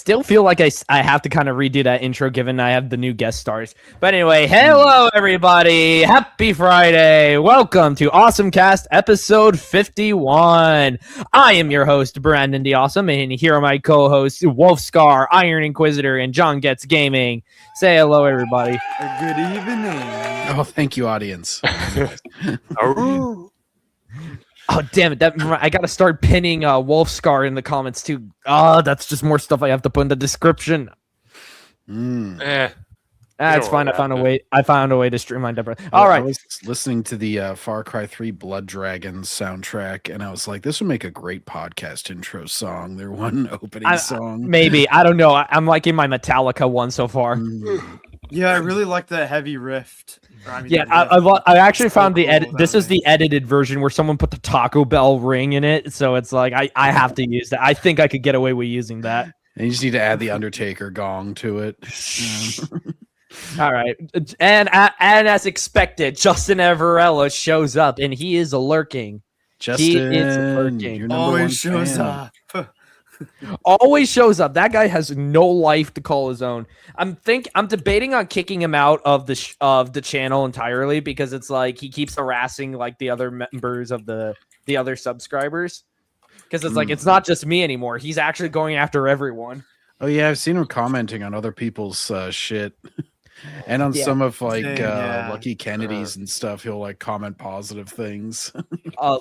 still feel like I have to kind of redo that intro given I have the new guest stars. But anyway, hello everybody. Happy Friday. Welcome to Awesomecast episode 51. I am your host, Brandon the Awesome, and here are my co-hosts, Wolfscar, Iron Inquisitor, and John Gets Gaming. Say hello, everybody. Good evening. Oh, thank you, audience. Oh, damn it. I got to start pinning Wolfscar in the comments, too. Oh, that's just more stuff I have to put in the description. That's fine. I found a way to streamline that. All right. I was listening to the Far Cry 3 Blood Dragons soundtrack, and I was like, this would make a great podcast intro song. Their one opening song. Maybe. I don't know. I'm liking my Metallica one so far. Yeah, I really like the heavy riff. I actually found the edit. This is the edited version where someone put the Taco Bell ring in it, so it's like I have to use that. I think I could get away with using that. And you just need to add the Undertaker gong to it. All right, and as expected, Justin Avarella shows up, and he is lurking. Justin, he is lurking. Always shows up. Always shows up. That guy has no life to call his own. I'm debating on kicking him out of the channel entirely because it's like he keeps harassing like the other members of the other subscribers. Because it's like it's not just me anymore. He's actually going after everyone. Oh yeah, I've seen him commenting on other people's shit. And on some of like Lucky Kennedy's and stuff, he'll like comment positive things.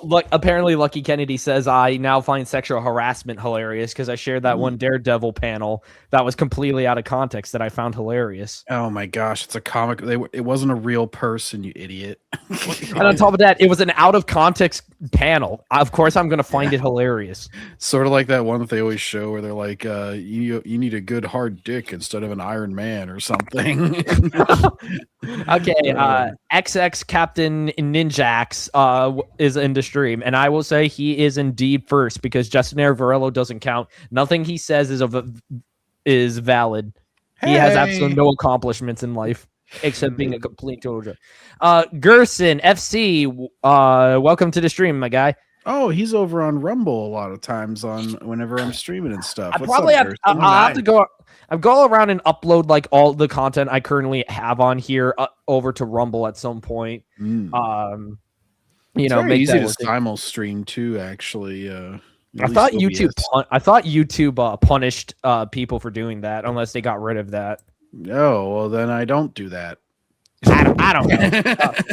Look, apparently Lucky Kennedy says I now find sexual harassment hilarious because I shared that one Daredevil panel that was completely out of context that I found hilarious. Oh my gosh, it's a comic. It wasn't a real person, you idiot. And on top of that, it was an out of context panel. Of course, I'm gonna find it hilarious. Sort of like that one that they always show where they're like, you need a good hard dick instead of an Iron Man or something. Okay, XX Captain Ninjax is in the stream, and I will say he is indeed first because Justin Avarello doesn't count. Nothing he says is valid. He has absolutely no accomplishments in life except being a complete total jerk. Gerson FC, welcome to the stream, my guy. Oh, he's over on Rumble a lot of times whenever I'm streaming and stuff. I'll have to go. I'll go around and upload like all the content I currently have on here over to Rumble at some point. It's make easy to that simul stream too. Actually, I thought YouTube punished people for doing that unless they got rid of that. No, well then I don't do that. I don't know.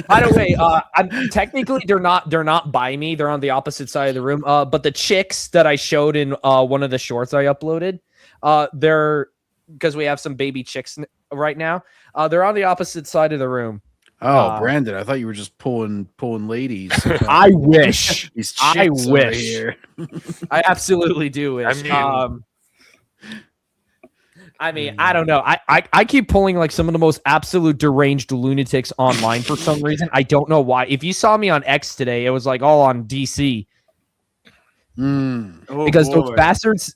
By the way, I'm technically they're not by me. They're on the opposite side of the room. But the chicks that I showed in one of the shorts I uploaded, they're because we have some baby chicks right now. They're on the opposite side of the room. Oh, Brandon, I thought you were just pulling ladies. I wish. I wish. I absolutely do wish. I don't know. I keep pulling like some of the most absolute deranged lunatics online for some reason. I don't know why. If you saw me on X today, it was like all on DC. Because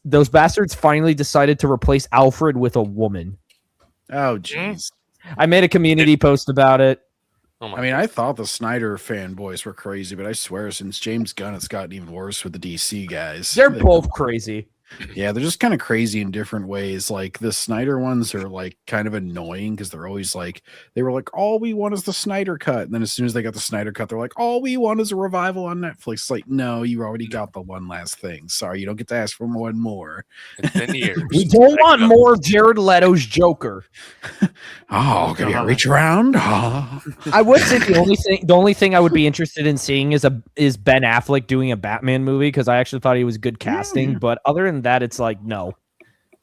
those bastards finally decided to replace Alfred with a woman. Oh, jeez. I made a community post about it. I thought the Snyder fanboys were crazy, but I swear since James Gunn, it's gotten even worse with the DC guys. They're both crazy. Yeah, they're just kind of crazy in different ways. Like the Snyder ones are like kind of annoying because they're always like, they were like, all we want is the Snyder cut. And then as soon as they got the Snyder cut, they're like, all we want is a revival on Netflix. It's like, no, you already got the one last thing. Sorry, you don't get to ask for one more. It's been years. We don't want more of Jared Leto's Joker. Oh, can you reach around? Oh. I would say the only thing I would be interested in seeing is Ben Affleck doing a Batman movie because I actually thought he was good casting. But other than that, it's like no.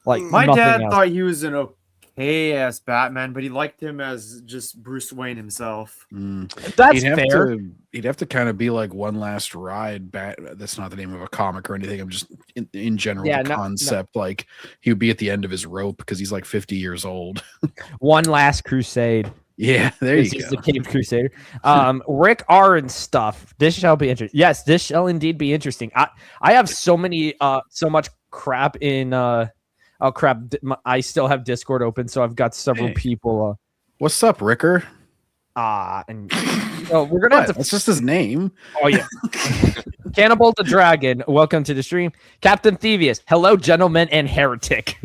Like my dad thought he was an okay ass Batman, but he liked him as just Bruce Wayne himself. That's fair. He'd have to kind of be like One Last Ride. That's not the name of a comic or anything. I'm just in general the concept. Like he would be at the end of his rope because he's like 50 years old. One Last Crusade. Yeah, there you go. He's the Cave Crusader. Rick R and stuff. This shall be interesting. Yes, this shall indeed be interesting. I have so much crap in crap. I still have Discord open, so I've got several people. What's up, Ricker? And So we're gonna have to. That's just his name. Oh yeah. Cannibal the Dragon, welcome to the stream. Captain Thievius, hello, gentlemen and heretic.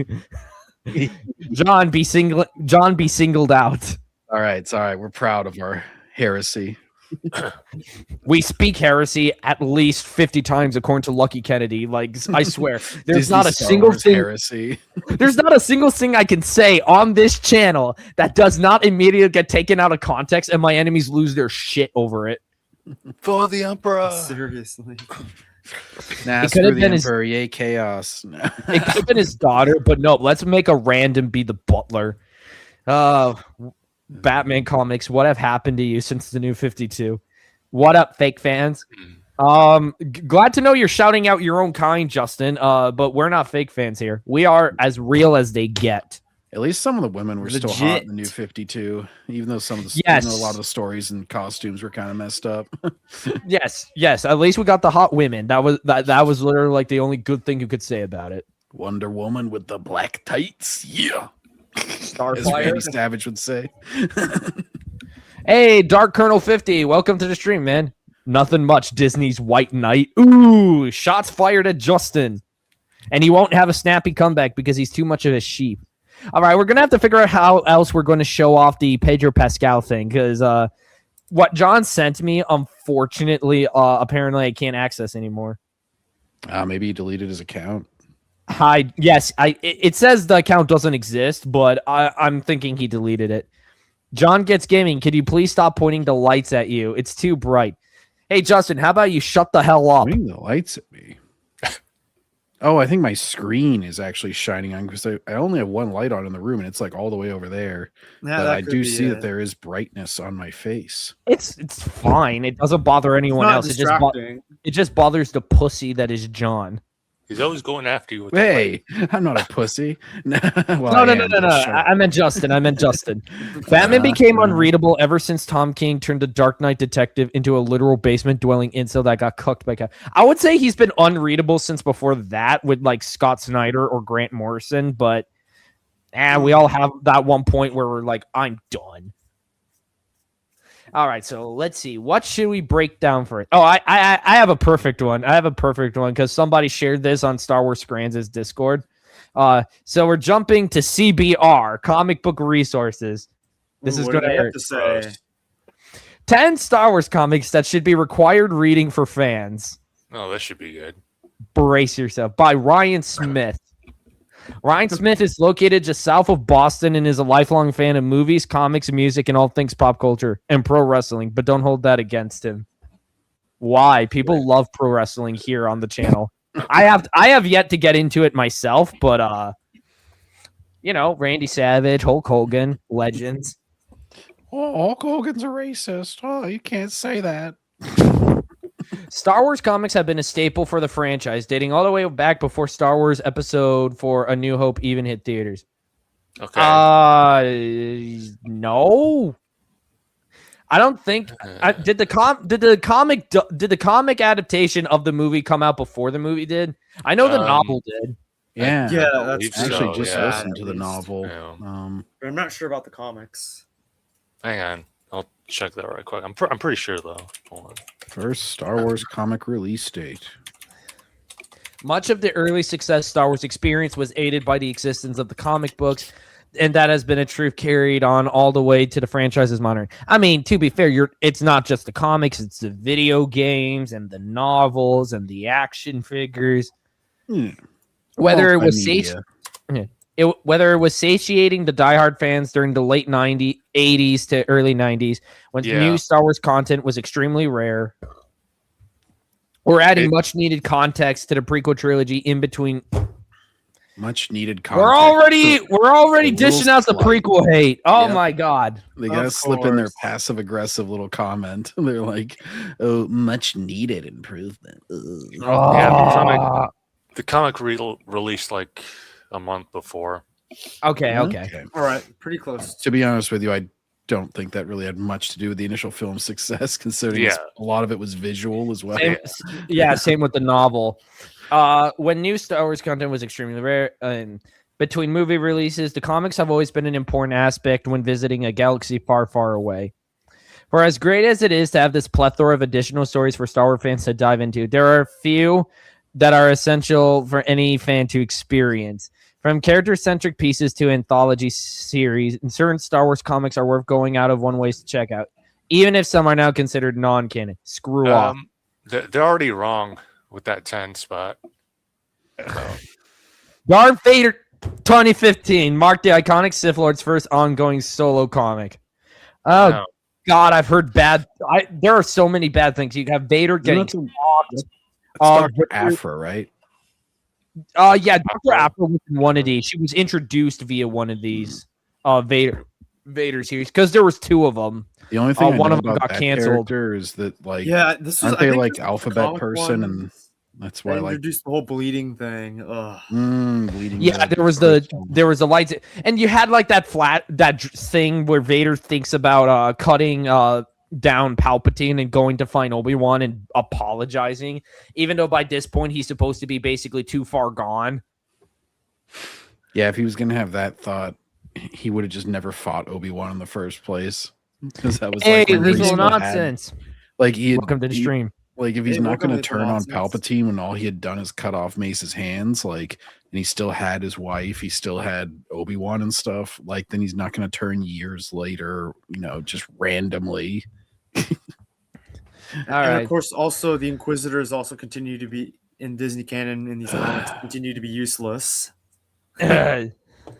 John be singled out. All right, it's all right. We're proud of our heresy. We speak heresy at least 50 times according to Lucky Kennedy. Like, I swear, there's Disney not a Star single Wars thing. heresy. There's not a single thing I can say on this channel that does not immediately get taken out of context and my enemies lose their shit over it. For the Emperor. Seriously. Nas could for have the been his- Emperor, yay chaos. It could have been his daughter, but no, let's make a random be the butler. Batman comics, what have happened to you since the new 52? What up, fake fans? Glad to know you're shouting out your own kind, Justin. But we're not fake fans here. We are as real as they get. At least some of the women were still hot Legit. in the new 52, even though some of the Yes. even though a lot of the stories and costumes were kind of messed up. Yes. At least we got the hot women. That was literally like the only good thing you could say about it. Wonder Woman with the black tights, yeah. As Starfire. Randy Savage would say. Hey, Dark Colonel 50, welcome to the stream, man. Nothing much. Disney's White Knight. Ooh, shots fired at Justin. And he won't have a snappy comeback because he's too much of a sheep. All right, we're going to have to figure out how else we're going to show off the Pedro Pascal thing because what John sent me, unfortunately, apparently I can't access anymore. Maybe he deleted his account. Hi, yes, it says the account doesn't exist, but I'm thinking he deleted it. John Gets Gaming, could you please stop pointing the lights at you? It's too bright. Hey, Justin, how about you shut the hell up? Pointing the lights at me. Oh, I think my screen is actually shining on because I only have one light on in the room and it's like all the way over there. Yeah, But that I could do be see it. that there is brightness on my face. It's fine. It doesn't bother It's anyone not else. distracting. It just bothers the pussy that is John. He's always going after you. With the Hey, I'm not a pussy. Well, No. I am, but shut up. I meant Justin. Batman became unreadable ever since Tom King turned the Dark Knight detective into a literal basement dwelling incel that got cooked by cat. I would say he's been unreadable since before that with like Scott Snyder or Grant Morrison, but we all have that one point where we're like, I'm done. All right, so let's see. What should we break down for it? Oh, I have a perfect one. Because somebody shared this on Star Wars Scran's Discord. So we're jumping to CBR, Comic Book Resources. This is What going do to they have hurt. to say? Gross. 10 Star Wars comics that should be required reading for fans. Oh, that should be good. Brace yourself. By Ryan Smith. Ryan Smith is located just south of Boston and is a lifelong fan of movies, comics, music, and all things pop culture and pro wrestling, but don't hold that against him. Why? People love pro wrestling here on the channel. I have yet to get into it myself, but Randy Savage, Hulk Hogan, legends. Oh, Hulk Hogan's a racist. Oh, you can't say that. Star Wars comics have been a staple for the franchise, dating all the way back before Star Wars Episode 4: A New Hope even hit theaters. Okay. No. I don't think. Did the comic adaptation of the movie come out before the movie did? I know the novel did. Yeah. Yeah, I that's believe I actually so, just yeah. listened to the At least. novel. Yeah. But I'm not sure about the comics. Hang on. I'll check that right quick. I'm pretty sure, though. Hold on. First Star Wars comic release date. Much of the early success Star Wars experience was aided by the existence of the comic books, and that has been a truth carried on all the way to the franchise's modern. I mean, to be fair, it's not just the comics; it's the video games and the novels and the action figures. Whether it was whether it was satiating the diehard fans during the late 80s to early 90s, when new Star Wars content was extremely rare, or adding much needed context to the prequel trilogy in between. Much needed content. We're already dishing out the prequel hate. Oh Yep. my god. They gotta slip in their course. passive aggressive little comment. They're like, "Oh, much needed improvement." Ugh. Yeah, the comic released like a month before. Okay. All right, pretty close. To be honest with you, I don't think that really had much to do with the initial film success, considering Yeah. a lot of it was visual as well. Same with the novel. When new Star Wars content was extremely rare, and between movie releases, the comics have always been an important aspect when visiting a galaxy far, far away. For as great as it is to have this plethora of additional stories for Star Wars fans to dive into, there are a few that are essential for any fan to experience. From character-centric pieces to anthology series, and certain Star Wars comics are worth going out of one way to check out, even if some are now considered non-canon. Screw off. They're already wrong with that 10 spot. So. Darth Vader 2015 marked the iconic Sith Lord's first ongoing solo comic. Oh, No. God, I've heard bad. There are so many bad things. You have Vader getting That's talked. Dr. Afra, right? Yeah, Dr. Afra was in one of these. She was introduced via one of these Vader series because there was 2 of them. The only thing one I know of them about got that canceled. character is that like this was aren't I they think like this was the alphabet comic person one and that's that why like introduced the whole bleeding thing. Ugh. bleeding. Yeah, there was the lights, and you had like that thing where Vader thinks about cutting down Palpatine and going to find Obi-Wan and apologizing, even though by this point he's supposed to be basically too far gone. Yeah, if he was gonna have that thought, he would have just never fought Obi-Wan in the first place. Because that was Hey, like when he visual still had- nonsense. like he had, Welcome to the he- stream. Like if he's Hey, not welcome going to to turn on Nonsense. Palpatine when all he had done is cut off Mace's hands, like, and he still had his wife, he still had Obi-Wan and stuff, like, then he's not going to turn years later, just randomly. All And right. of course, also the Inquisitors also continue to be in Disney canon in these comics continue to be useless. The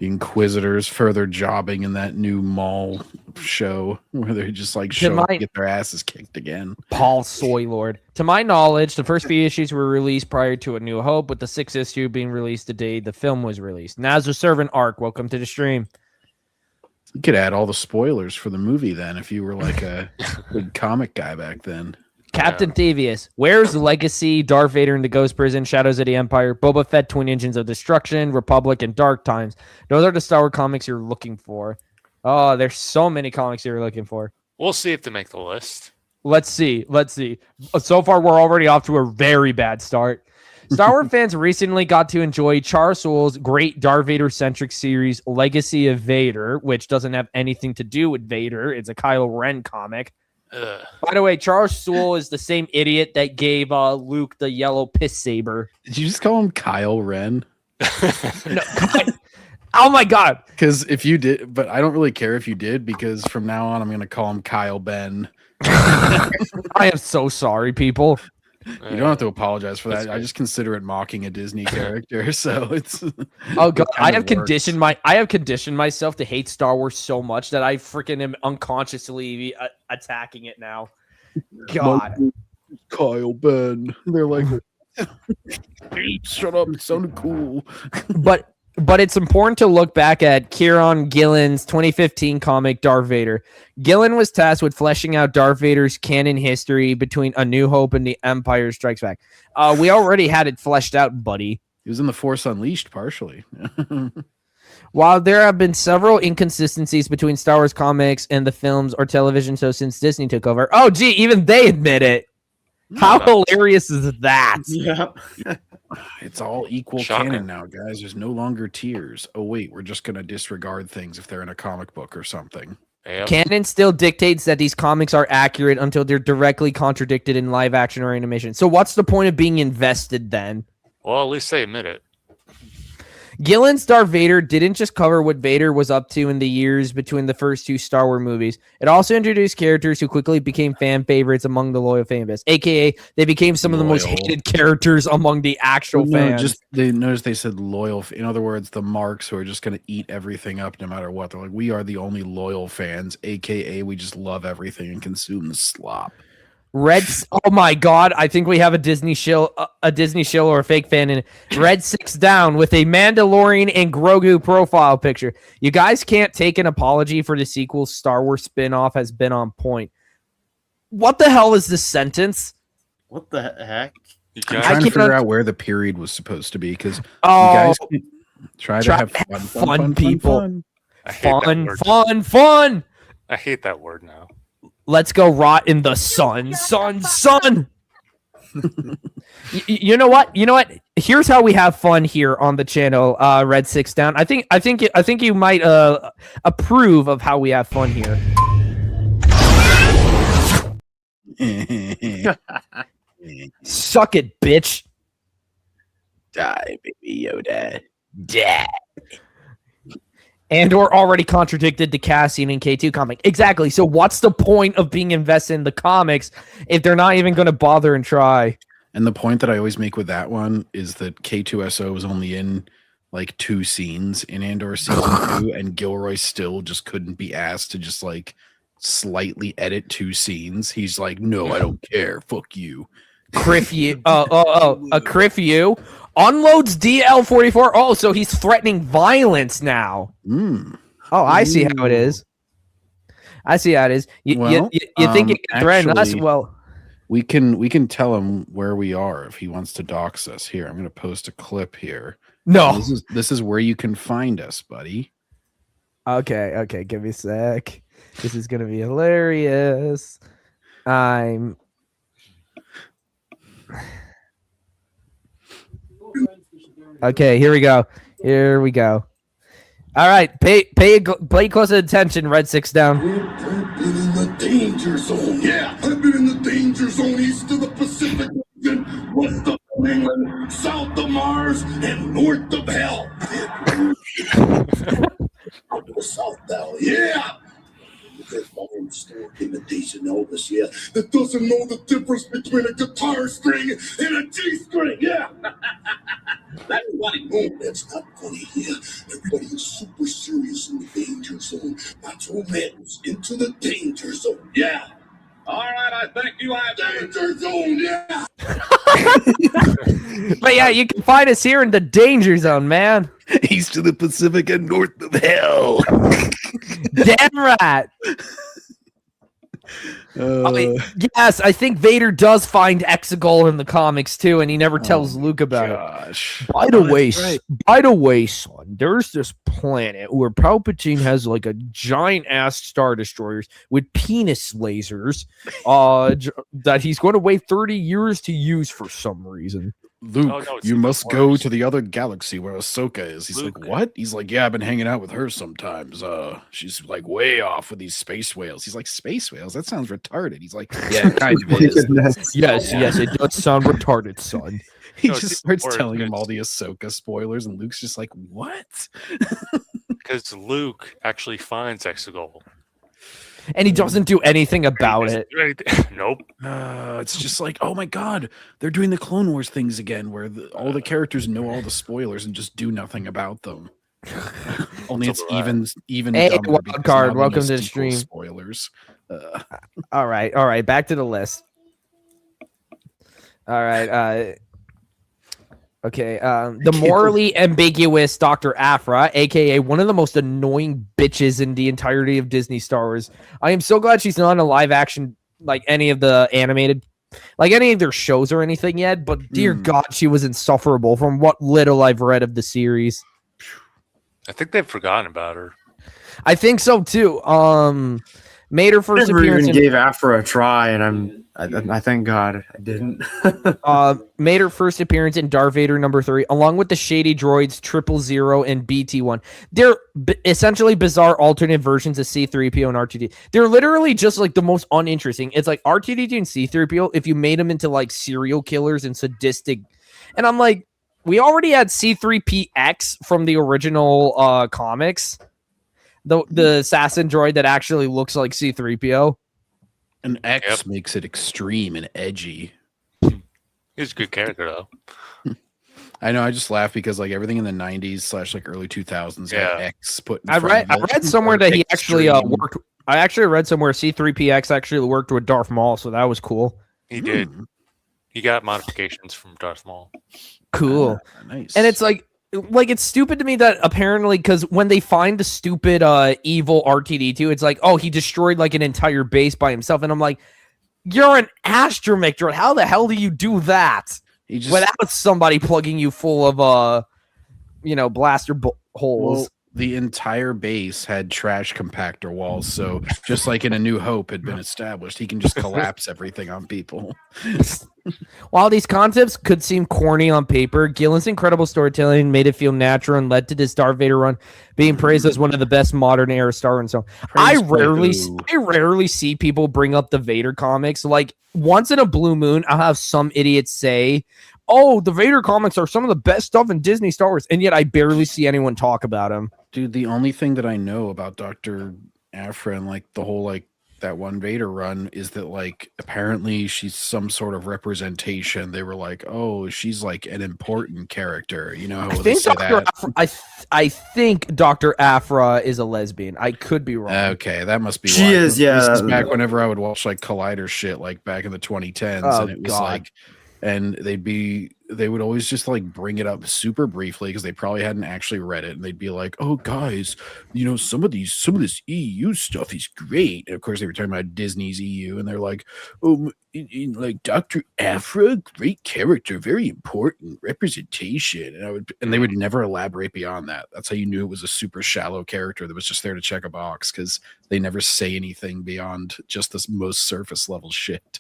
Inquisitors further jobbing in that new mall show where they're just like show up to get their asses kicked again. Paul Soylord. To my knowledge, the first few issues were released prior to A New Hope, with the 6th issue being released the day the film was released. Nazar Servant Arc, welcome to the stream. You could add all the spoilers for the movie then if you were like a big comic guy back then. Captain Thievius, where's Legacy, Darth Vader in the Ghost Prison, Shadows of the Empire, Boba Fett, Twin Engines of Destruction, Republic, and Dark Times? Those are the Star Wars comics you're looking for. Oh, there's so many comics you're looking for. We'll see if they make the list. Let's see. So far, we're already off to a very bad start. Star Wars fans recently got to enjoy Charles Soule's great Darth Vader-centric series, Legacy of Vader, which doesn't have anything to do with Vader. It's a Kylo Ren comic. Ugh. By the way, Charles Soule is the same idiot that gave Luke the yellow piss saber. Did you just call him Kyle Ren? No, oh my God. Because if you did, but I don't really care if you did, because from now on I'm going to call him Kyle Ben. I am so sorry, people. You don't have to apologize for that. I just consider it mocking a Disney character. So it's Oh God, I have works. conditioned myself to hate Star Wars so much that I freaking am unconsciously attacking it now. God. Kyle Ben. They're like, shut up. It sounded cool. But it's important to look back at Kieron Gillen's 2015 comic Darth Vader. Gillen was tasked with fleshing out Darth Vader's canon history between A New Hope and The Empire Strikes Back. We already had it fleshed out, buddy. He was in The Force Unleashed partially. While there have been several inconsistencies between Star Wars comics and the films or television shows since Disney took over. Oh, gee, even they admit it. How hilarious is that? Yeah. It's all equal Shocking. canon now, guys. There's no longer tiers. Oh, wait, we're just going to disregard things if they're in a comic book or something. Yep. Canon still dictates that these comics are accurate until they're directly contradicted in live action or animation. So what's the point of being invested then? Well, at least they admit it. Gillen's Darth Vader didn't just cover what Vader was up to in the years between the first 2 Star Wars movies. It also introduced characters who quickly became fan favorites among the loyal fan base, aka they became some of the most Loyal. hated characters among the actual fans. Just they noticed they said loyal. In other words, the marks who are just going to eat everything up no matter what. They're like, we are the only loyal fans, aka we just love everything and consume the slop. Oh my God! I think we have a Disney shill or a fake fan in it. Red 6 down with a Mandalorian and Grogu profile picture. You guys can't take an apology for the sequel. Star Wars spinoff has been on point. What the hell is this sentence? What the heck? You I'm guys, trying to can't figure out where the period was supposed to be because Oh, you guys try to have fun, people. fun. I hate that word. fun. I hate that word now. Let's go rot in the sun. You know what? Here's how we have fun here on the channel. Red 6 down. I think you might approve of how we have fun here. Suck it, bitch. Die, baby Yoda. Die. Andor already contradicted the Cassian and K2 comic. Exactly. So what's the point of being invested in the comics if they're not even going to bother and try? And the point that I always make with that one is that K2SO was only in like 2 scenes in Andor season 2, and Gilroy still just couldn't be asked to just like slightly edit 2 scenes. He's like, no, I don't care. Fuck you. Criff you. A Criff you unloads DL-44. Oh, so he's threatening violence now. Oh, I see how it is. I see how it is. You think it can threaten us? Well, we can tell him where we are if he wants to dox us. Here, I'm going to post a clip here. No, this is where you can find us, buddy. Okay, give me a sec. This is gonna be hilarious. Okay, here we go. All right, pay close attention. Red 6 down. I've been in the danger zone. Yeah, I've been in the danger zone east of the Pacific Ocean, west of England, south of Mars, and north of hell. Out to the South Valley. Yeah. Because my own store imitation Elvis, yeah, that doesn't know the difference between a guitar string and a G string, yeah. That's funny. No, that's not funny, yeah. Everybody is super serious in the danger zone. That's romance into the danger zone, yeah. All right, I think you have danger zone, yeah. But yeah, you can find us here in the danger zone, man. East of the Pacific and north of hell. Damn right. Yes, I think Vader does find Exegol in the comics too, and he never tells Luke about it. By the way, son, there's this planet where Palpatine has like a giant ass star destroyers with penis lasers, that he's going to wait 30 years to use for some reason. Luke, you must go to the other galaxy where Ahsoka is. He's like, what? He's like, yeah, I've been hanging out with her sometimes. She's like way off with these space whales. He's like, space whales? That sounds retarded. He's like, yeah, it kind of is. Yes, it does sound retarded, son. He just starts telling him all the Ahsoka spoilers, and Luke's just like, what? Because Luke actually finds Exegol. And he doesn't do anything about it. Nope. It's just like, oh my god, they're doing the Clone Wars things again, where all the characters know all the spoilers and just do nothing about them. Only it's even. Hey, dumber Wildcard, welcome to the stream. Spoilers. All right. Back to the list. All right. Okay, the morally ambiguous Dr. Aphra, aka one of the most annoying bitches in the entirety of Disney Star Wars. I am so glad she's not in a live action, like any of the animated, like any of their shows or anything yet, but dear God, she was insufferable from what little I've read of the series. I think they've forgotten about her. I think so too. Made her first appearance. Even gave Aphra a try, and I thank God I didn't. Made her first appearance in Darth Vader #3, along with the shady droids 000 and BT-1. They're essentially bizarre alternate versions of C-3PO and R2-D2. They're literally just like the most uninteresting. It's like R2-D2 and C-3PO if you made them into like serial killers and sadistic. And I'm like, we already had C-3PX from the original comics. The assassin droid that actually looks like C-3PO. And X makes it extreme and edgy. He's a good character, though. I know. I just laugh because like everything in the 90s / like early 2000s got X put in I read somewhere that he actually worked. I actually read somewhere C-3PX actually worked with Darth Maul, so that was cool. He did. He got modifications from Darth Maul. Cool. Nice. And it's like it's stupid to me that apparently, because when they find the stupid evil R2-D2, it's like, oh, he destroyed like an entire base by himself, and I'm like, you're an astromech droid. How the hell do you do that without somebody plugging you full of blaster holes? the entire base had trash compactor walls. So just like in A New Hope had been established, he can just collapse everything on people. While these concepts could seem corny on paper, Gillen's incredible storytelling made it feel natural and led to this Darth Vader run being praised as one of the best modern era Star Wars. So I rarely see people bring up the Vader comics. Like once in a blue moon, I'll have some idiots say, "Oh, the Vader comics are some of the best stuff in Disney Star Wars," and yet I barely see anyone talk about them. Dude, the only thing that I know about Dr. Aphra and like the whole like that one Vader run is that like apparently she's some sort of representation. They were like, oh, she's like an important character. You know how they say that? I think Dr. Aphra is a lesbian. I could be wrong. Okay, that must be She why. is, yeah. This is back whenever I would watch like Collider shit, like back in the 2010s, and it was like, and they would always just like bring it up super briefly because they probably hadn't actually read it, and they'd be like, "Oh, guys, you know some of this EU stuff is great." And of course, they were talking about Disney's EU, and they're like, "Oh, like Dr. Aphra, great character, very important representation." And they would never elaborate beyond that. That's how you knew it was a super shallow character that was just there to check a box because they never say anything beyond just this most surface level shit.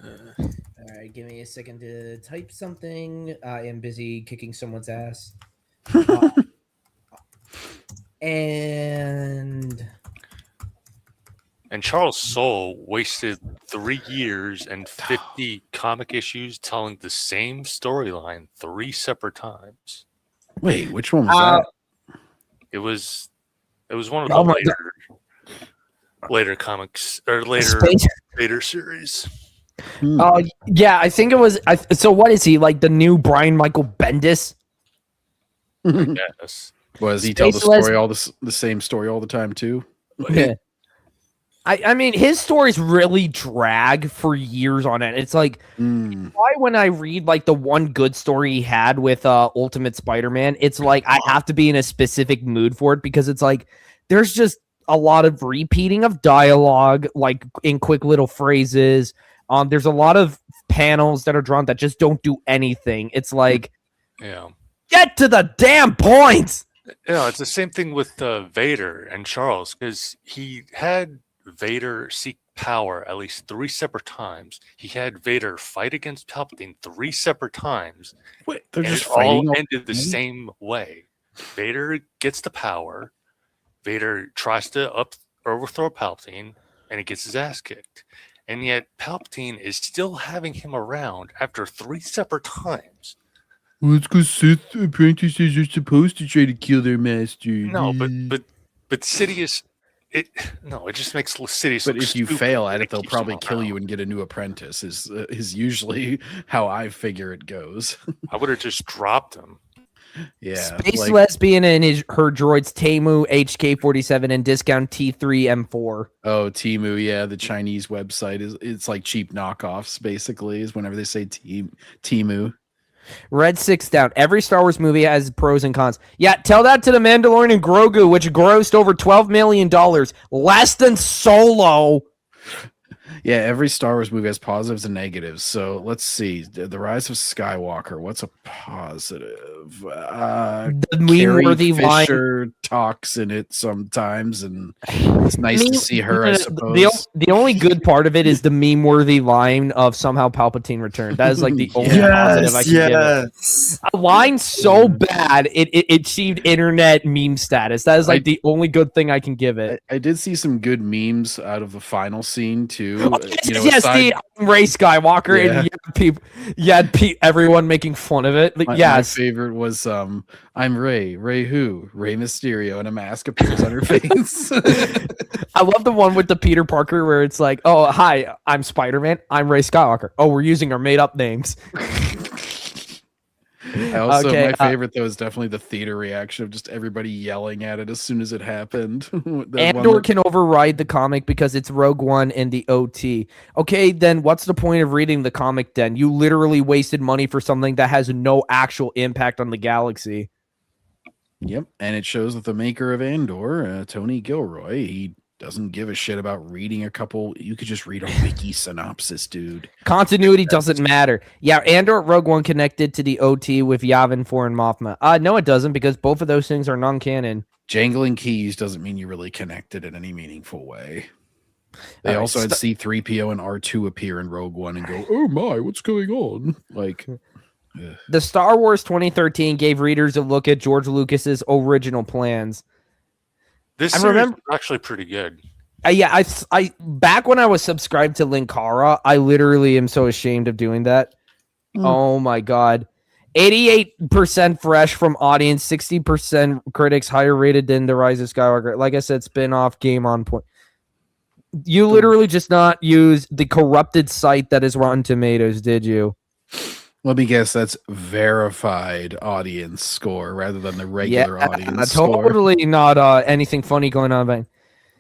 All right, give me a second to type something. I am busy kicking someone's ass. And Charles Soule wasted 3 years and 50 comic issues telling the same storyline 3 separate times. Wait, which one was that? It was one of the later comics or later Vader series. Yeah, I think it was. So what is he, like the new Brian Michael Bendis? Yes. Was he tell the story the same story all the time too? Yeah. I mean, his stories really drag for years on end. It's like why when I read like the one good story he had with Ultimate Spider-Man, it's like I have to be in a specific mood for it because it's like there's just a lot of repeating of dialogue, like in quick little phrases. There's a lot of panels that are drawn that just don't do anything. It's like, get to the damn point. Yeah, it's the same thing with Vader and Charles because he had Vader seek power at least 3 separate times. He had Vader fight against Palpatine 3 separate times. Wait, they're just fighting all ended the same way. Vader gets the power. Vader tries to overthrow Palpatine, and he gets his ass kicked. And yet Palpatine is still having him around after 3 separate times. Well, it's because Sith apprentices are supposed to try to kill their master. No, but Sidious, it just makes Sidious. But if you fail at it, they'll probably kill you and get a new apprentice. Is usually how I figure it goes. I would have just dropped him. Yeah, Space Lesbian and her droids Temu HK47 and discount T3M4. Oh, Temu, yeah, the Chinese website it's like cheap knockoffs. Basically, is whenever they say Temu. Red 6 down. Every Star Wars movie has pros and cons. Yeah, tell that to the Mandalorian and Grogu, which grossed over $12 million, less than Solo. Yeah, every Star Wars movie has positives and negatives. So let's see. The Rise of Skywalker. What's a positive? Carrie Fisher talks in it sometimes, and it's nice to see her, I suppose. The only good part of it is the meme-worthy line of somehow Palpatine returned. That is like the only positive I can give it. A line so bad, it achieved internet meme status. That is like the only good thing I can give it. I did see some good memes out of the final scene, too. The Ray Skywalker, and you had everyone making fun of it. My favorite was I'm Ray. Ray who? Ray Mysterio, and a mask appears on her face. I love the one with the Peter Parker where it's like, oh, hi, I'm Spider-Man. I'm Ray Skywalker. Oh, we're using our made-up names. My favorite though is definitely the theater reaction of just everybody yelling at it as soon as it happened. Andor can override the comic because it's Rogue One and the OT. Okay, then what's the point of reading the comic then? You literally wasted money for something that has no actual impact on the galaxy. Yep, and it shows that the maker of Andor, Tony Gilroy, he doesn't give a shit about reading a couple. You could just read a wiki synopsis, dude. Continuity doesn't matter. Yeah, Andor Rogue One connected to the OT with Yavin 4 and Mothma. No, it doesn't, because both of those things are non-canon. Jangling keys doesn't mean you really connected in any meaningful way. They also had C-3PO and R2 appear in Rogue One and go, oh my, what's going on? Like, the Star Wars 2013 gave readers a look at George Lucas's original plans. This series is actually pretty good. Yeah, I back when I was subscribed to Linkara, I literally am so ashamed of doing that. Oh my god. 88% fresh from audience, 60% critics, higher rated than The Rise of Skywalker. Like I said, spin-off, game on point. You literally just not use the corrupted site that is Rotten Tomatoes, did you? Let me guess, that's verified audience score rather than the regular audience score. Totally not anything funny going on, man.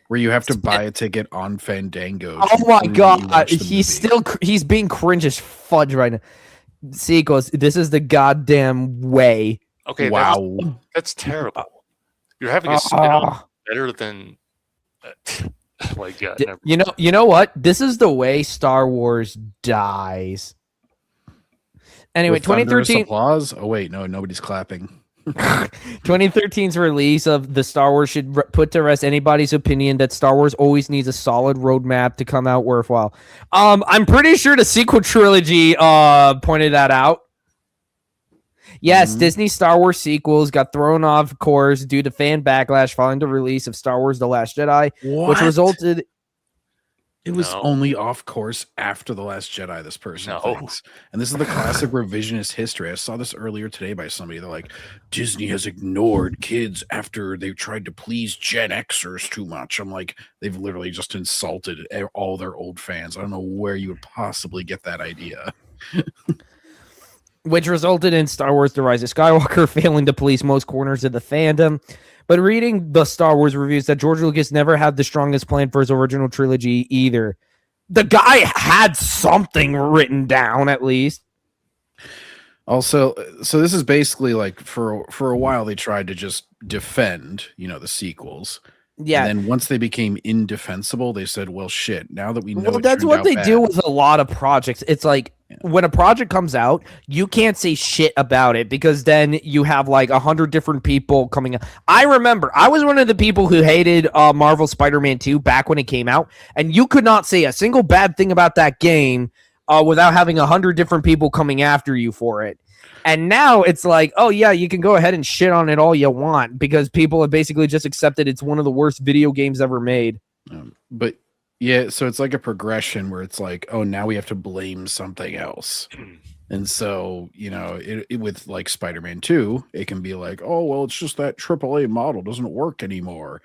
Where you have to buy a ticket on Fandango. Oh my god, he's being cringe as fudge right now. Sequels, this is the goddamn way. Okay, wow, that's terrible. You're having a spin-off better than like you know what? This is the way Star Wars dies. Anyway, with 2013 applause. Oh wait, no, nobody's clapping. 2013's release of the Star Wars should put to rest anybody's opinion that Star Wars always needs a solid roadmap to come out worthwhile. I'm pretty sure the sequel trilogy pointed that out. Yes, Disney Star Wars sequels got thrown off course due to fan backlash following the release of Star Wars The Last Jedi, which resulted... It was only off course after The Last Jedi, this person thinks. And this is the classic revisionist history. I saw this earlier today by somebody. They're like, Disney has ignored kids after they've tried to please Gen Xers too much. I'm like, they've literally just insulted all their old fans. I don't know where you would possibly get that idea. Which resulted in Star Wars The Rise of Skywalker failing to please most corners of the fandom. But reading the Star Wars reviews, that George Lucas never had the strongest plan for his original trilogy either. The guy had something written down, at least. Also, so this is basically like for a while they tried to just defend, the sequels. Yeah. And then once they became indefensible, they said, well, shit, now that we know that's what they do with a lot of projects. It's like when a project comes out, you can't say shit about it because then you have like 100 different people coming up. I remember I was one of the people who hated Marvel Spider-Man 2 back when it came out, and you could not say a single bad thing about that game without having 100 different people coming after you for it. And now it's like, oh, yeah, you can go ahead and shit on it all you want because people have basically just accepted it's one of the worst video games ever made. But yeah, so it's like a progression where it's like, oh, now we have to blame something else. And so, it with like Spider-Man 2, it can be like, oh, well, it's just that AAA model doesn't work anymore.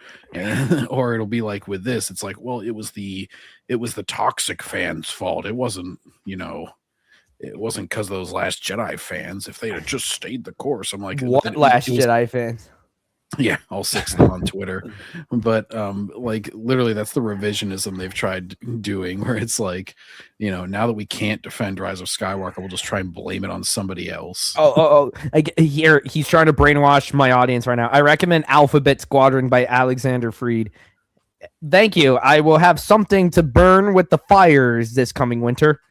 Or it'll be like with this, it's like, well, it was the toxic fans' fault. It wasn't, it wasn't because those Last Jedi fans. If they had just stayed the course, I'm like, what Last Jedi fans? Yeah, all 6 of them on Twitter. But like literally, that's the revisionism they've tried doing, where it's like, now that we can't defend Rise of Skywalker, we'll just try and blame it on somebody else. Here he's trying to brainwash my audience right now. I recommend Alphabet Squadron by Alexander Freed. Thank you. I will have something to burn with the fires this coming winter.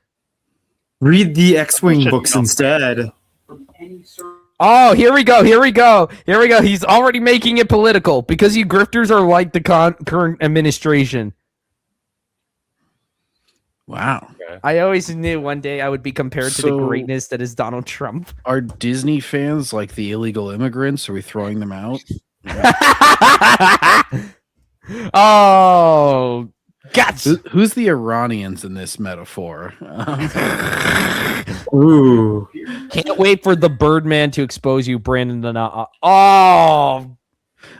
Read the X-Wing books instead. Oh, here we go. He's already making it political because you grifters are like the current administration. Wow. I always knew one day I would be compared to the greatness that is Donald Trump. Are Disney fans like the illegal immigrants? Are we throwing them out? Oh, gotcha. Who's the Iranians in this metaphor? Ooh. Can't wait for the Birdman to expose you, Brandon.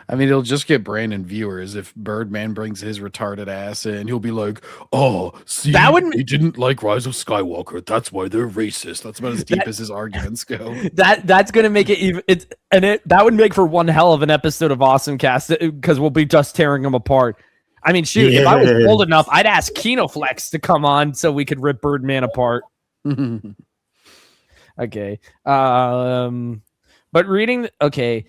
I mean, it'll just get Brandon viewers if Birdman brings his retarded ass in. He'll be like, "Oh, see, they didn't like Rise of Skywalker. That's why they're racist." That's about as deep as his arguments go. That's gonna make it even. That would make for one hell of an episode of Awesomecast because we'll be just tearing them apart. I mean, shoot, if I was old enough, I'd ask Kinoflex to come on so we could rip Birdman apart. Okay. But reading. Okay.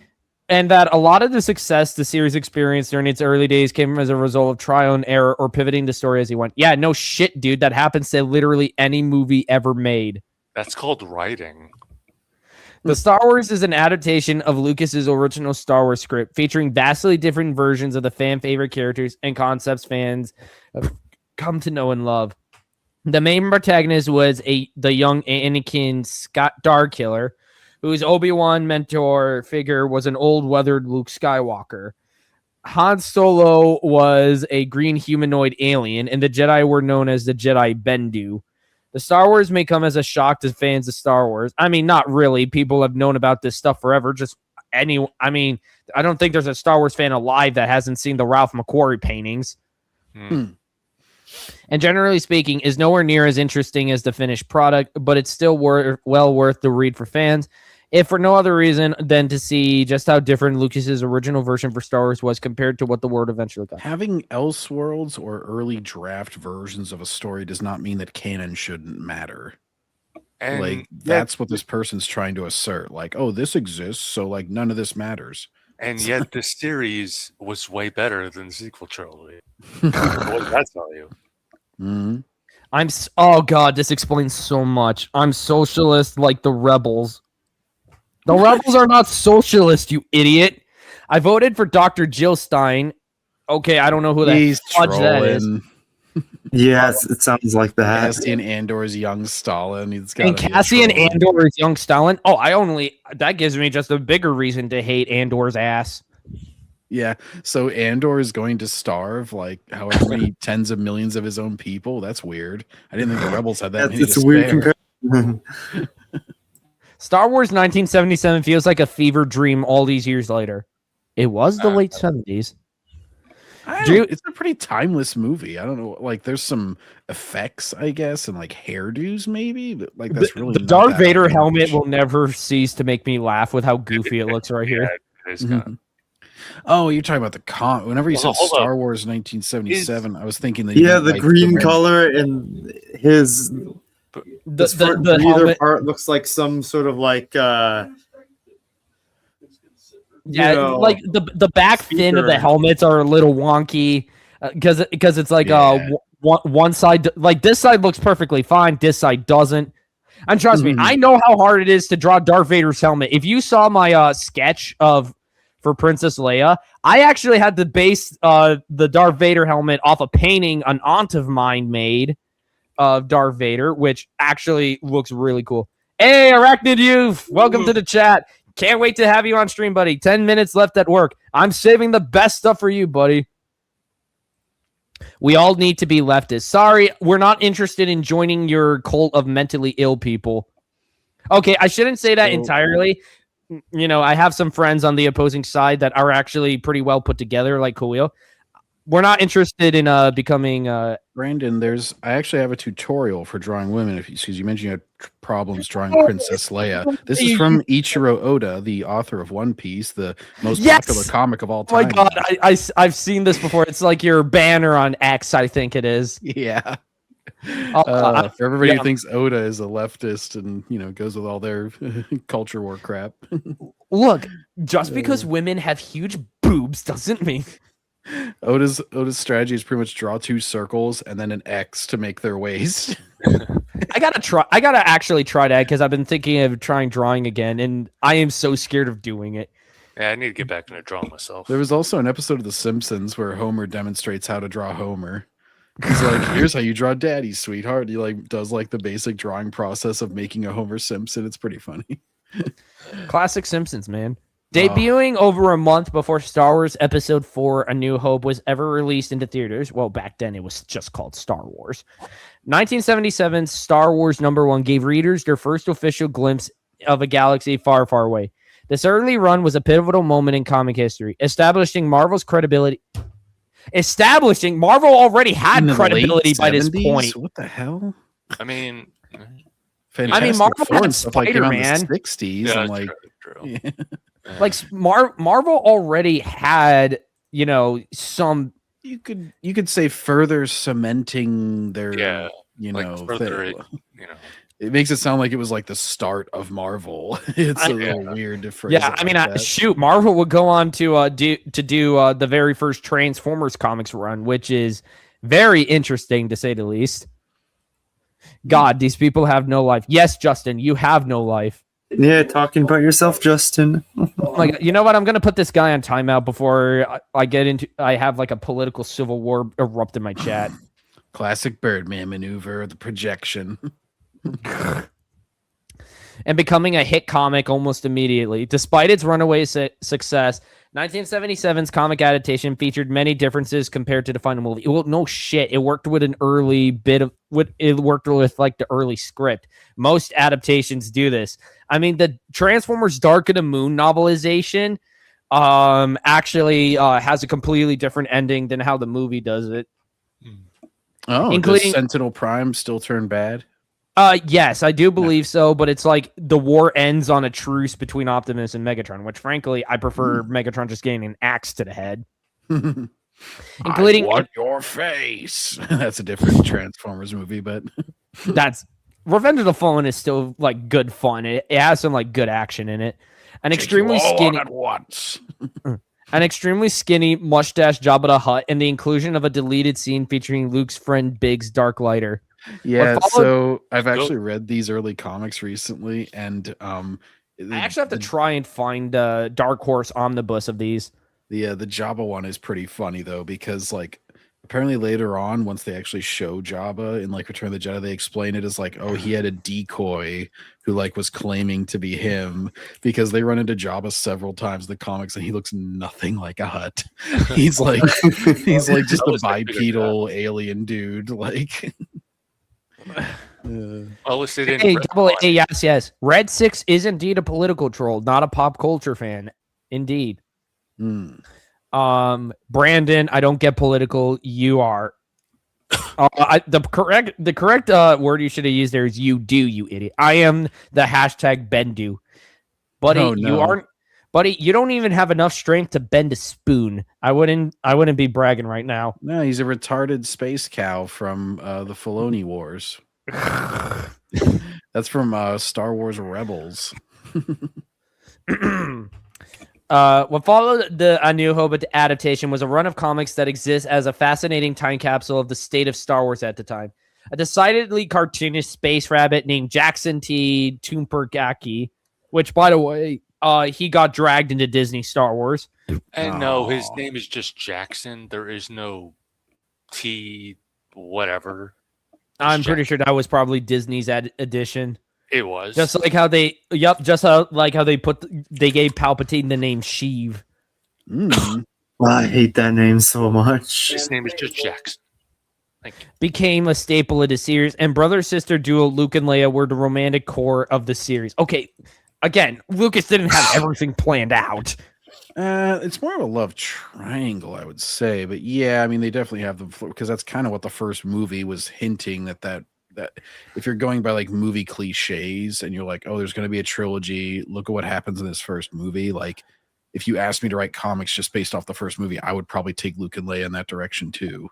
And that a lot of the success the series experienced during its early days came as a result of trial and error or pivoting the story as he went. Yeah, no shit, dude. That happens to literally any movie ever made. That's called writing. The Star Wars is an adaptation of Lucas's original Star Wars script, featuring vastly different versions of the fan favorite characters and concepts fans have come to know and love. The main protagonist was the young Anakin Starkiller, whose Obi-Wan mentor figure was an old weathered Luke Skywalker. Han Solo was a green humanoid alien, and the Jedi were known as the Jedi Bendu. The Star Wars may come as a shock to fans of Star Wars. I mean, not really. People have known about this stuff forever. I don't think there's a Star Wars fan alive that hasn't seen the Ralph McQuarrie paintings. And generally speaking, is nowhere near as interesting as the finished product, but it's still well worth the read for fans, if for no other reason than to see just how different Lucas's original version for Star Wars was compared to what the world eventually got. Having Elseworlds or early draft versions of a story does not mean that canon shouldn't matter. And like that's what this person's trying to assert. Like, oh, this exists, so like none of this matters. And yet the series was way better than the sequel trilogy. What does that tell you? Mm-hmm. Oh god, this explains so much. I'm socialist like the rebels. The rebels are not socialist, you idiot. I voted for Dr. Jill Stein. Okay, I don't know who the fudge that is. Yes, it sounds like that. Cassian Andor's young Stalin. And Cassian Andor is young Stalin. Oh, that gives me just a bigger reason to hate Andor's ass. Yeah, so Andor is going to starve like however many tens of millions of his own people. That's weird. I didn't think the rebels had that many. It's a weird comparison. Star Wars 1977 feels like a fever dream all these years later. It was the late 70s. It's a pretty timeless movie. I don't know. Like, there's some effects, I guess, and like hairdos, maybe. But like, that's really the Darth Vader helmet will never cease to make me laugh with how goofy it looks right here. Oh, you're talking about the whenever you said Star Wars 1977, I was thinking that the green color and his the helmet part looks like some sort of like like the back fin of the helmets are a little wonky because it's like one side, like this side looks perfectly fine, this side doesn't. And trust me, I know how hard it is to draw Darth Vader's helmet. If you saw my sketch for Princess Leia, I actually had to base the Darth Vader helmet off a painting an aunt of mine made of Darth Vader, which actually looks really cool. Hey, Arachnid Youth, welcome to the chat. Can't wait to have you on stream, buddy. 10 minutes left at work. I'm saving the best stuff for you, buddy. We all need to be leftists. Sorry, we're not interested in joining your cult of mentally ill people. Okay, I shouldn't say that entirely. You know, I have some friends on the opposing side that are actually pretty well put together, like Coolio. We're not interested in becoming Brandon, I actually have a tutorial for drawing women because you mentioned you had problems drawing Princess Leia. This is from Ichiro Oda, the author of One Piece, the most popular comic of all time. Oh my god, I've seen this before. It's like your banner on X, I think it is. Yeah. For everybody who thinks Oda is a leftist and goes with all their culture war crap. Look, just because women have huge boobs doesn't mean Oda's strategy is pretty much draw two circles and then an X to make their waist. I gotta actually try that because I've been thinking of drawing again, and I am so scared of doing it. Yeah, I need to get back into drawing myself. There was also an episode of The Simpsons where Homer demonstrates how to draw Homer. He's like, here's how you draw Daddy, sweetheart. He does the basic drawing process of making a Homer Simpson. It's pretty funny. Classic Simpsons, man. Debuting over a month before Star Wars Episode 4 A New Hope was ever released into theaters. Well, back then it was just called Star Wars. 1977's Star Wars #1 gave readers their first official glimpse of a galaxy far, far away. This early run was a pivotal moment in comic history, establishing Marvel's credibility. Marvel already had credibility by this point. What the hell? I mean, Marvel had Spider-Man. In the 60s. Yeah, and true. Yeah. Marvel already had, some. You could say further cementing their, It makes it sound like it was like the start of Marvel. It's a little weird to phrase. Yeah, I mean, shoot, Marvel would go on to do the very first Transformers comics run, which is very interesting to say the least. God, these people have no life. Yes, Justin, you have no life. Yeah, talking about yourself, Justin. Like, you know what? I'm gonna put this guy on timeout before I have like a political civil war erupt in my chat. Classic Birdman maneuver, the projection. And becoming a hit comic almost immediately. Despite its runaway success, 1977's comic adaptation featured many differences compared to the final movie. Well, no shit. It worked with an early bit of it worked with like the early script. Most adaptations do this. I mean, the Transformers Dark of the Moon novelization actually has a completely different ending than how the movie does it. Oh, including does Sentinel Prime still turn bad? Yes, I do believe so, but it's like the war ends on a truce between Optimus and Megatron, which frankly, I prefer Megatron just getting an axe to the head. Including I want your face. That's a different Transformers movie, but that's Revenge of the Fallen is still like good fun. It has some like good action in it. An extremely skinny at once. An extremely skinny mustache Jabba the Hutt, and the inclusion of a deleted scene featuring Luke's friend Biggs Darklighter. Yeah, so I've actually read these early comics recently, and I actually have to try and find a Dark Horse omnibus of these. The Jabba one is pretty funny though, because like apparently later on, once they actually show Jabba in like Return of the Jedi, they explain it as like, oh, he had a decoy who like was claiming to be him, because they run into Jabba several times in the comics and he looks nothing like a Hutt. He's like just a bipedal alien dude. Like Well, let's say Hey, double A, yes. Red 6 is indeed a political troll, not a pop culture fan. Indeed. Brandon, I don't get political. You are. The correct word you should have used there is you do, you idiot. I am the hashtag Bendu. Buddy, you aren't. Buddy, you don't even have enough strength to bend a spoon. I wouldn't be bragging right now. No, he's a retarded space cow from the Filoni Wars. That's from Star Wars Rebels. What followed the A New Hope adaptation was a run of comics that exists as a fascinating time capsule of the state of Star Wars at the time. A decidedly cartoonish space rabbit named Jackson T. Toompergaki, which, by the way, he got dragged into Disney Star Wars. And no, his name is just Jackson. There is no T whatever. I'm pretty sure that was probably Disney's edition. It was just like how they, they gave Palpatine the name Sheev. I hate that name so much. His name is just Jackson. Became a staple of the series, and brother-sister duo Luke and Leia were the romantic core of the series. Okay, again, Lucas didn't have everything planned out. It's more of a love triangle, I would say, but yeah, I mean, they definitely have because that's kind of what the first movie was hinting that if you're going by like movie cliches and you're like, oh, there's going to be a trilogy, look at what happens in this first movie. Like, if you asked me to write comics just based off the first movie, I would probably take Luke and Leia in that direction too.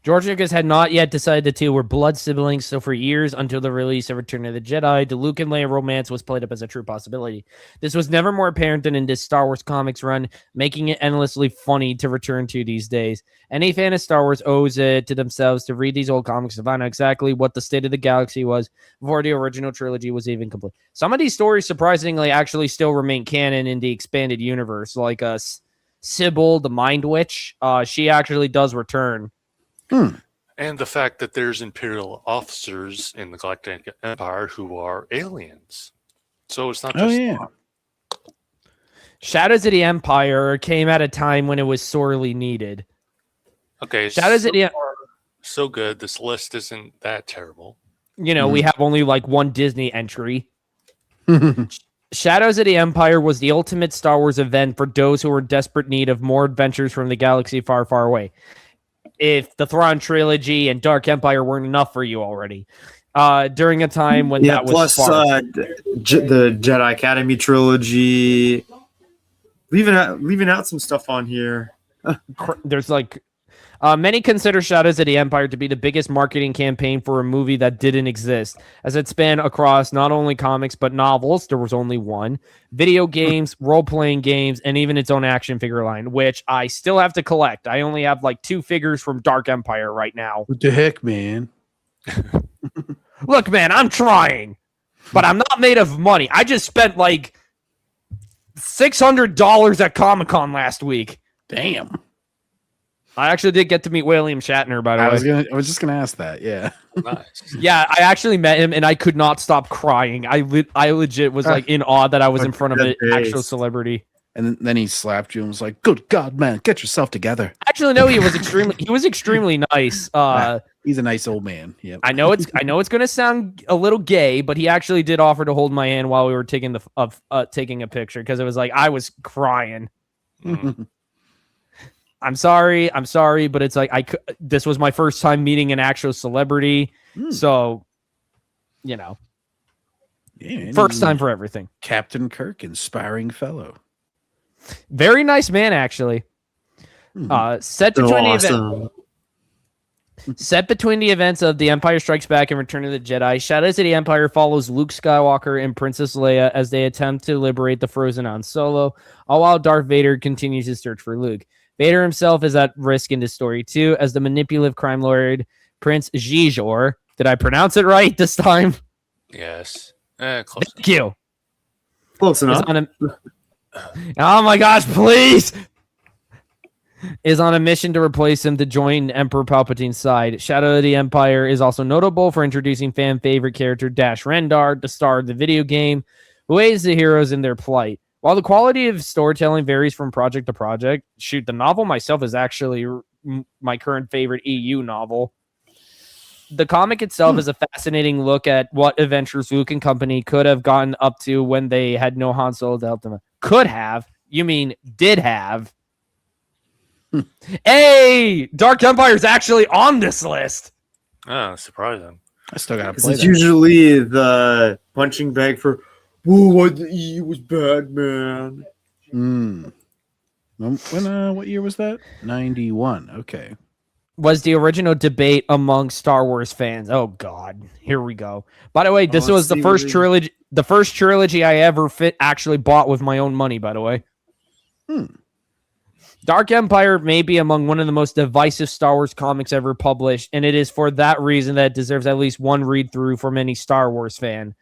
George Lucas had not yet decided the two were blood siblings, so for years until the release of Return of the Jedi, the Luke and Leia romance was played up as a true possibility. This was never more apparent than in this Star Wars comics run, making it endlessly funny to return to these days. Any fan of Star Wars owes it to themselves to read these old comics to find out exactly what the state of the galaxy was before the original trilogy was even complete. Some of these stories, surprisingly, actually still remain canon in the expanded universe, like Sybil, the Mind Witch. She actually does return. And the fact that there's Imperial officers in the Galactic Empire who are aliens. So it's not just Shadows of the Empire came at a time when it was sorely needed. Okay, Shadows of the so good. This list isn't that terrible. You know, we have only like one Disney entry. Shadows of the Empire was the ultimate Star Wars event for those who were in desperate need of more adventures from the galaxy far, far away. If the Thrawn trilogy and Dark Empire weren't enough for you already, during a time when that was plus the Jedi Academy trilogy, leaving out some stuff on here. There's like, Many consider Shadows of the Empire to be the biggest marketing campaign for a movie that didn't exist, as it spanned across not only comics but novels. There was only one, video games, role-playing games, and even its own action figure line, which I still have to collect. I only have like 2 figures from Dark Empire right now. What the heck, man? Look, man, I'm trying, but I'm not made of money. I just spent like $600 at Comic-Con last week. Damn. I actually did get to meet William Shatner, by the way. I was just gonna ask that. Yeah. Nice. Yeah, I actually met him, and I could not stop crying. I legit was like in awe that I was in front of an actual celebrity. And then he slapped you and was like, "Good God, man, get yourself together." Actually, no, he was extremely nice. He's a nice old man. Yeah. I know it's going to sound a little gay, but he actually did offer to hold my hand while we were taking taking a picture, because it was like I was crying. Mm. I'm sorry, but it's like this was my first time meeting an actual celebrity, so Yeah, first time for everything. Captain Kirk, inspiring fellow. Very nice man, actually. Set between the events of The Empire Strikes Back and Return of the Jedi, Shadows of the Empire follows Luke Skywalker and Princess Leia as they attempt to liberate the Frozen Han Solo, all while Darth Vader continues his search for Luke. Vader himself is at risk in this story too, as the manipulative crime lord Prince Xizor. Did I pronounce it right this time? Yes. Close. Thank you. Close enough. Oh my gosh, please! Is on a mission to replace him to join Emperor Palpatine's side. Shadow of the Empire is also notable for introducing fan favorite character Dash Rendar, the star of the video game, who aids the heroes in their plight. While the quality of storytelling varies from project to project, the novel myself is actually my current favorite EU novel. The comic itself is a fascinating look at what adventures Luke and company could have gotten up to when they had no Han Solo to help them. Could have? You mean did have? Hey, Dark Empire is actually on this list. Oh, surprising. I still gotta play It's that. usually the punching bag for, "Whoa, what the E was bad, man." What year was that? 91. Okay. Was the original debate among Star Wars fans. Oh God, here we go. By the way, this was the first trilogy. The first trilogy I ever actually bought with my own money. By the way, Dark Empire may be among one of the most divisive Star Wars comics ever published, and it is for that reason that it deserves at least one read-through from any Star Wars fan.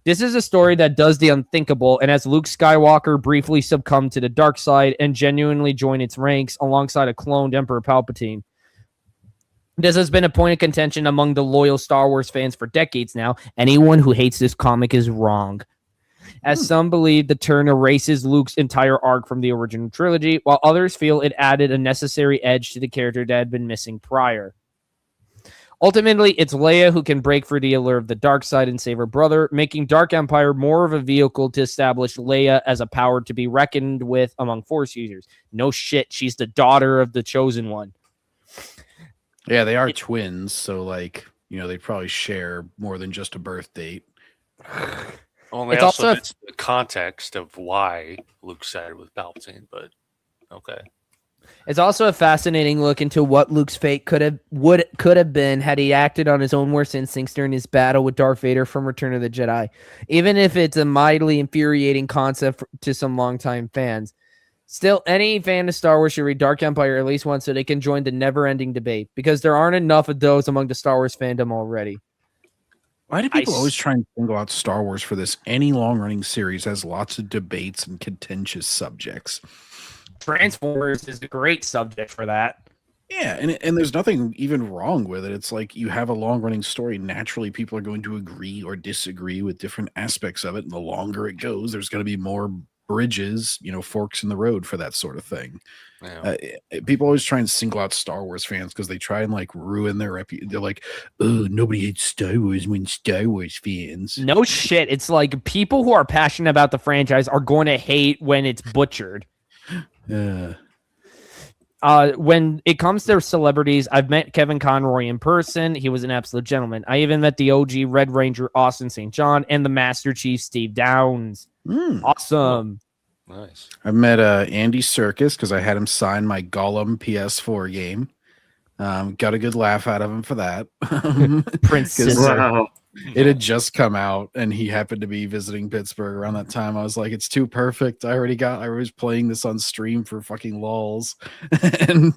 This is a story that does the unthinkable, and as Luke Skywalker briefly succumbed to the dark side and genuinely joined its ranks alongside a cloned Emperor Palpatine. This has been a point of contention among the loyal Star Wars fans for decades now. Anyone who hates this comic is wrong, as some believe the turn erases Luke's entire arc from the original trilogy, while others feel it added a necessary edge to the character that had been missing prior. Ultimately, it's Leia who can break free the allure of the dark side and save her brother, making Dark Empire more of a vehicle to establish Leia as a power to be reckoned with among Force users. No shit, she's the daughter of the Chosen One. Yeah, they are twins, so they probably share more than just a birth date. Well, they also it's the context of why Luke sided with Palpatine, but okay. It's also a fascinating look into what Luke's fate could have been had he acted on his own worst instincts during his battle with Darth Vader from Return of the Jedi. Even if it's a mildly infuriating concept to some longtime fans. Still, any fan of Star Wars should read Dark Empire at least once so they can join the never-ending debate, because there aren't enough of those among the Star Wars fandom already. Why do people always try and single out Star Wars for this? Any long-running series has lots of debates and contentious subjects. Transformers is a great subject for that. Yeah, and there's nothing even wrong with it. It's like you have a long-running story. Naturally, people are going to agree or disagree with different aspects of it, and the longer it goes, there's going to be more bridges, forks in the road for that sort of thing. Yeah. People always try and single out Star Wars fans because they try and ruin their reputation. They're like, "Oh, nobody hates Star Wars when Star Wars fans." No shit. It's like people who are passionate about the franchise are going to hate when it's butchered. When it comes to celebrities, I've met Kevin Conroy in person. He was an absolute gentleman. I even met the OG Red Ranger Austin St. John and the Master Chief Steve Downs. Awesome. Nice. I met Andy Serkis because I had him sign my Gollum PS4 game. Got a good laugh out of him for that. Prince 'Cause, Scissor. Wow. it had just come out, and he happened to be visiting Pittsburgh around that time. I was like, it's too perfect. I was playing this on stream for fucking lulz, and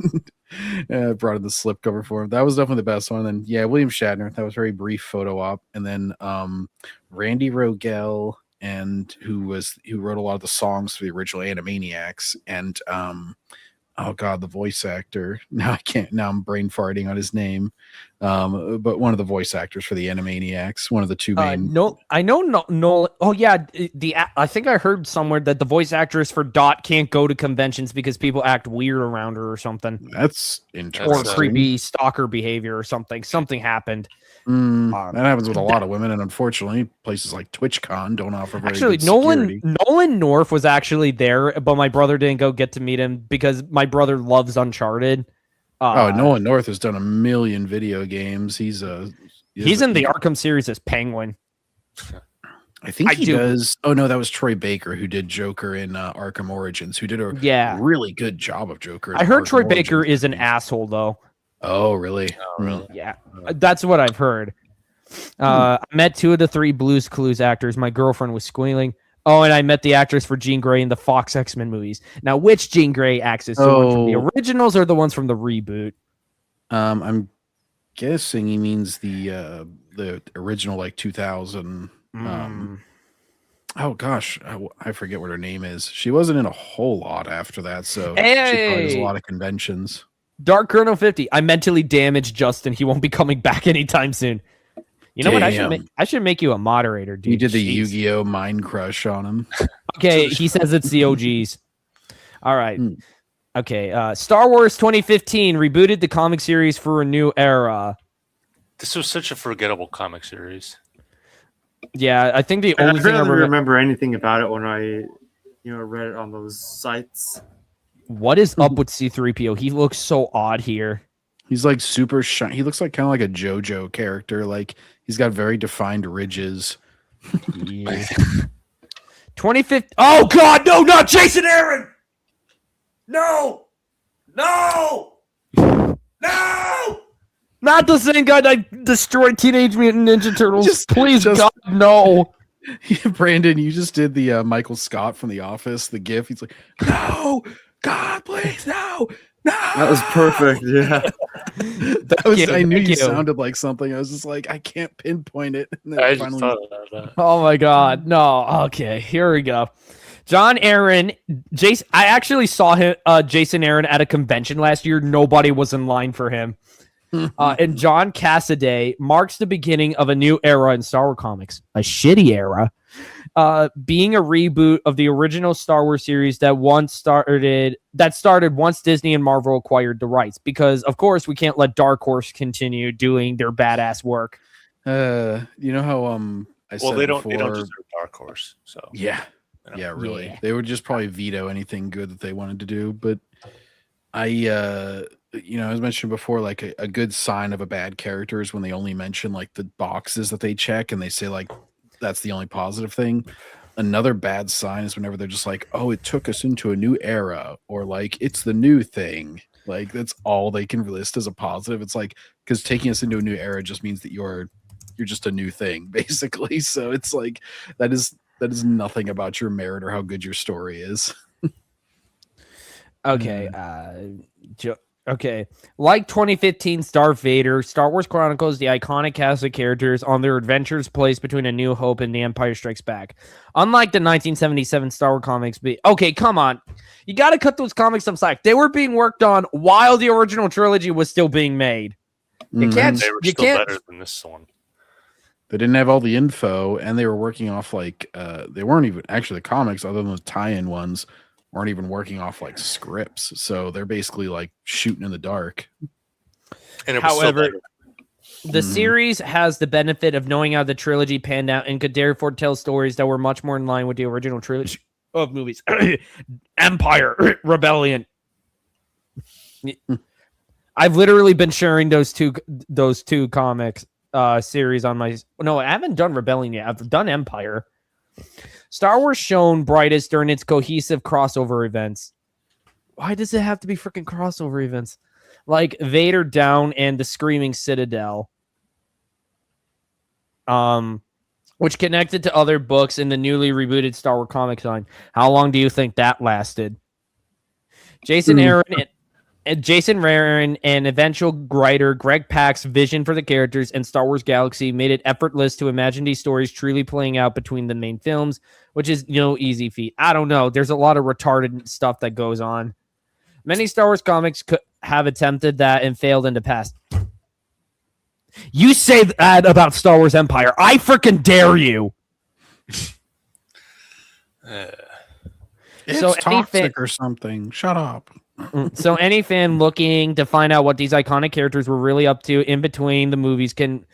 brought in the slipcover for him. That was definitely the best one. And then, yeah, William Shatner. That was a very brief photo op. And then Randy Rogel, and who wrote a lot of the songs for the original Animaniacs, and oh god, the voice actor. Now I'm brain farting on his name. But one of the voice actors for the Animaniacs, one of the two main. No, I know Nolan. Oh yeah, I think I heard somewhere that the voice actress for Dot can't go to conventions because people act weird around her or something, That's or interesting. creepy stalker behavior or something. Something happened. That happens with a lot of women, and unfortunately, places like TwitchCon don't offer very Actually, good security. Nolan North was actually there, but my brother didn't get to meet him because my brother loves Uncharted. Nolan North has done a million video games. He's in the Arkham series as Penguin. I think he does. Oh no, that was Troy Baker who did Joker in Arkham Origins, who did a really good job of Joker. I heard Troy Baker is an asshole though. Oh really? Oh, really? Yeah, that's what I've heard. I met 2 of the 3 Blues Clues actors. My girlfriend was squealing. Oh, and I met the actress for Jean Grey in the Fox X-Men movies. Now, which Jean Grey actress? The one from the originals or the ones from the reboot? I'm guessing he means the original, like 2000. Oh gosh, I forget what her name is. She wasn't in a whole lot after that, so she probably does a lot of conventions. Dark Colonel 50. I mentally damaged Justin. He won't be coming back anytime soon. You know what? I should make you a moderator, dude. You did the Yu-Gi-Oh! Mind crush on him. Okay, he says it's the OGs. All right. Okay, Star Wars 2015 rebooted the comic series for a new era. This was such a forgettable comic series. Yeah, I think the only I thing I don't remember anything about it when I read it on those sites. What is up with C-3PO? He looks so odd here. He's like super shiny. He looks like kind of like a JoJo character. Like he's got very defined ridges. 2015. Oh God, no, not Jason Aaron. No. Not the same guy that destroyed Teenage Mutant Ninja Turtles. Please, God, no. Brandon, you just did the Michael Scott from The Office, the GIF. He's like, no, God, please, no. That was perfect. Yeah. I knew you sounded like something. I was just like, I can't pinpoint it. And then I just thought about that. Oh my God. No. Okay. Here we go. John Aaron, Jason. I actually saw him, Jason Aaron at a convention last year. Nobody was in line for him. And John Cassaday marks the beginning of a new era in Star Wars comics, a shitty era, being a reboot of the original Star Wars series that started once Disney and Marvel acquired the rights. Because of course we can't let Dark Horse continue doing their badass work. You know how I said they before, don't deserve Dark Horse. So yeah, really, they would just probably veto anything good that they wanted to do. But as mentioned before, like a good sign of a bad character is when they only mention like the boxes that they check and they say like that's the only positive thing. Another bad sign is whenever they're just like, oh, it took us into a new era, or like it's the new thing. Like that's all they can list as a positive. It's like, because taking us into a new era just means that you're just a new thing, basically. So it's like that is nothing about your merit or how good your story is. Okay. Okay. Like 2015 Darth Vader, Star Wars chronicles the iconic cast of characters on their adventures placed between A New Hope and The Empire Strikes Back. Unlike the 1977 Star Wars comics, okay, come on. You got to cut those comics some slack. They were being worked on while the original trilogy was still being made. You can't. They were still better than this one. They didn't have all the info, and they were working off like they weren't even actually the comics, other than the tie-in ones, weren't even working off like scripts. So they're basically like shooting in the dark. And however, the series has the benefit of knowing how the trilogy panned out and could therefore tell stories that were much more in line with the original trilogy of movies. Empire, Rebellion. I've literally been sharing those two comics series on my. No, I haven't done Rebellion yet. I've done Empire. Star Wars shone brightest during its cohesive crossover events. Why does it have to be freaking crossover events? like Vader Down and the Screaming Citadel, which connected to other books in the newly rebooted Star Wars comics line. How long do you think that lasted? Jason Aaron and eventual writer Greg Pak's vision for the characters and Star Wars Galaxy made it effortless to imagine these stories truly playing out between the main films, which is no easy feat. I don't know. There's a lot of retarded stuff that goes on. Many Star Wars comics could have attempted that and failed in the past. You say that about Star Wars Empire. I freaking dare you. It's So toxic or something. Shut up. So any fan looking to find out what these iconic characters were really up to in between the movies can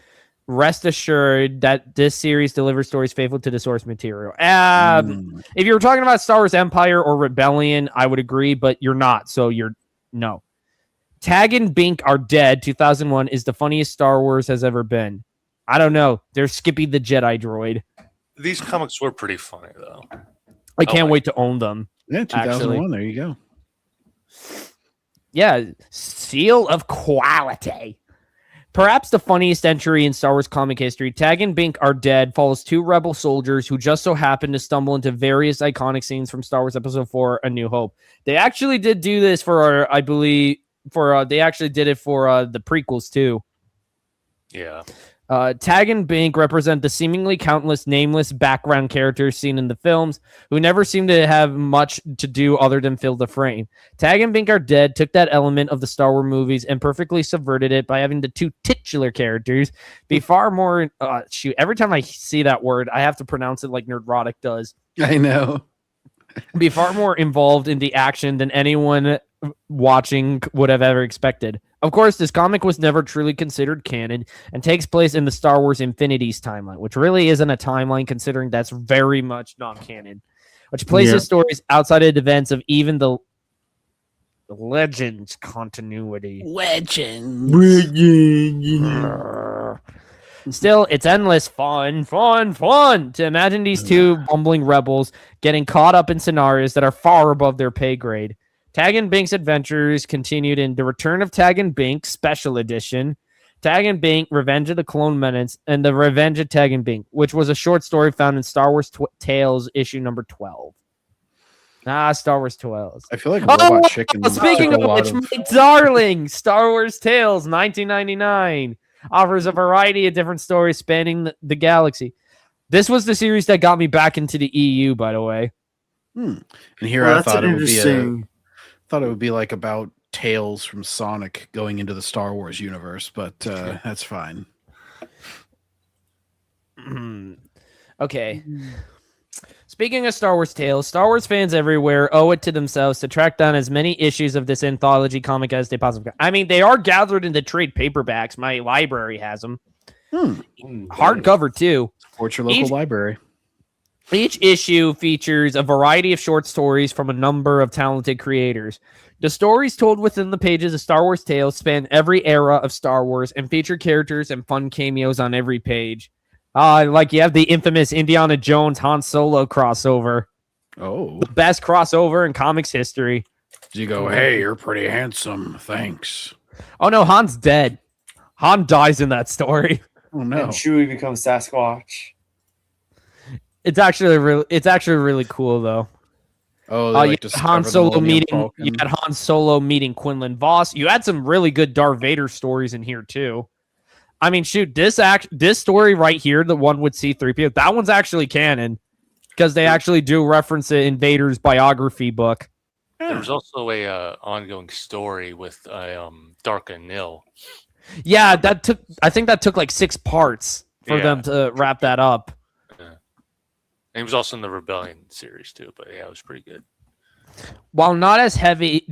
rest assured that this series delivers stories faithful to the source material. If you were talking about Star Wars Empire or Rebellion, I would agree, but you're not, so you're no. Tag and Bink Are Dead 2001 is the funniest Star Wars has ever been. I don't know. They're Skippy the Jedi droid. These comics were pretty funny, though. I can't wait to own them. Yeah, 2001. There you go. Yeah, seal of quality. Perhaps the funniest entry in Star Wars comic history, Tag and Bink Are Dead follows two rebel soldiers who just so happen to stumble into various iconic scenes from Star Wars Episode 4, A New Hope. They actually did do this for, I believe, they actually did it for the prequels too. Yeah. Tag and Bink represent the seemingly countless nameless background characters seen in the films who never seem to have much to do other than fill the frame. Tag and Bink Are Dead took that element of the Star Wars movies and perfectly subverted it by having the two titular characters be far more... every time I see that word, I have to pronounce it like Nerdrotic does. I know. Be far more involved in the action than anyone watching would have ever expected. Of course, this comic was never truly considered canon and takes place in the Star Wars Infinities timeline, which really isn't a timeline considering that's very much non-canon, which places stories outside of the events of even the Legends continuity. Still, it's endless fun to imagine these two bumbling rebels getting caught up in scenarios that are far above their pay grade. Tag and Bink's adventures continued in The Return of Tag and Bink Special Edition, Tag and Bink Revenge of the Clone Menace, and The Revenge of Tag and Bink, which was a short story found in Star Wars Tales issue number 12. Star Wars 12. I feel like Robot Chicken. Speaking of which, my darling, Star Wars Tales 1999 offers a variety of different stories spanning the galaxy. This was the series that got me back into the EU, by the way. And here I thought it would be like about Tales from Sonic going into the Star Wars universe, but that's fine. Okay. Speaking of Star Wars Tales, Star Wars fans everywhere owe it to themselves to track down as many issues of this anthology comic as they possibly can. I mean, they are gathered into trade paperbacks. My library has them. Hardcover, too. Support your local library. Each issue features a variety of short stories from a number of talented creators. The stories told within the pages of Star Wars Tales span every era of Star Wars and feature characters and fun cameos on every page. Like you have the infamous Indiana Jones Han Solo crossover. Oh. The best crossover in comics history. You go, hey, you're pretty handsome. Thanks. Oh, no, Han's dead. Han dies in that story. Oh, no. And Chewie becomes Sasquatch. It's actually really cool though. Oh, you had Han Solo meeting Quinlan Voss. You had some really good Darth Vader stories in here too. I mean, shoot, this story right here, the one with C-3PO, that one's actually canon because they actually do reference it in Vader's biography book. There was also a ongoing story with Dark and Nil. Yeah, I think that took like 6 parts for them to wrap that up. And he was also in the Rebellion series too, but yeah, it was pretty good. While not as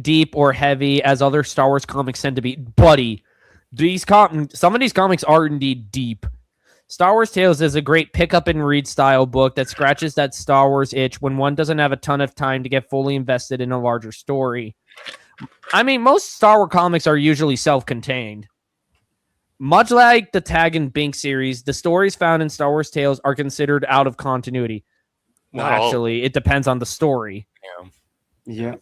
deep or heavy as other Star Wars comics tend to be, buddy, some of these comics are indeed deep. Star Wars Tales is a great pick up and read style book that scratches that Star Wars itch when one doesn't have a ton of time to get fully invested in a larger story. I mean, most Star Wars comics are usually self-contained. Much like the Tag and Bink series, the stories found in Star Wars Tales are considered out of continuity. Well, actually, it depends on the story. Yeah.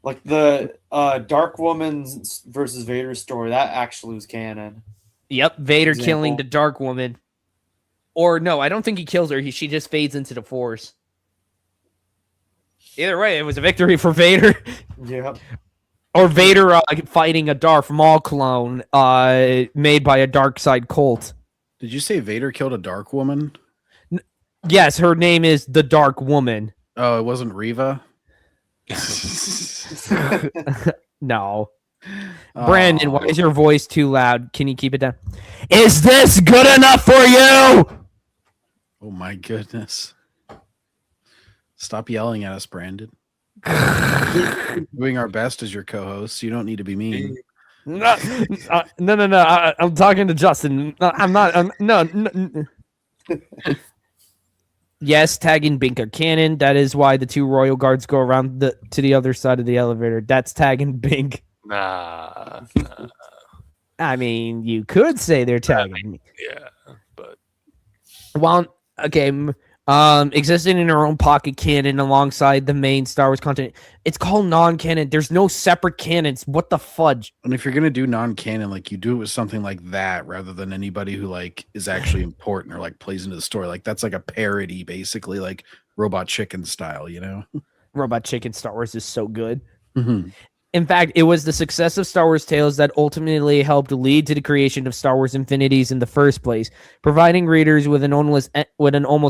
Like the Dark Woman versus Vader story, that actually was canon. Yep, Vader Example. killing the Dark Woman. Or no, I don't think he kills her. She just fades into the Force. Either way, it was a victory for Vader. Yep. Or Vader fighting a Darth Maul clone made by a dark side cult. Did you say Vader killed a dark woman? Yes, her name is the Dark Woman. Oh, it wasn't Reva? No. Brandon, why is your voice too loud? Can you keep it down? Is this good enough for you? Oh my goodness. Stop yelling at us, Brandon. Doing our best as your co-host. You don't need to be mean. No. I'm talking to Justin. No, I'm not. No. Yes, tagging Bink are canon. That is why the two royal guards go around to the other side of the elevator. That's tagging Bink. Nah. I mean, you could say they're tagging me. Yeah, but Well, okay. Existing in her own pocket canon alongside the main Star Wars content. It's called non-canon. There's no separate canons. What the fudge? And if you're gonna do non-canon, like you do it with something like that rather than anybody who like is actually important or like plays into the story. Like that's like a parody, basically, like Robot Chicken style, you know? Robot Chicken Star Wars is so good. Mm-hmm. In fact, it was the success of Star Wars Tales that ultimately helped lead to the creation of Star Wars Infinities in the first place, providing readers with an almost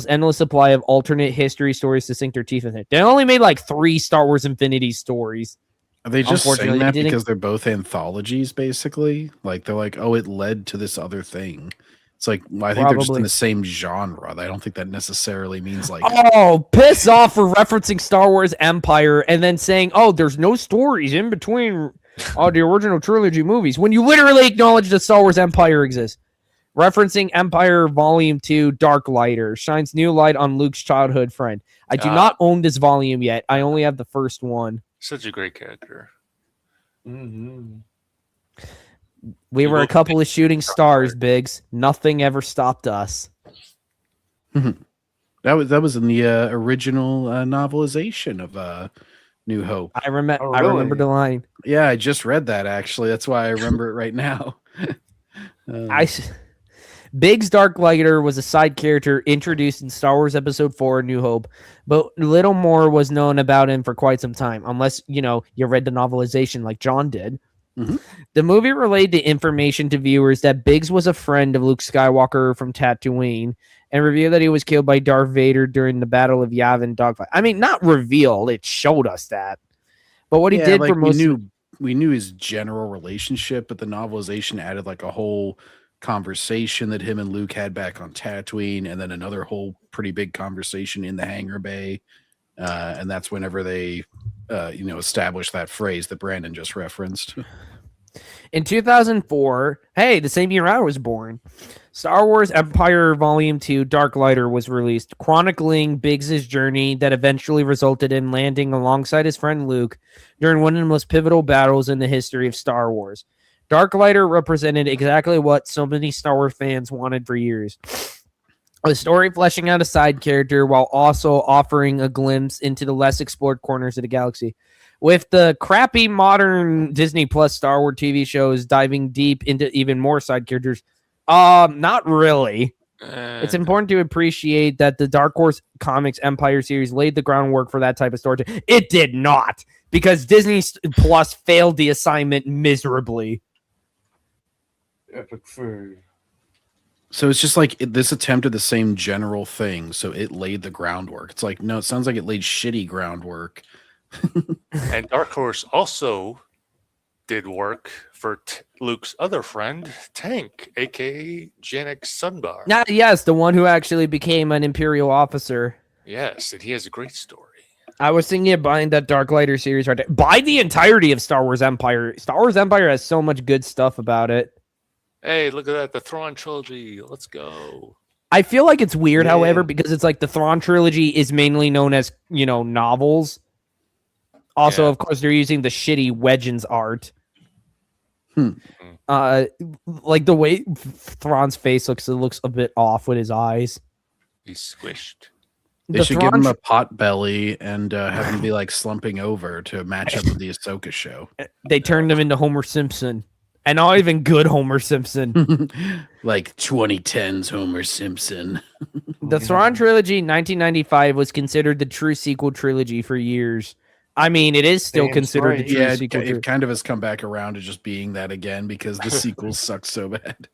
endless supply of alternate history stories to sink their teeth in it. They only made like 3 Star Wars Infinity stories. Are they just saying Unfortunately, that they didn't- because they're both anthologies, basically? Like they're like, oh, it led to this other thing. It's like I think they're just in Probably. the same genre. I don't think that necessarily means like Oh, piss off for referencing Star Wars Empire and then saying, oh, there's no stories in between the original trilogy movies when you literally acknowledge that Star Wars Empire exists. Referencing Empire Volume 2, Dark Lighter, shines new light on Luke's childhood friend. I do not own this volume yet. I only have the first one. such a great character. Mm-hmm. We were a couple of shooting stars, Biggs. Nothing ever stopped us. that was in the original novelization of New Hope. I remember. Oh, I really? remember the line. Yeah, I just read that actually. That's why I remember it right now. Biggs Dark Lighter was a side character introduced in Star Wars Episode 4, New Hope, but little more was known about him for quite some time, unless, you read the novelization like John did. Mhm. The movie relayed the information to viewers that Biggs was a friend of Luke Skywalker from Tatooine and revealed that he was killed by Darth Vader during the Battle of Yavin dogfight. I mean, not revealed, it showed us that. But what he did like for most... we knew his general relationship, but the novelization added like a whole conversation that him and Luke had back on Tatooine, and then another whole pretty big conversation in the hangar bay. And that's whenever they established that phrase that Brandon just referenced. In 2004, the same year I was born, Star Wars Empire Volume 2 Dark Lighter was released, chronicling Biggs' journey that eventually resulted in landing alongside his friend Luke during one of the most pivotal battles in the history of Star Wars. Dark Lighter represented exactly what so many Star Wars fans wanted for years. A story fleshing out a side character while also offering a glimpse into the less explored corners of the galaxy. With the crappy modern Disney Plus Star Wars TV shows diving deep into even more side characters, not really. It's important to appreciate that the Dark Horse Comics Empire series laid the groundwork for that type of story. It did not, because Disney Plus failed the assignment miserably. Epic fail. So it's just like this attempted the same general thing, so it laid the groundwork. It's like, no, it sounds like it laid shitty groundwork. And Dark Horse also did work for Luke's other friend, Tank, aka Janek Sunbar. Yes, the one who actually became an Imperial officer. Yes, and he has a great story. I was thinking of buying that Dark Lighter series right there. Buy the entirety of Star Wars Empire. Star Wars Empire has so much good stuff about it. Hey, look at that, the Thrawn trilogy. Let's go. I feel like it's weird, Yeah. however, because it's like the Thrawn trilogy is mainly known as, novels. Also, Yeah. of course, they're using the shitty Legends art. Like the way Thrawn's face looks, it looks a bit off with his eyes. He's squished. They should give him a pot belly and have him be like slumping over to match up with the Ahsoka show. They turned him into Homer Simpson. And not even good Homer Simpson. Like 2010's Homer Simpson. The Thrawn trilogy, 1995, was considered the true sequel trilogy for years. I mean, it is still considered the true sequel. It kind of has come back around to just being that again because the sequels suck so bad.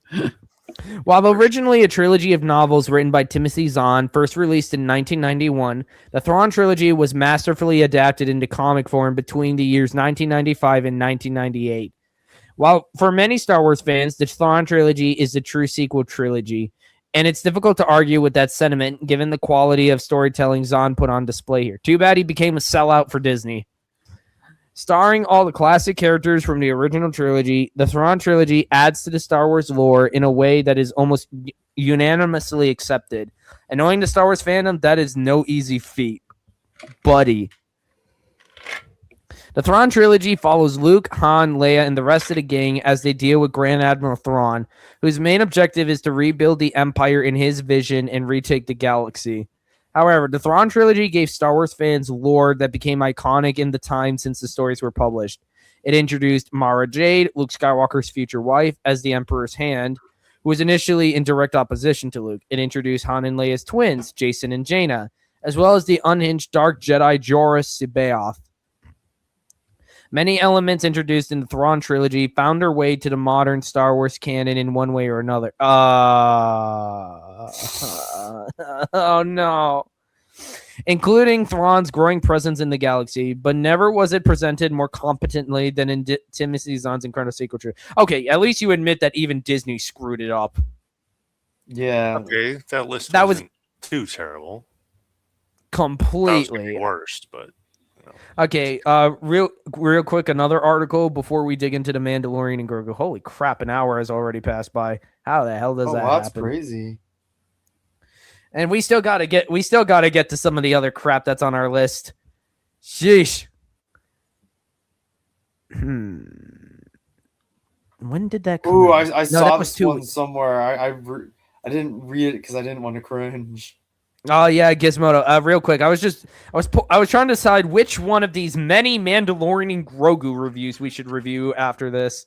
While originally a trilogy of novels written by Timothy Zahn, first released in 1991, the Thrawn trilogy was masterfully adapted into comic form between the years 1995 and 1998. While for many Star Wars fans, the Thrawn trilogy is the true sequel trilogy, and it's difficult to argue with that sentiment given the quality of storytelling Zahn put on display here. Too bad he became a sellout for Disney. Starring all the classic characters from the original trilogy, the Thrawn trilogy adds to the Star Wars lore in a way that is almost unanimously accepted. And knowing the Star Wars fandom, that is no easy feat. Buddy. The Thrawn trilogy follows Luke, Han, Leia, and the rest of the gang as they deal with Grand Admiral Thrawn, whose main objective is to rebuild the Empire in his vision and retake the galaxy. However, the Thrawn trilogy gave Star Wars fans lore that became iconic in the time since the stories were published. It introduced Mara Jade, Luke Skywalker's future wife, as the Emperor's Hand, who was initially in direct opposition to Luke. It introduced Han and Leia's twins, Jason and Jaina, as well as the unhinged Dark Jedi Joruus C'baoth. Many elements introduced in the Thrawn trilogy found their way to the modern Star Wars canon in one way or another. Oh no. Including Thrawn's growing presence in the galaxy, but never was it presented more competently than in Timothy Zahn's incredible sequel trilogy. Okay, at least you admit that even Disney screwed it up. Yeah. Okay, that list wasn't too terrible. Completely. That was worst, but... Okay, real quick, another article before we dig into the Mandalorian and Grogu. Holy crap, an hour has already passed by. How the hell does that happen? That's crazy. And we still gotta get to some of the other crap that's on our list. Sheesh. When did that come Ooh, out? I saw this one somewhere. I didn't read it because I didn't want to cringe. Oh yeah, Gizmodo. Real quick, I was trying to decide which one of these many Mandalorian and Grogu reviews we should review after this.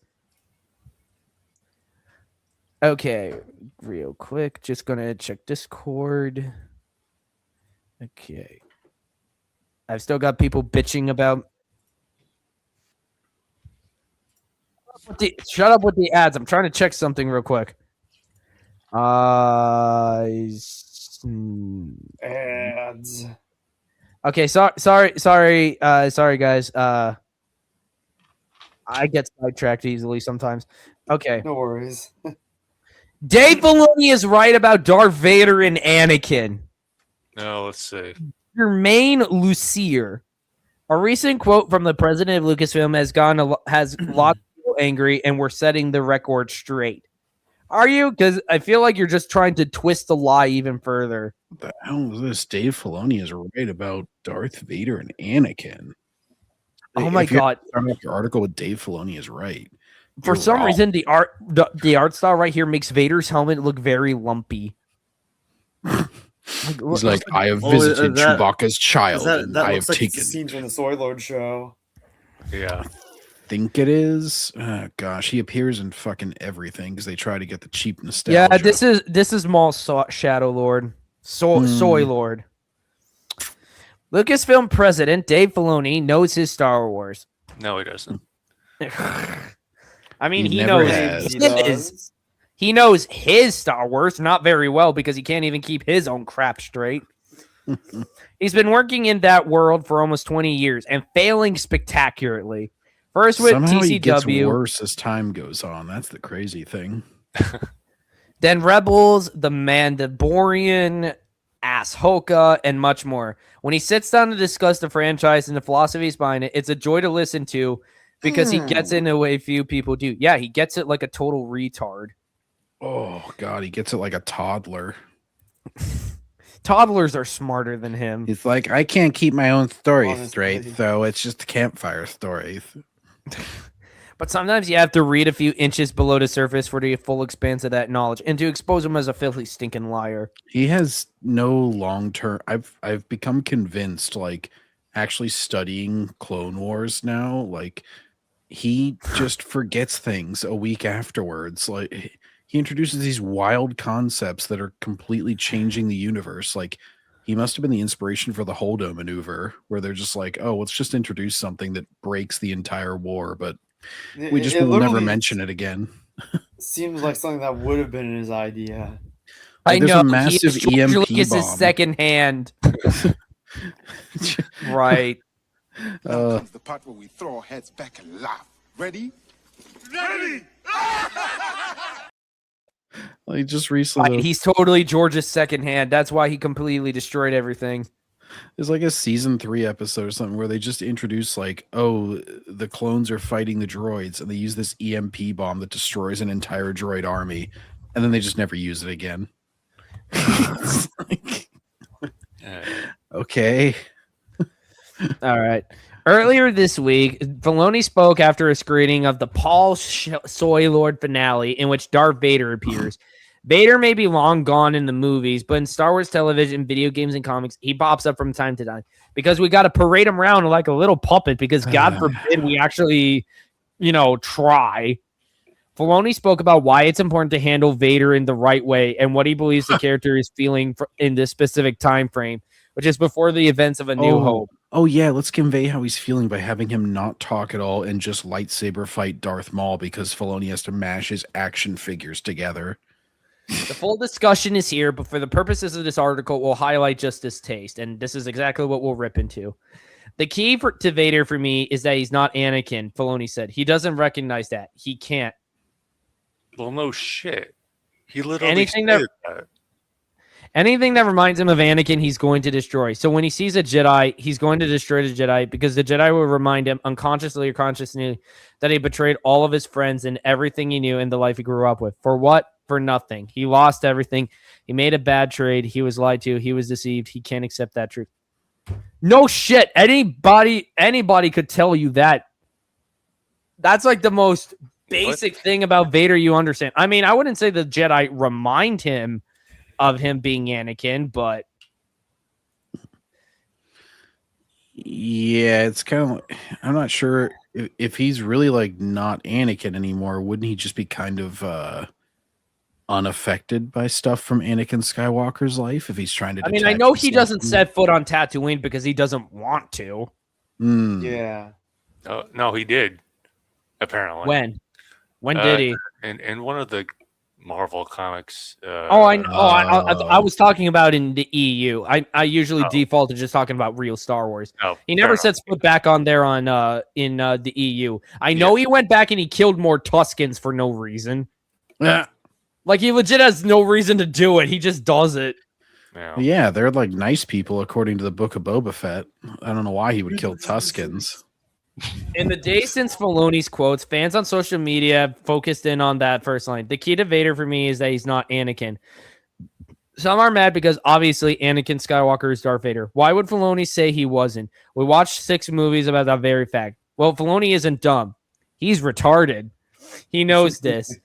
Okay, real quick, just gonna check Discord. Okay, I've still got people bitching about. Shut up with the ads. I'm trying to check something real quick. Ads. Okay, sorry, guys. I get sidetracked easily sometimes. Okay. No worries. Dave Filoni is right about Darth Vader and Anakin. No, let's see. Jermaine Lucier. A recent quote from the president of Lucasfilm has lots of people angry, and we're setting the record straight. Are you? Because I feel like you're just trying to twist the lie even further. What the hell is this? Dave Filoni is right about Darth Vader and Anakin. Oh my god! Your article with Dave Filoni is right. For some reason, the art style right here makes Vader's helmet look very lumpy. He's like, I have visited Chewbacca's child, and I have taken. Scenes from the Soy Lord show. Yeah. Think it is. Oh, gosh, he appears in fucking everything because they try to get the cheap nostalgia. Yeah, this is Maul Shadow Lord, Soy Lord. Lucasfilm president Dave Filoni knows his Star Wars. No, he doesn't. I mean, he knows he knows his Star Wars not very well because he can't even keep his own crap straight. He's been working in that world for almost 20 years and failing spectacularly. First with Somehow TCW, he gets worse as time goes on. That's the crazy thing. Then Rebels, the Mandalorian, Ahsoka, and much more. When he sits down to discuss the franchise and the philosophies behind it, it's a joy to listen to because he gets it in a way few people do. Yeah, he gets it like a total retard. Oh, God, he gets it like a toddler. Toddlers are smarter than him. He's like, I can't keep my own story straight, so it's just a campfire story. But sometimes you have to read a few inches below the surface for the full expanse of that knowledge and to expose him as a filthy, stinking liar. He has no long term. I've become convinced, like actually studying Clone Wars now, like he just forgets things a week afterwards. Like he introduces these wild concepts that are completely changing the universe. Like he must have been the inspiration for the Holdo maneuver, where they're just like, oh, let's just introduce something that breaks the entire war, but we just will never mention it again. Seems like something that would have been his idea. I There's know a massive he is EMP Lucas's bomb. second hand. Right. Now comes the part where we throw our heads back and laugh. Ready? Ready! Like just recently, Right, he's totally George's second hand. That's why he completely destroyed everything. there's like a season 3 episode or something where they just introduce like, oh, the clones are fighting the droids, and they use this EMP bomb that destroys an entire droid army, and then they just never use it again. It's like, okay. All right. Earlier this week, Filoni spoke after a screening of the Paul Soy Lord finale in which Darth Vader appears. Vader may be long gone in the movies, but in Star Wars television, video games, and comics, he pops up from time to time because we got to parade him around like a little puppet because God forbid we actually, try. Filoni spoke about why it's important to handle Vader in the right way and what he believes the character is feeling in this specific time frame, which is before the events of A New Hope. Oh yeah, let's convey how he's feeling by having him not talk at all and just lightsaber fight Darth Maul because Filoni has to mash his action figures together. The full discussion is here, but for the purposes of this article, we'll highlight just this taste, and this is exactly what we'll rip into. The key to Vader for me is that he's not Anakin, Filoni said. He doesn't recognize that. He can't. Well, no shit. He literally Anything said that- that. Anything that reminds him of Anakin, he's going to destroy. So when he sees a Jedi, he's going to destroy the Jedi because the Jedi will remind him unconsciously or consciously that he betrayed all of his friends and everything he knew in the life he grew up with. For what? For nothing. He lost everything. He made a bad trade. He was lied to. He was deceived. He can't accept that truth. No shit. Anybody could tell you that. That's like the most basic thing about Vader you understand. I mean, I wouldn't say the Jedi remind him of him being Anakin, but yeah, it's kind of like, I'm not sure if he's really like not Anakin anymore. Wouldn't he just be kind of unaffected by stuff from Anakin Skywalker's life if he's trying to? I mean, I know he doesn't set foot on Tatooine because he doesn't want to. Yeah. No, he did. Apparently. When did he? In one of the Marvel comics. I was talking about in the EU. I usually default to just talking about real Star Wars. He never sets foot back on there in the EU. I know he went back and he killed more Tuskens for no reason. Yeah. Like he legit has no reason to do it. He just does it. Yeah, they're like nice people according to the Book of Boba Fett. I don't know why he would kill Tuskens. In the days since Filoni's quotes, fans on social media focused in on that first line. The key to Vader for me is that he's not Anakin. Some are mad because obviously Anakin Skywalker is Darth Vader. Why would Filoni say he wasn't? We watched 6 movies about that very fact. Well, Filoni isn't dumb. He's retarded. He knows this.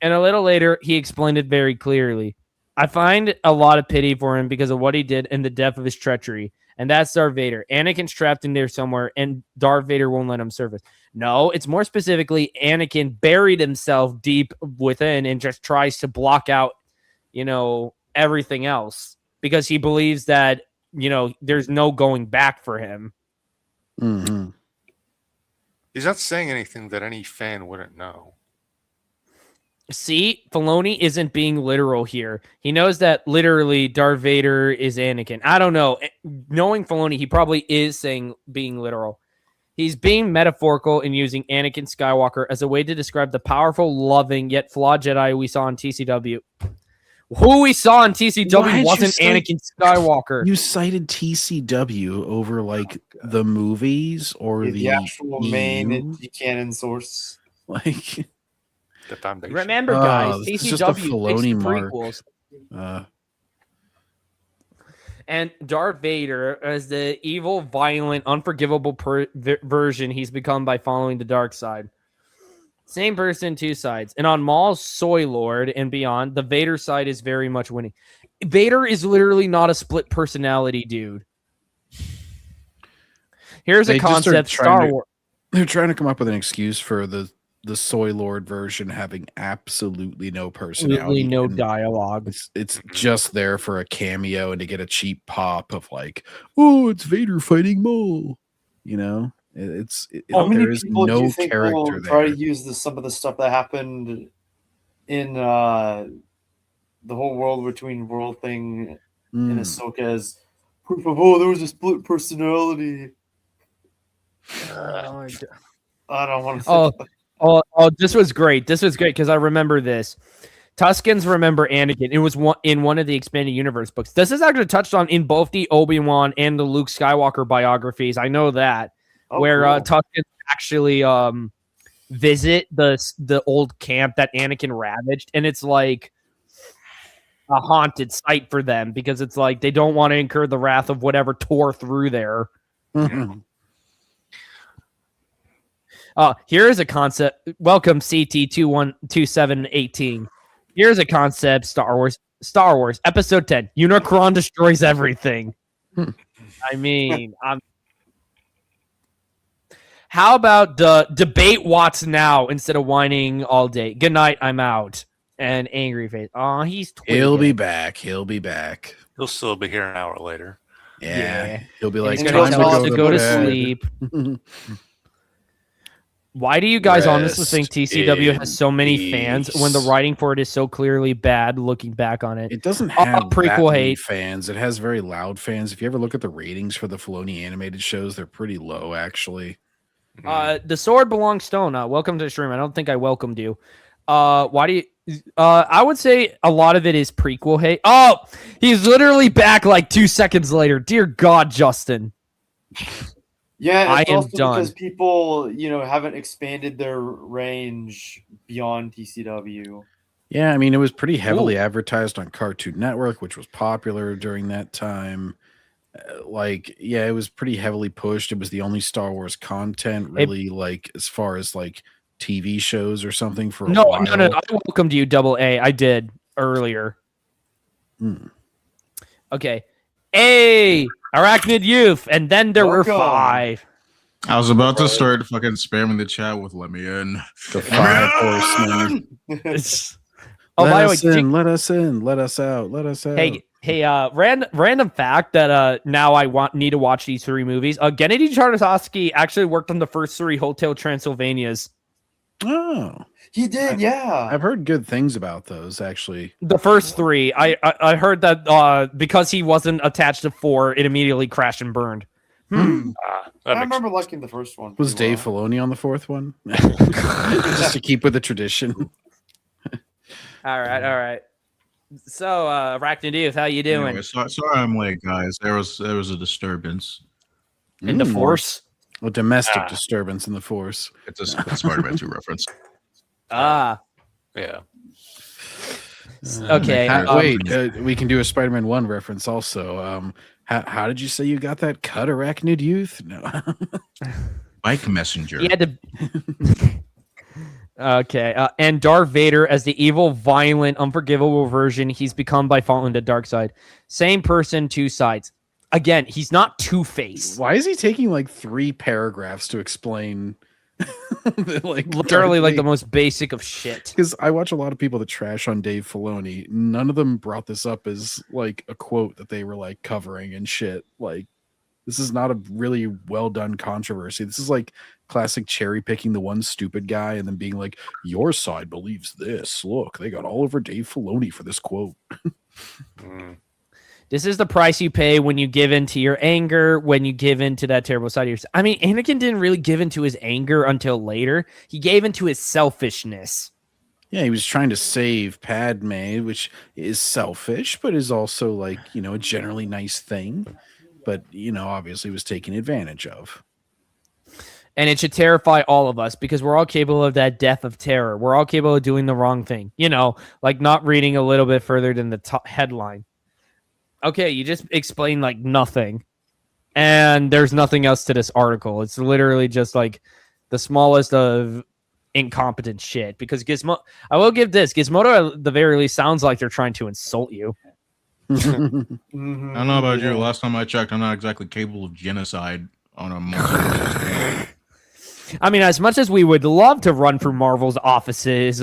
And a little later, he explained it very clearly. I find a lot of pity for him because of what he did and the depth of his treachery. And that's Darth Vader. Anakin's trapped in there somewhere, and Darth Vader won't let him surface. No, it's more specifically Anakin buried himself deep within and just tries to block out, everything else because he believes that, there's no going back for him. Mm-hmm. He's not saying anything that any fan wouldn't know. See, Filoni isn't being literal here. He knows that literally Darth Vader is Anakin. I don't know. Knowing Filoni, he probably is being literal. He's being metaphorical and using Anakin Skywalker as a way to describe the powerful, loving, yet flawed Jedi we saw in TCW. Who we saw in TCW wasn't Anakin Skywalker. You cited TCW over like the movies or the actual EU? main canon source. Like... The foundation. Remember, guys, this TCW is just a Filoni mark. prequels. And Darth Vader as the evil, violent, unforgivable version he's become by following the dark side. Same person, two sides. And on Maul's Soy Lord and beyond, the Vader side is very much winning. Vader is literally not a split personality dude. Here's a concept, Star Wars. They're trying to come up with an excuse for the Soy Lord version having absolutely no personality. Absolutely no dialogue. It's just there for a cameo and to get a cheap pop of like, oh, it's Vader fighting Maul. You know? How many there is people do no you think character will there. try to use some of the stuff that happened in the whole world between world thing in Ahsoka as proof of there was a split personality? I don't want to. Oh, this was great. This was great because I remember this. Tuscans remember Anakin. It was in one of the expanded universe books. This is actually touched on in both the Obi-Wan and the Luke Skywalker biographies. I know that. Where cool. Tuscans actually visit the old camp that Anakin ravaged, and it's like a haunted site for them because it's like they don't want to incur the wrath of whatever tore through there. Here is a concept. Welcome CT212718. Here's a concept. Star Wars Episode 10. Unicron destroys everything. I mean, how about the debate Watts now instead of whining all day? Good night, I'm out. And angry face. Oh, he's tweeting. He'll be back. He'll be back. He'll still be here an hour later. Yeah. He'll be like, he's gonna tell us to go to sleep. Why do you guys honestly think TCW has so many fans when the writing for it is so clearly bad looking back on it? It doesn't have prequel hate fans. It has very loud fans. If you ever look at the ratings for the Filoni animated shows, they're pretty low, actually. The sword belongs stone. Welcome to the stream. I don't think I welcomed you. Why do you... I would say a lot of it is prequel hate. Oh, he's literally back like 2 seconds later. Dear God, Justin. Yeah, I it's am also done. because people, haven't expanded their range beyond TCW. Yeah, I mean, it was pretty heavily advertised on Cartoon Network, which was popular during that time. It was pretty heavily pushed. It was the only Star Wars content, really, as far as TV shows or something for a while. No. I welcomed you, Double A. I did earlier. Okay. Hey, Arachnid Youth, and then there were 5. I was about to start fucking spamming the chat with "Let me in." The 5 horsemen. By the way, let us in, let us out, let us out. Hey, random fact that now I need to watch these 3 movies. Gennady Tartakovsky actually worked on the first 3 Hotel Transylvanias. Oh, he did, yeah. I've heard good things about those, actually. The first 3, I heard that because he wasn't attached to 4, it immediately crashed and burned. I remember liking the first one. Was Dave Filoni on the 4th one? Just to keep with the tradition. All right. So, Arachnid Youth, how you doing? Anyway, sorry I'm late, guys. There was a disturbance in the Force. A domestic disturbance in the Force. It's a Spider-Man 2 reference. Yeah. Okay. We can do a Spider-Man 1 reference also. How did you say you got that cut, Arachnid Youth? No. Mike Messenger. He had to... Okay. And Darth Vader as the evil, violent, unforgivable version he's become by falling to the dark side. Same person, 2 sides. Again, he's not Two-Face. Why is he taking 3 paragraphs to explain literally the most basic of shit? Because I watch a lot of people that trash on Dave Filoni. None of them brought this up as a quote that they were covering and shit. This is not a really well done controversy. This is classic cherry picking the one stupid guy and then being like, your side believes this. Look, they got all over Dave Filoni for this quote. This is the price you pay when you give in to your anger, when you give in to that terrible side of yourself. I mean, Anakin didn't really give in to his anger until later. He gave in to his selfishness. Yeah, he was trying to save Padme, which is selfish, but is also a generally nice thing. But, obviously was taken advantage of. And it should terrify all of us because we're all capable of that death of terror. We're all capable of doing the wrong thing. Not reading a little bit further than the headline. Okay, you just explained nothing. And there's nothing else to this article. It's literally just the smallest of incompetent shit. Because I will give this Gizmodo at the very least sounds like they're trying to insult you. I don't know about you. Last time I checked, I'm not exactly capable of genocide on a multiple scale. I mean, as much as we would love to run for Marvel's offices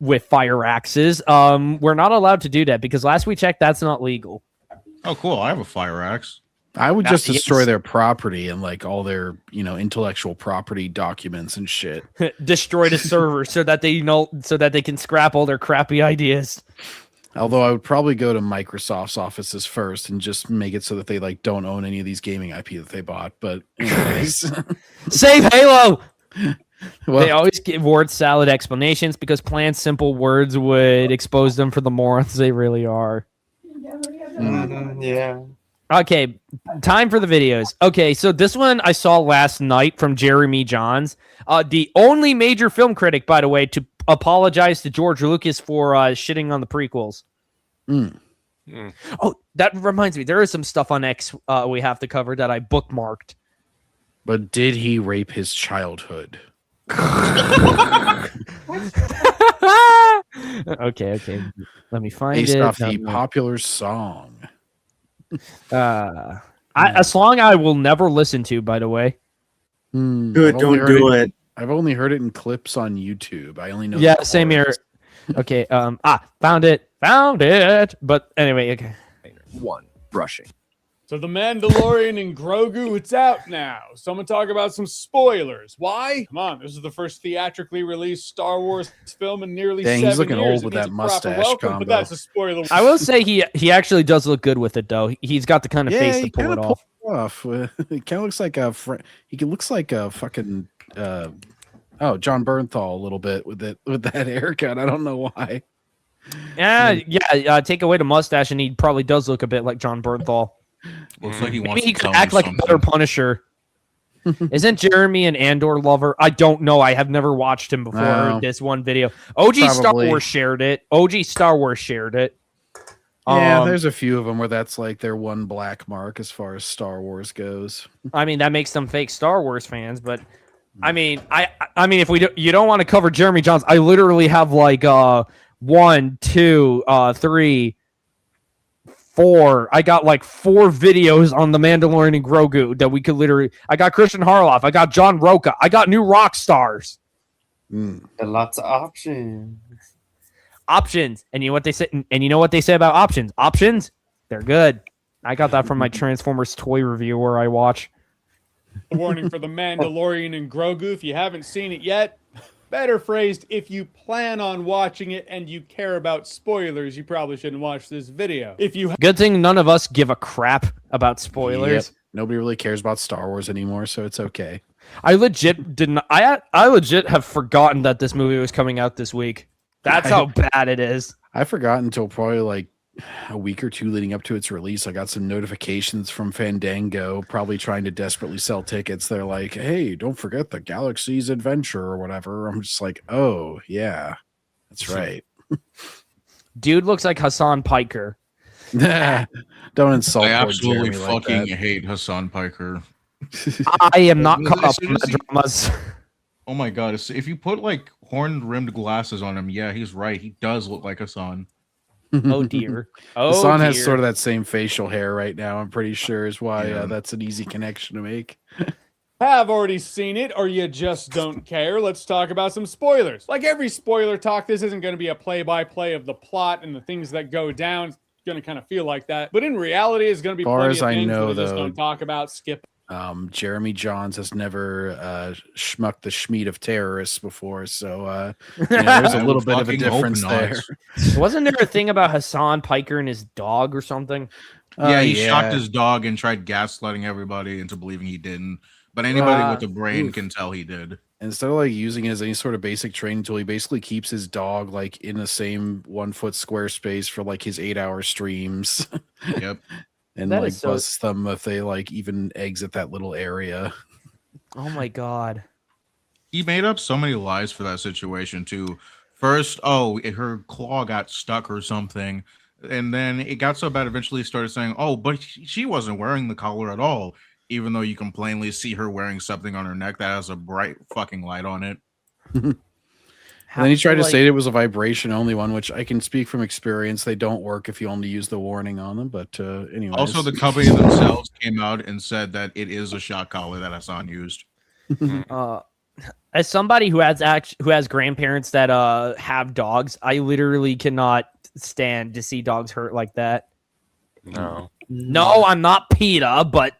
with fire axes, we're not allowed to do that because last we checked, that's not legal. Oh, cool. I have a fire axe. I would just destroy yes. their property and like all their, intellectual property documents and shit. Destroy the server so that they can scrap all their crappy ideas. Although I would probably go to Microsoft's offices first and just make it so that they like don't own any of these gaming IP that they bought. But anyways, Save Halo. well, They always give word salad explanations because plain simple words would expose them for the morons they really are. Yeah. Okay, time for the videos. Okay, so this one I saw last night from Jeremy Johns, the only major film critic, by the way, to apologize to George Lucas for shitting on the prequels. Oh, that reminds me, there is some stuff on X we have to cover that I bookmarked. but did he rape his childhood? Okay. Let me find Based it. off the popular song. A song I will never listen to, by the way. Good, I've only don't heard do it. I've only heard it in clips on YouTube. I only know. Yeah, the same here. chorus. Okay. Found it. But anyway, okay. 1. Brushing. So The Mandalorian and Grogu, it's out now. Someone talk about some spoilers. Why? Come on, this is the first theatrically released Star Wars film in nearly Dang, 7 he's looking years. old with It needs that a proper mustache welcome, combo. But that's a spoiler. I will say he actually does look good with it, though. He's got the kind of face to he pull kinda it off. pulled it off. It kind of looks like a. He looks like a fucking. John Bernthal a little bit with that haircut. I don't know why. Yeah. Take away the mustache, and he probably does look a bit like John Bernthal. Looks like he wants Maybe he to could tell act me like a something. better Punisher. Isn't Jeremy an Andor lover? I don't know. I have never watched him before No. this one video. OG Star Probably. Wars shared it. Yeah, there's a few of them where that's like their one black mark as far as Star Wars goes. I mean, that makes them fake Star Wars fans, but I mean, I mean, if you don't want to cover Jeremy Johns, I literally have like 1, 2, 3, 4. I got like 4 videos on the Mandalorian and Grogu that we could literally. I got Christian Harloff. I got John Roca. I got new rock stars. And lots of options. Options, and you know what they say. And you know what they say about options. Options, they're good. I got that from my Transformers toy review where I watch. A warning for The Mandalorian and Grogu. If you haven't seen it yet, better phrased, if you plan on watching it and you care about spoilers, you probably shouldn't watch this video. If you Good thing none of us give a crap about spoilers. Yep. Nobody really cares about Star Wars anymore, so it's okay. I legit didn't. I legit have forgotten that this movie was coming out this week. That's how bad it is. I forgot until probably like a week or two leading up to its release. I got some notifications from Fandango, probably trying to desperately sell tickets. They're like, "Hey, don't forget the Galaxy's Adventure or whatever." I'm just like, "Oh yeah, that's right." Dude looks like Hassan Piker. Don't insult. I poor absolutely Jeremy like fucking that. hate Hassan Piker. I am not caught As up soon in as the he- dramas. Oh my god! If you put like horn-rimmed glasses on him, yeah, he's right. He does look like Hassan. Oh dear. Oh, The son has dear. sort of that same facial hair right now. I'm pretty sure is why that's an easy connection to make. have already seen it or you just don't care, let's talk about some spoilers. Like every spoiler talk, this isn't going to be a play-by-play of the plot and the things that go down. It's going to kind of feel like that. But in reality, it's going to be Far plenty as of I things know, that I just though, don't talk about, skip. Jeremy Johns has never schmucked the schmeat of terrorists before, so there's a little bit of a Fucking hope difference not. there. Wasn't there a thing about Hassan Piker and his dog or something? Yeah, he shocked his dog and tried gaslighting everybody into believing he didn't. But anybody with a brain can tell he did. Instead of like using it as any sort of basic training tool, he basically keeps his dog like in the same 1 foot square space for like his 8-hour streams. Yep. And That like is so- busts them if they like even exit that little area. Oh my god. He made up so many lies for that situation too. First, her claw got stuck or something. And then it got so bad eventually he started saying, "Oh, but she wasn't wearing the collar at all." even though you can plainly see her wearing something on her neck that has a bright fucking light on it. And then he tried to say it was a vibration only one, which I can speak from experience. They don't work if you only use the warning on them. But anyway, Also, the company themselves came out and said that it is a shock collar that Hassan used. As somebody who has grandparents that have dogs, I literally cannot stand to see dogs hurt like that. No, I'm not PETA, but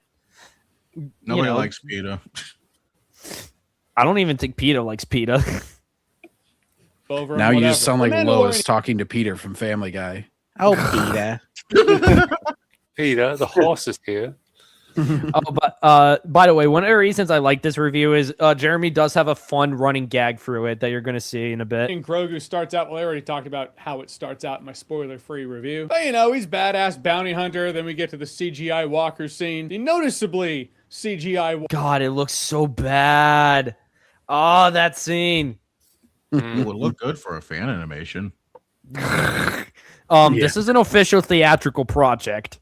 nobody likes PETA. I don't even think PETA likes PETA. Now you just sound like Lois talking to Peter from Family Guy. Oh, PETA. PETA, the horse is here. But by the way, one of the reasons I like this review is Jeremy does have a fun running gag through it that you're going to see in a bit. And Grogu starts out, well, I already talked about how it starts out in my spoiler-free review. But, he's badass bounty hunter. Then we get to the CGI walker scene. The noticeably CGI. God, it looks so bad. Oh, that scene. It would look good for a fan animation. This is an official theatrical project.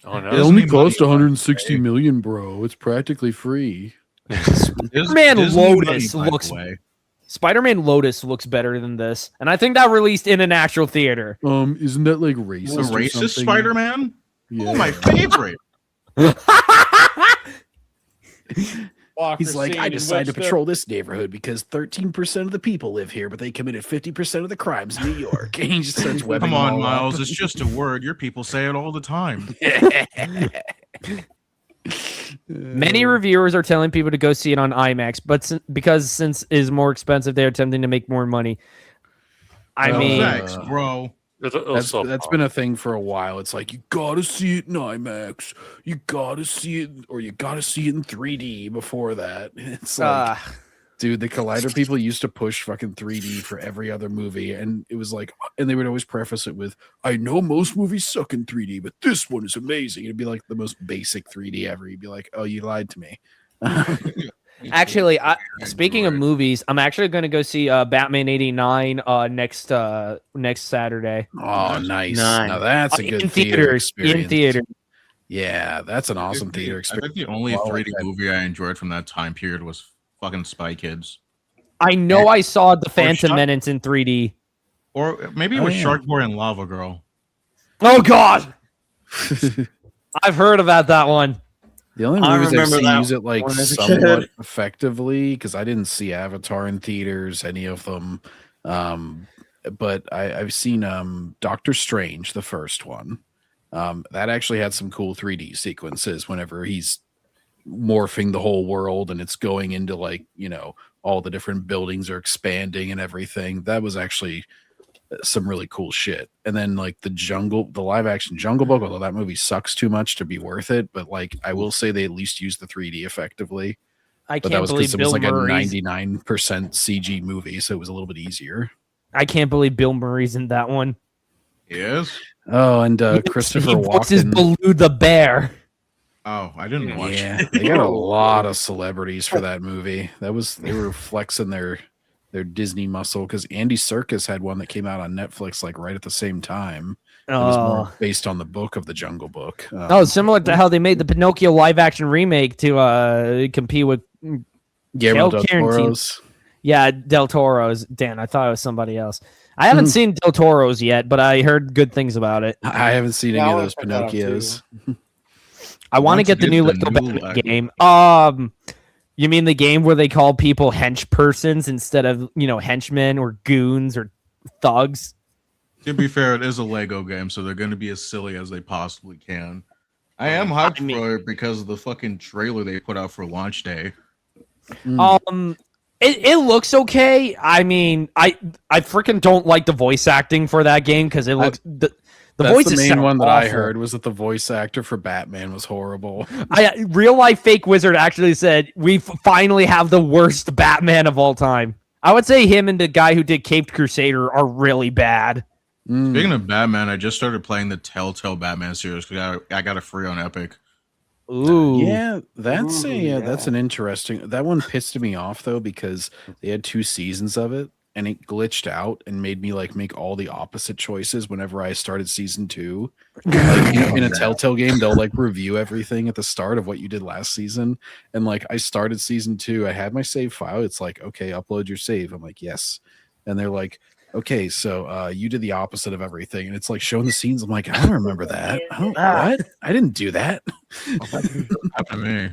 Oh, no. It only cost 160 million, bro. It's practically free. Spider-Man Lotus looks better than this, and I think that released in an actual theater. Isn't that like racist? The racist Spider-Man? Yeah. Oh, my favorite. He's like, I decided to patrol this neighborhood because 13% of the people live here, but they committed 50% of the crimes in New York. And he just starts webbing. Come on, Miles. It's just a word. Your people say it all the time. Many reviewers are telling people to go see it on IMAX, but since it is more expensive, they're attempting to make more money. I mean, thanks, bro. That's been a thing for a while. It's like, you gotta see it in IMAX. You gotta see it, or you gotta see it in 3D before that. It's like, dude, the Collider people used to push fucking 3D for every other movie, and it was like, and they would always preface it with, I know most movies suck in 3D, but this one is amazing. It'd be like the most basic 3D ever. You'd be like, oh, you lied to me. Actually, speaking of movies, I'm actually going to go see Batman '89 next Saturday. Oh, nice! Now that's a good theater experience. In theater. Yeah, that's an awesome theater experience. I think the only 3D movie I enjoyed from that time period was fucking Spy Kids. I know I saw The Phantom Menace in 3D. Or maybe it was Shark Boy and Lava Girl. Oh, God! I've heard about that one. The only movies I've seen use it like somewhat effectively, because I didn't see Avatar in theaters, any of them. But I've seen Doctor Strange, the first one. That actually had some cool 3D sequences whenever he's morphing the whole world and it's going into like, all the different buildings are expanding and everything. That was actually some really cool shit. And then like the live action Jungle Book, although that movie sucks too much to be worth it, but like I will say they at least used the 3D effectively. I can't believe Bill Murray's like a 99% CG movie, so it was a little bit easier. I can't believe Bill Murray's in that one. Yes. Oh, and Christopher Walken. He voices Baloo the bear. Oh, I didn't watch it. They got a lot of celebrities for that movie. They were flexing their Disney muscle, because Andy Serkis had one that came out on Netflix like right at the same time. It was more based on the book of the Jungle Book. Similar to how they made the Pinocchio live action remake to compete with Guillermo del Toro's. Yeah, Del Toro's. Dan, I thought it was somebody else. I haven't seen Del Toro's yet, but I heard good things about it. I haven't seen any of those Pinocchios. I want to get the new Lego Batman game. You mean the game where they call people hench persons instead of, henchmen or goons or thugs? To be fair, it is a Lego game, so they're going to be as silly as they possibly can. I am hyped for it because of the fucking trailer they put out for launch day. It looks okay. I mean, I freaking don't like the voice acting for that game because it looks That's the main one that I heard was that the voice actor for Batman was horrible. Real life fake wizard actually said we finally have the worst Batman of all time. I would say him and the guy who did Caped Crusader are really bad. Speaking of Batman, I just started playing the Telltale Batman series because I got it free on Epic. Ooh, yeah, that's an interesting. That one pissed me off though because they had 2 seasons of it. and it glitched out and made me like make all the opposite choices whenever I started season 2. Like in a Telltale game, they'll like review everything at the start of what you did last season. And like I started season 2, I had my save file. It's like, okay, upload your save. I'm like, yes. And they're like, okay, so you did the opposite of everything. And it's like showing the scenes. I'm like, I don't remember that. What? I didn't do that. Happened to me.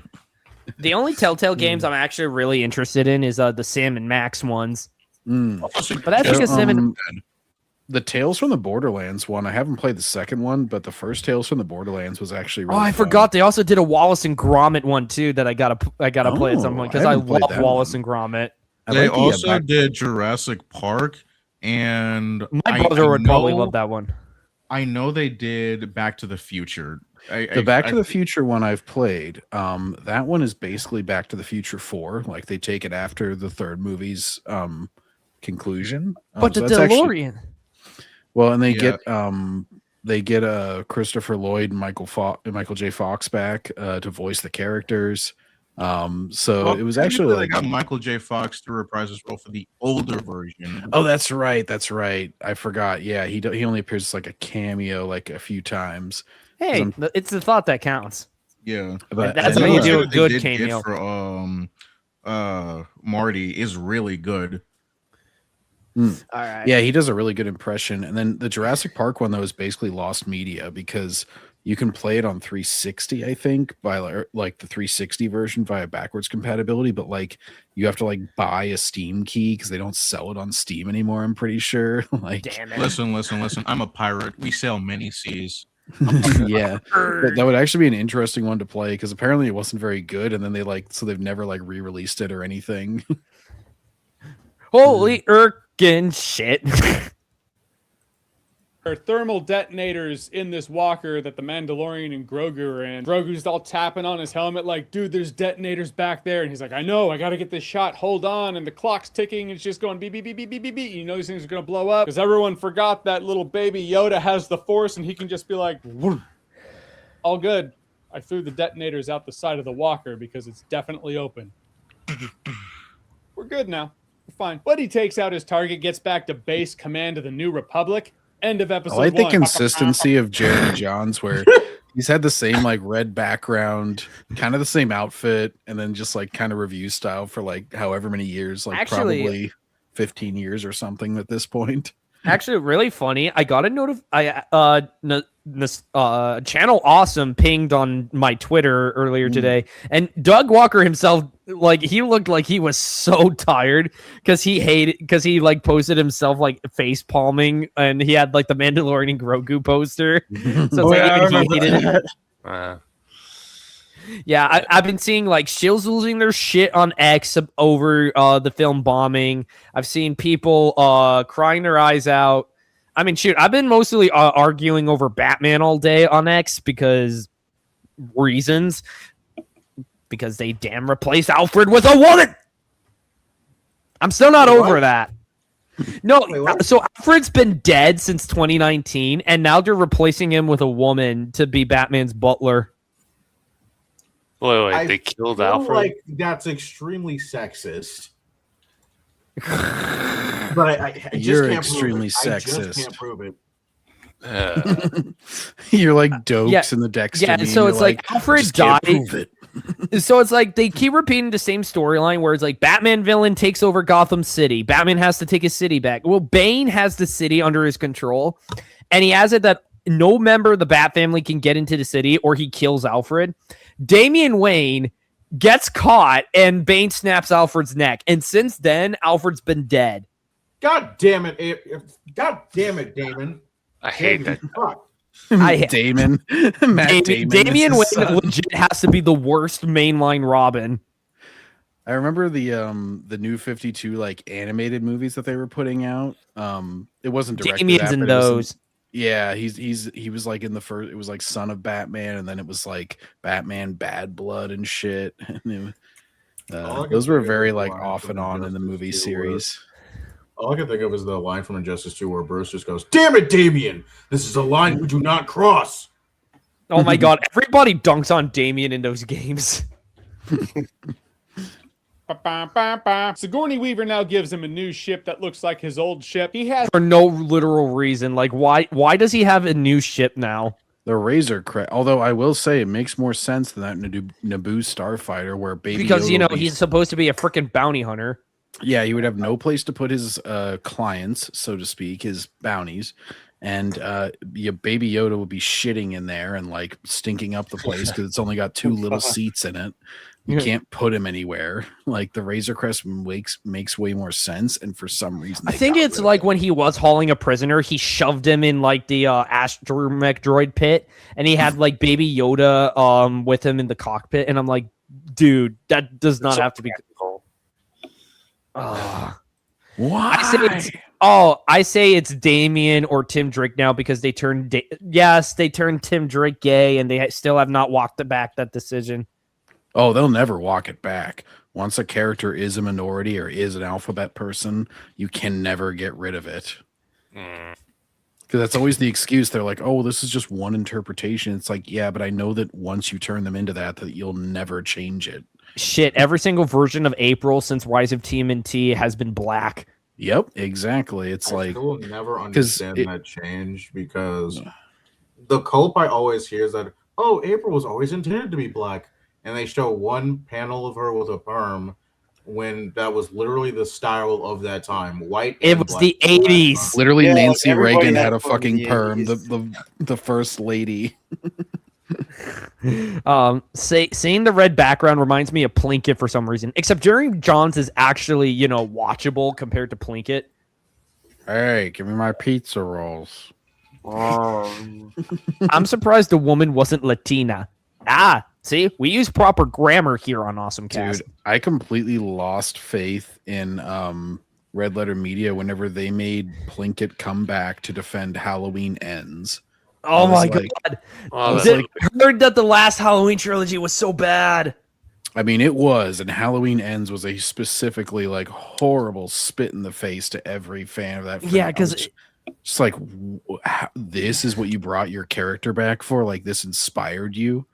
The only Telltale games I'm actually really interested in is the Sam and Max ones. But that's because Sam the Tales from the Borderlands one, I haven't played the second one, but the first Tales from the Borderlands was actually really I fun. forgot they also did a Wallace and Gromit one too that I gotta play at some point because I love Wallace and Gromit. They also did Jurassic Park, and My brother would probably love that one. I know they did Back to the Future. The Back to the Future one I've played. That one is basically Back to the Future 4. Like they take it after the third movie's conclusion. But the DeLorean. Well, and they get Christopher Lloyd and Michael J. Fox back to voice the characters. So it was actually they got Michael J. Fox to reprise his role for the older version. Oh, that's right. I forgot. Yeah, he only appears as like a cameo like a few times. Hey, it's the thought that counts. Yeah, but that's how you do a good cameo. For Marty is really good. All right. Yeah, he does a really good impression. And then the Jurassic Park one, though, is basically lost media because you can play it on 360, I think, by like the 360 version via backwards compatibility, but like you have to like buy a Steam key because they don't sell it on Steam anymore, I'm pretty sure. Like, damn it. Listen. I'm a pirate. We sell mini Cs. Yeah, that would actually be an interesting one to play because apparently it wasn't very good, and then they've never like re-released it or anything. Holy Erkin shit. There are thermal detonators in this walker that the Mandalorian and Grogu are in. Grogu's all tapping on his helmet like, dude, there's detonators back there. And he's like, I know, I got to get this shot. Hold on. And the clock's ticking. It's just going beep, beep, beep, beep, beep, beep, beep. You know these things are going to blow up. Because everyone forgot that little baby Yoda has the Force and he can just be like, whoop. All good. I threw the detonators out the side of the walker because it's definitely open. We're good now. We're fine. But he takes out his target, gets back to base command of the New Republic. End of episode 1. I like the consistency of Jeremy Johns where he's had the same like red background, kind of the same outfit, and then just like kind of review style for like however many years, like probably 15 years or something at this point. Actually, really funny. I got a channel Awesome pinged on my Twitter earlier today, and Doug Walker himself, like he looked like he was so tired because he like posted himself like face palming, and he had like the Mandalorian and Grogu poster. So it's he hated it. Yeah, I've been seeing like shills losing their shit on X over the film bombing. I've seen people crying their eyes out. I mean, shoot, I've been mostly arguing over Batman all day on X because reasons. Because they damn replaced Alfred with a woman. I'm still not over that. No, so Alfred's been dead since 2019, and now they're replacing him with a woman to be Batman's butler. Wait, they killed Alfred? Like that's extremely sexist. But I just You're can't extremely prove it. sexist. I just can't prove it. You're like Dokes in the Dexter. Yeah, so it's like Alfred died. So it's like they keep repeating the same storyline where it's like Batman villain takes over Gotham City. Batman has to take his city back. Well, Bane has the city under his control, and he has it that no member of the Bat family can get into the city or he kills Alfred. Damian Wayne gets caught and Bane snaps Alfred's neck. And since then, Alfred's been dead. God damn it. God damn it, Damon. I hate that. Fuck. Damon. Damian Wayne legit has to be the worst mainline Robin. I remember the new 52 like animated movies that they were putting out. It wasn't directed Damian's in those. Yeah, he was like in the first. It was like Son of Batman, and then it was like Batman Bad Blood and shit. Those were very like off and on in the movie series. All I can think of is the line from Injustice 2 where Bruce just goes, "Damn it, Damian! This is a line we do not cross." Oh my god, everybody dunks on Damian in those games. Sigourney Weaver now gives him a new ship that looks like his old ship. He has For no literal reason. Like, why does he have a new ship now? The Razor Crest. Although I will say it makes more sense than that Naboo Starfighter, where Baby Because Yoda you know would be- he's supposed to be a freaking bounty hunter. Yeah, he would have no place to put his clients, so to speak, his bounties, and Baby Yoda would be shitting in there and like stinking up the place because it's only got 2 little seats in it. You can't put him anywhere. Like the Razor Crest makes way more sense, and for some reason, I think it's like when he was hauling a prisoner, he shoved him in like the astromech droid pit, and he had like Baby Yoda with him in the cockpit, and I'm like, dude, that does not have to be. Why? I say it's Damien or Tim Drake now because they turned Tim Drake gay, and they still have not walked back that decision. Oh, they'll never walk it back. Once a character is a minority or is an alphabet person, you can never get rid of it. Because that's always the excuse. They're like, oh, this is just one interpretation. It's like, yeah, but I know that once you turn them into that you'll never change it. Shit, every single version of April since Rise of TMNT has been black. Yep, exactly. It's I like still never understand that change because the cope I always hear is that, oh, April was always intended to be black. And they show one panel of her with a perm when that was literally the style of that time. White. It was the 80s. Literally, Yeah, Nancy like everybody Reagan had had a fun in fucking the perm. 80s. The first lady. Seeing the red background reminds me of Plinkett for some reason. Except Jerry Johns is actually, watchable compared to Plinkett. Hey, give me my pizza rolls. Um, I'm surprised the woman wasn't Latina. See, we use proper grammar here on Awesomecast. Dude, I completely lost faith in Red Letter Media whenever they made Plinkett come back to defend Halloween Ends. Oh my like- god! Oh, was that- like- Heard that the last Halloween trilogy was so bad. I mean, it was, and Halloween Ends was a specifically like horrible spit in the face to every fan of that. Yeah, I because was just like, this is what you brought your character back for? Like, this inspired you?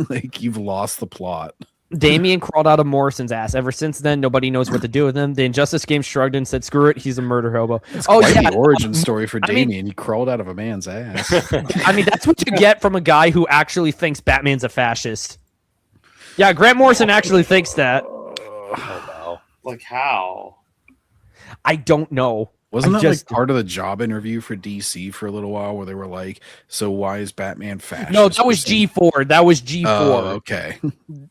Like, you've lost the plot. Damien crawled out of Morrison's ass. Ever since then, nobody knows what to do with him. The Injustice game shrugged and said, "Screw it, he's a murder hobo." Quite the origin story for I mean- Damien. He crawled out of a man's ass. I mean, that's what you get from a guy who actually thinks Batman's a fascist. Yeah, Grant Morrison actually thinks that. like how? I don't know. Wasn't I that just- like part of the job interview for DC for a little while where they were like, so why is Batman fascist? No, that was G4. That was G4. Oh, okay.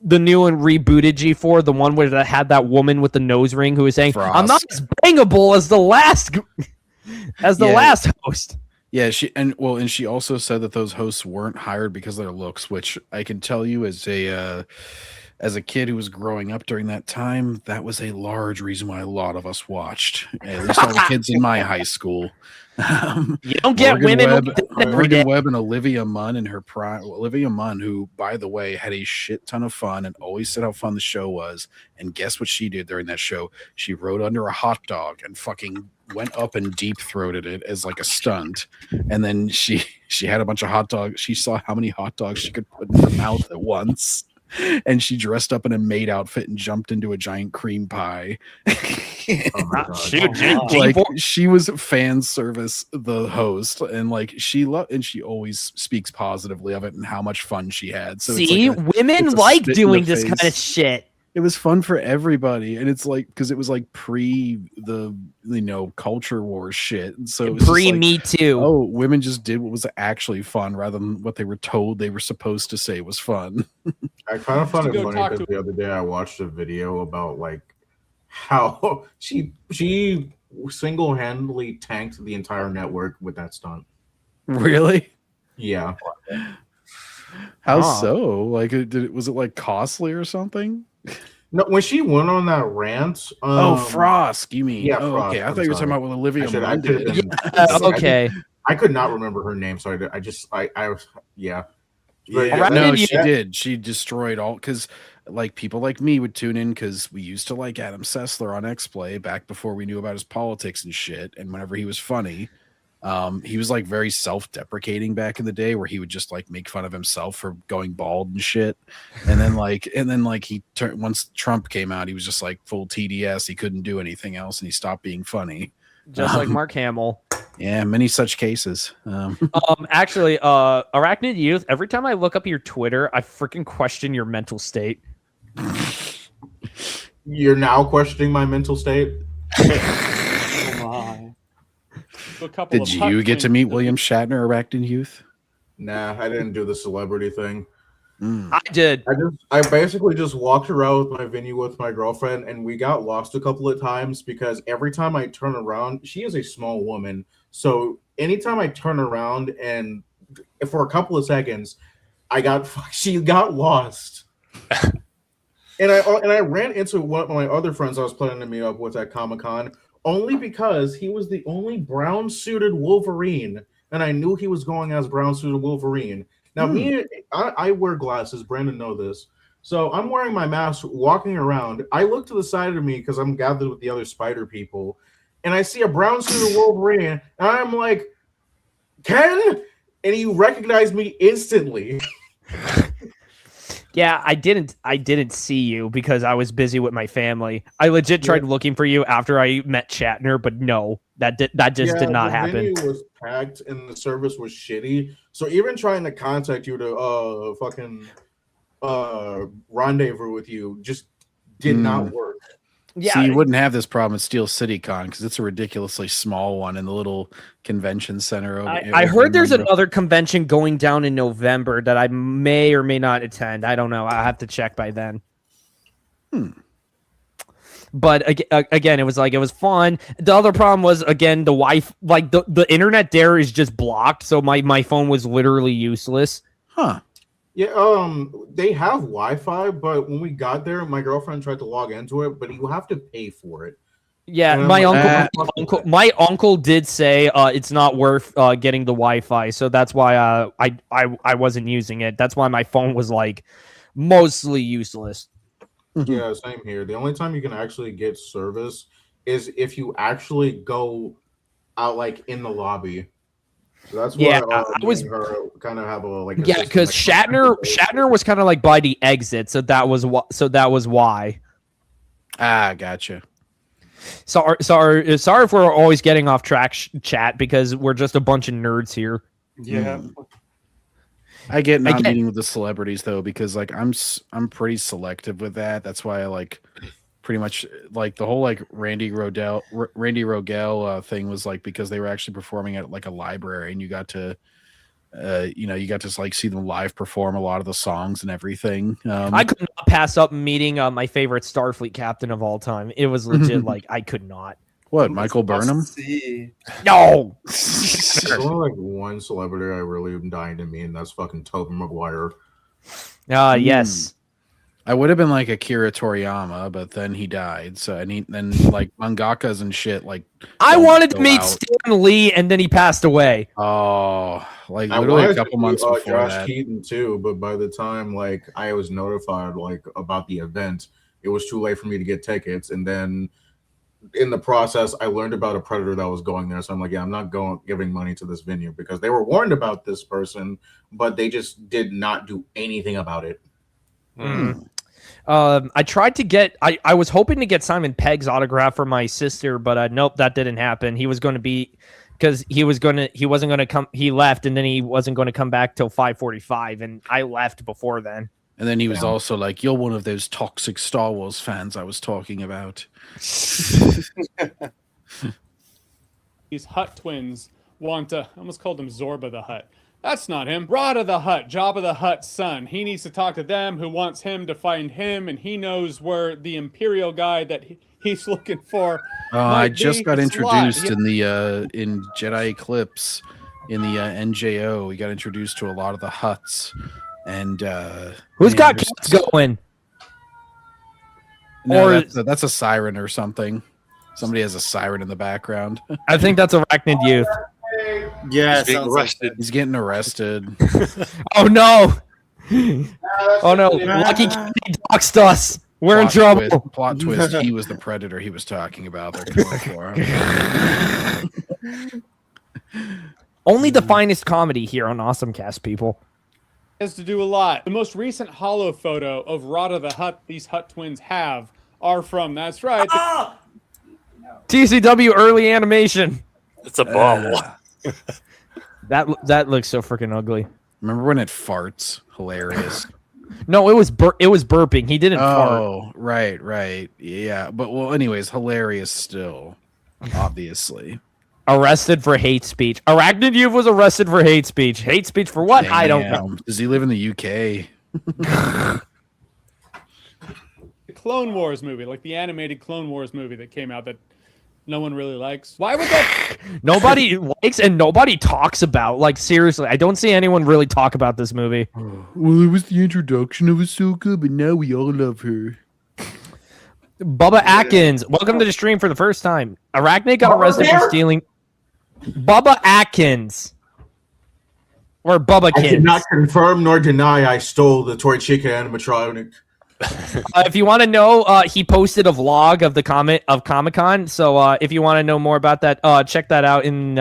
The new and rebooted G4, the one where that had that woman with the nose ring who was saying, Frost. "I'm not as bangable as the last last host." Yeah, she also said that those hosts weren't hired because of their looks, which I can tell you as a kid who was growing up during that time, that was a large reason why a lot of us watched. At least all the kids in my high school. You don't get women like that every day. Morgan Webb and Olivia Munn in her prime. Olivia Munn, who, by the way, had a shit ton of fun and always said how fun the show was. And guess what she did during that show? She rode under a hot dog and fucking went up and deep throated it as like a stunt. And then she had a bunch of hot dogs. She saw how many hot dogs she could put in her mouth at once. And she dressed up in a maid outfit and jumped into a giant cream pie. Oh my God. Shoot, Like G4. she was fan service, the host, and like she always speaks positively of it and how much fun she had. So it's See, like women it's a like spit in doing the this kind of face. shit. It was fun for everybody, and it's like because it was like pre the culture war shit, and so it was just Pre like, Me Too. oh, women just did what was actually fun rather than what they were told they were supposed to say was fun. I kind of found Just to it go funny talk because to- the other day I watched a video about like how she single-handedly tanked the entire network with that stunt. Really? Yeah. How Huh. so? Like, was it like costly or something? No, when she went on that rant. Oh, Frost, you mean? yeah, Oh, Frost, okay. I I'm thought you were talking sorry. about what Olivia I should- I Munn could've did. been- Okay. I could not remember her name, so I yeah. But Yeah, Alright, no, did you- she did. She destroyed all because, like, people like me would tune in because we used to like Adam Sessler on X-Play back before we knew about his politics and shit. And whenever he was funny, He was like very self-deprecating back in the day, where he would just like make fun of himself for going bald and shit. And then he turned once Trump came out, he was just like full TDS. He couldn't do anything else, and he stopped being funny. Just like Mark Hamill. Yeah, many such cases. Actually, Arachnid Youth, every time I look up your Twitter, I freaking question your mental state. You're now questioning my mental state? Oh my. Did you get to meet William Shatner, Arachnid Youth? Nah, I didn't do the celebrity thing. I did. I basically just walked around with my venue with my girlfriend, and we got lost a couple of times because every time I turn around, she is a small woman. So anytime I turn around and for a couple of seconds, she got lost. and I ran into one of my other friends I was planning to meet up with at Comic-Con only because he was the only brown suited Wolverine, and I knew he was going as brown suited Wolverine. Now, I wear glasses. Brandon know this. So I'm wearing my mask, walking around. I look to the side of me because I'm gathered with the other spider people, and I see a brown suited Wolverine, and I'm like, Ken? And he recognized me instantly. Yeah, I didn't see you because I was busy with my family. I legit tried looking for you after I met Shatner, but no, that did not happen. The venue was packed and the service was shitty. So even trying to contact you to rendezvous with you just did not work. Yeah, see, you wouldn't have this problem at Steel City Con because it's a ridiculously small one in the little convention center. I heard there's another convention going down in November that I may or may not attend. I don't know. I'll have to check by then. But again, it was fun. The other problem was, again, the Wi-Fi, like the internet there is just blocked, so my phone was literally useless. Huh. Yeah, they have Wi-Fi, but when we got there, my girlfriend tried to log into it, but you have to pay for it. Yeah, my uncle did say it's not worth getting the Wi-Fi, so that's why I wasn't using it. That's why my phone was like mostly useless. Yeah, same here. The only time you can actually get service is if you actually go out like in the lobby. So that's why I was kind of have a because Shatner was kind of like by the exit, so that was why. Ah, gotcha. Sorry if we're always getting off track, chat, because we're just a bunch of nerds here. Yeah. I get not meeting with the celebrities though, because like I'm pretty selective with that. That's why I like pretty much like the whole like Randy Rogel thing was like because they were actually performing at like a library, and you got to like see them live perform a lot of the songs and everything. I could not pass up meeting my favorite Starfleet captain of all time. It was legit like I could not. What, Michael Burnham? No. There's only like one celebrity I really am dying to meet, and that's fucking Tobey Maguire. Yes. I would have been like Akira Toriyama, but then he died. So then like mangakas and shit. Like I wanted to meet Stan Lee, and then he passed away. Oh, like literally a couple months before Josh that. Keaton too, but by the time like I was notified like about the event, it was too late for me to get tickets, and then in the process, I learned about a predator that was going there. So I'm like, yeah, I'm not giving money to this venue because they were warned about this person, but they just did not do anything about it. I tried to get. I was hoping to get Simon Pegg's autograph for my sister, but nope, that didn't happen. He was going to be because he wasn't going to come. He left, and then he wasn't going to come back till 5:45, and I left before then. And then he was also like, "You're one of those toxic Star Wars fans I was talking about." These Hutt twins want to. I almost called him Zorba the Hutt. That's not him. Rada the Hutt, Jabba the Hutt's son. He needs to talk to them, who wants him to find him, and he knows where the Imperial guy that he's looking for. I just got introduced in the in Jedi Eclipse in the NJO. We got introduced to a lot of the Hutts, and who's got cats going? No, that's a siren or something. Somebody has a siren in the background. I think that's Arachnid Youth. Yeah, he's getting arrested. Oh no! Oh no! Lucky Kitty doxed us. We're in trouble. Plot twist: he was the predator he was talking about. They're coming for him. Only the finest comedy here on Awesomecast, people. Has to do a lot. The most recent holo photo of Rada the Hutt these Hutt twins have are from, that's right, TCW early animation. It's a ball. That looks so freaking ugly. Remember when it farts? Hilarious. No, it was burping. He didn't fart. Oh, right. Yeah, but well, anyways, hilarious still. Obviously. Arrested for hate speech. Arachnid Youth was arrested for hate speech. Hate speech for what? I don't know. Damn. Does he live in the UK? the Clone Wars movie, like the animated Clone Wars movie that came out that no one really likes. Why would that? Nobody likes and nobody talks about. Like, seriously, I don't see anyone really talk about this movie. Well, it was the introduction of Ahsoka, but now we all love her. Bubba Atkins, welcome to the stream for the first time. Arachnid got arrested for stealing. Bubba Atkins. Or Bubba I Kins. cannot confirm nor deny I stole the Toy Chica animatronic. If you want to know, he posted a vlog of the Comic-Con. So if you want to know more about that, check that out. In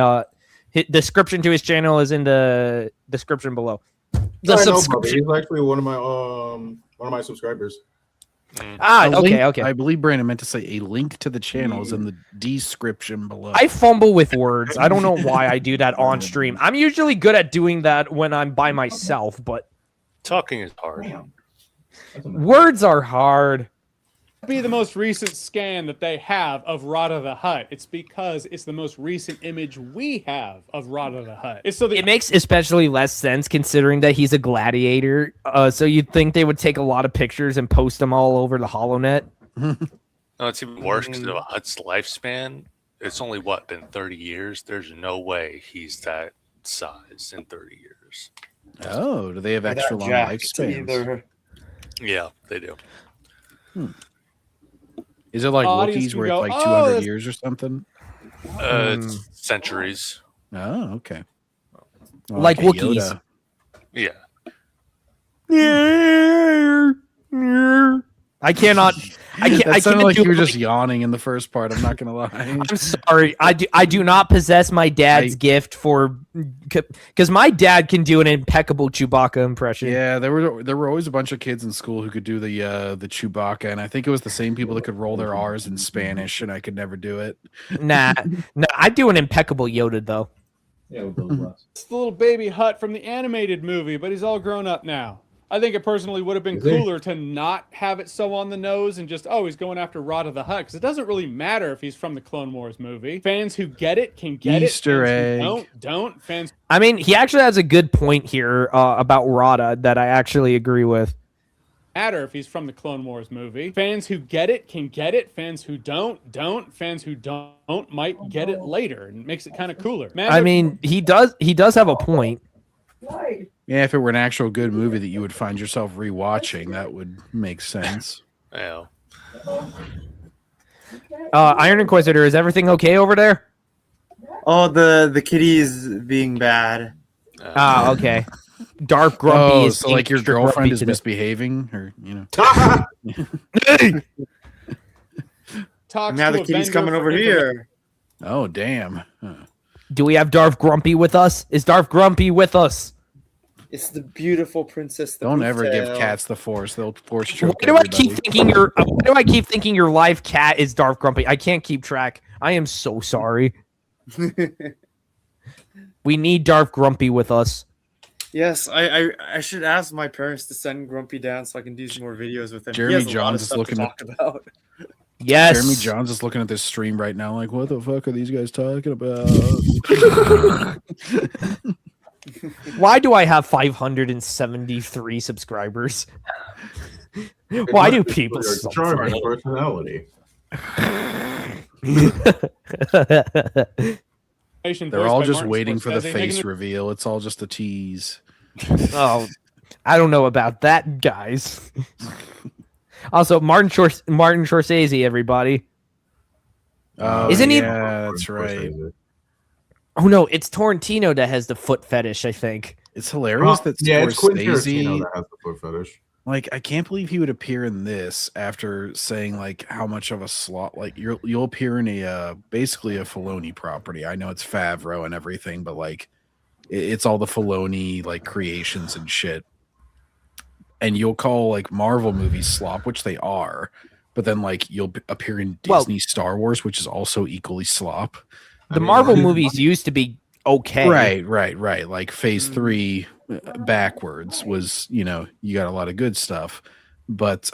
description to his channel is in the description below. The subscription. He's actually one of my subscribers. Okay. I believe Brandon meant to say a link to the channel is in the description below. I fumble with words. I don't know why I do that on stream. I'm usually good at doing that when I'm by myself, but Talking is hard. words are hard. Be the most recent scan that they have of Rada the Hutt. It's because it's the most recent image we have of Rada the Hutt. It's so It makes especially less sense considering that he's a gladiator. So you'd think they would take a lot of pictures and post them all over the HoloNet. No, it's even worse because of Hutt's lifespan. It's only been 30 years. There's no way he's that size in 30 years. Oh, do they have extra long lifespans? Yeah, they do. Is it like Audience Wookiees can where go, it's like "Oh, 200 that's- years or something? It's centuries. Oh, okay. Well, Like a Wookiees. Yoda. Yeah. I cannot. I can't. That I sounded can't like do you were it. just yawning in the first part. I'm not gonna lie. I'm sorry. I do not possess my dad's gift for because my dad can do an impeccable Chewbacca impression. Yeah, there were always a bunch of kids in school who could do the Chewbacca, and I think it was the same people that could roll their R's in Spanish, and I could never do it. Nah, I do an impeccable Yoda though. Yeah, with those glasses. It's the little baby Hutt from the animated movie, but he's all grown up now. I think it personally would have been cooler to not have it so on the nose and just, he's going after Rada the Hutt, because it doesn't really matter if he's from the Clone Wars movie. Fans who get it can get Easter it. egg. Fans who don't. Fans. I mean, he actually has a good point here about Rada that I actually agree with. Matter if he's from the Clone Wars movie. Fans who get it can get it. Fans who don't. Fans who don't might get it later, and it makes it kind of cooler. I mean, he does have a point. Yeah, if it were an actual good movie that you would find yourself rewatching, that would make sense. Yeah. Iron Inquisitor, is everything okay over there? Oh, the kitty's being bad. Okay. Dark Grumpy is so like your extra girlfriend grumpy is today. misbehaving, or Talks Now to the kitty's Avenger coming for over here. Oh, damn. Huh. Do we have Darth Grumpy with us? Is Darth Grumpy with us? It's the beautiful princess. The Don't ever give Booftail. cats the Force. They'll force Why choke do I keep everybody. thinking your live cat is Darth Grumpy? I can't keep track. I am so sorry. We need Darth Grumpy with us. Yes, I should ask my parents to send Grumpy down so I can do some more videos with him. Jeremy He has a lot of Johns is stuff to looking talk about. Yes. Jeremy Johns is looking at this stream right now like, what the fuck are these guys talking about? Why do I have 573 subscribers? Why do people Your suck? charming personality. They're all just waiting for the face reveal. It's all just a tease. Oh, I don't know about that, guys. Also, Martin Scorsese, everybody. Oh, Isn't he? Yeah, that's right. Oh no, it's Tarantino that has the foot fetish. I think It's hilarious that Yeah, it's Quentin Scorsese. Tarantino that has the foot fetish. Like, I can't believe he would appear in this after saying like how much of a slot. Like, you'll appear in a basically a Filoni property. I know it's Favreau and everything, but like it's all the Filoni like creations and shit. And you'll call like Marvel movies slop, which they are, but then like you'll appear in Disney Star Wars, which is also equally slop. The Marvel movies used to be okay. Right. Like Phase 3 backwards was, you got a lot of good stuff, but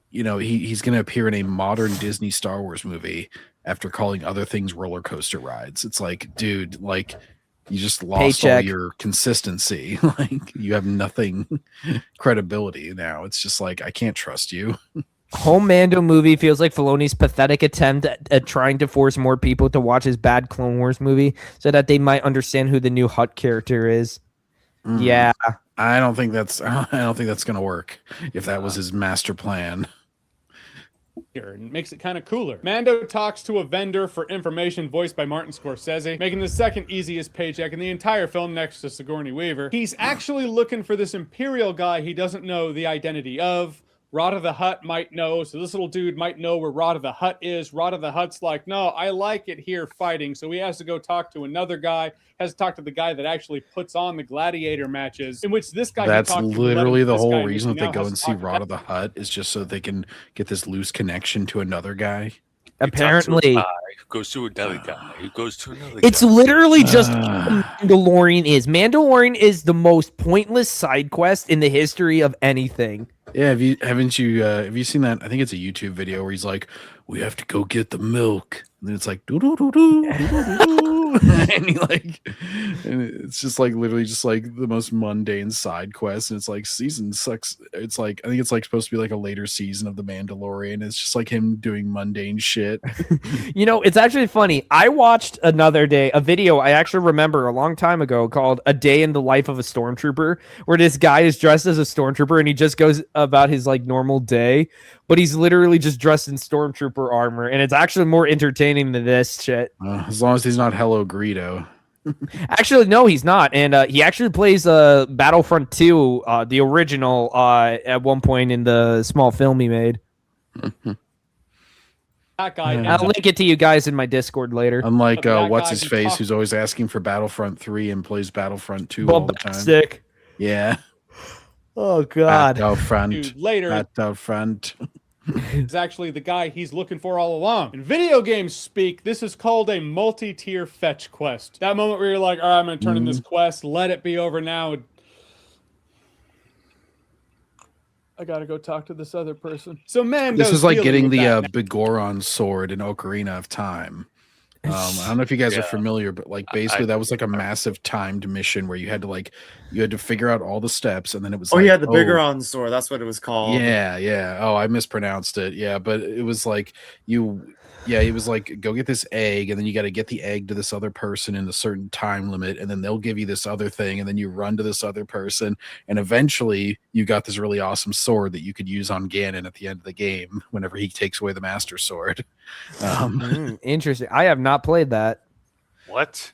he's going to appear in a modern Disney Star Wars movie after calling other things roller coaster rides. It's like, dude, like you just lost all your consistency. Like you have nothing credibility now. It's just like, I can't trust you. Home Mando movie feels like Filoni's pathetic attempt at trying to force more people to watch his bad Clone Wars movie so that they might understand who the new Hutt character is. Yeah. I don't think that's gonna work if that was his master plan. And makes it kind of cooler. Mando talks to a vendor for information voiced by Martin Scorsese, making the second easiest paycheck in the entire film next to Sigourney Weaver. He's actually looking for this Imperial guy he doesn't know the identity of. Rada the Hutt might know, so this little dude might know where Rada the Hutt is. Rada the Hutt's like, no, I like it here fighting, so he has to go talk to another guy, has to talk to the guy that actually puts on the gladiator matches, in which this guy... That's literally the whole reason that they go and see Rada the Hutt, is just so they can get this loose connection to another guy. Apparently, who goes to another guy, who goes to another it's guy. literally just Mandalorian is. Mandalorian is the most pointless side quest in the history of anything. Yeah, have you seen that? I think it's a YouTube video where he's like, "We have to go get the milk," and then it's like, "Doo doo doo doo doo doo," and it's just like literally just like the most mundane side quest, and it's like season sucks. It's like I think it's like supposed to be like a later season of The Mandalorian. It's just like him doing mundane shit. It's actually funny. I watched a video I actually remember a long time ago called "A Day in the Life of a Stormtrooper," where this guy is dressed as a stormtrooper and he just goes about his like normal day, but he's literally just dressed in stormtrooper armor, and it's actually more entertaining than this shit. As long as he's not Hello Greedo. Actually, no, he's not, and he actually plays Battlefront 2, the original, at one point in the small film he made. That guy. I'll link it to you guys in my Discord later. Unlike what's his face, who's always asking for Battlefront 3 and plays Battlefront 2 all the time. Stick. Yeah. Oh God. Battlefront. Dude, later. Battlefront. Is actually the guy he's looking for all along. In video games speak, this is called a multi-tier fetch quest. That moment where you're like, all right, I'm going to turn in this quest. Let it be over now. I got to go talk to this other person. So this is like getting the Begoron sword in Ocarina of Time. I don't know if you guys are familiar, but like basically that was like a massive timed mission where you had to figure out all the steps, and then it was the Begoron sword. That's what it was called. Yeah. Oh, I mispronounced it. Yeah, but it was like it was like go get this egg, and then you got to get the egg to this other person in a certain time limit, and then they'll give you this other thing, and then you run to this other person, and eventually you got this really awesome sword that you could use on Ganon at the end of the game whenever he takes away the Master Sword. Interesting. I have not played that. What?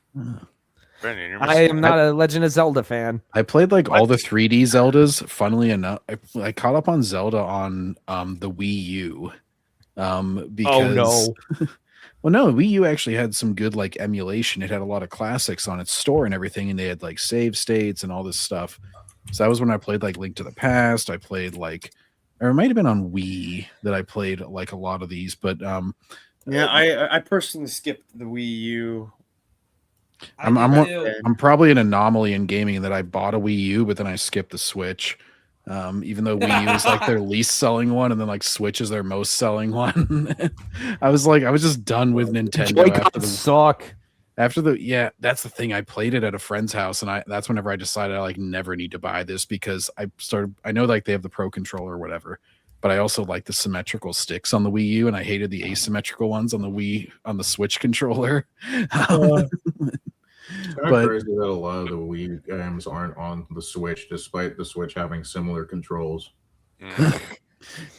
Brandon, I am not a Legend of Zelda fan. I played like all the 3D Zeldas. Funnily enough, I caught up on Zelda on the Wii U. Because well, no, Wii U actually had some good like emulation. It had a lot of classics on its store and everything, and they had like save states and all this stuff. So that was when I played like Link to the Past. I played or it might have been on Wii that I played like a lot of these, but I personally skipped the Wii U. I'm probably an anomaly in gaming that I bought a Wii U, but then I skipped the Switch. Even though Wii U is like their least selling one, and then like Switch is their most selling one. I was just done with Nintendo after that's the thing. I played it at a friend's house, and that's whenever I decided I like never need to buy this, because I know like they have the Pro Controller or whatever, but I also like the symmetrical sticks on the Wii U, and I hated the asymmetrical ones on the Switch controller. It's kind of crazy that a lot of the Wii games aren't on the Switch, despite the Switch having similar controls.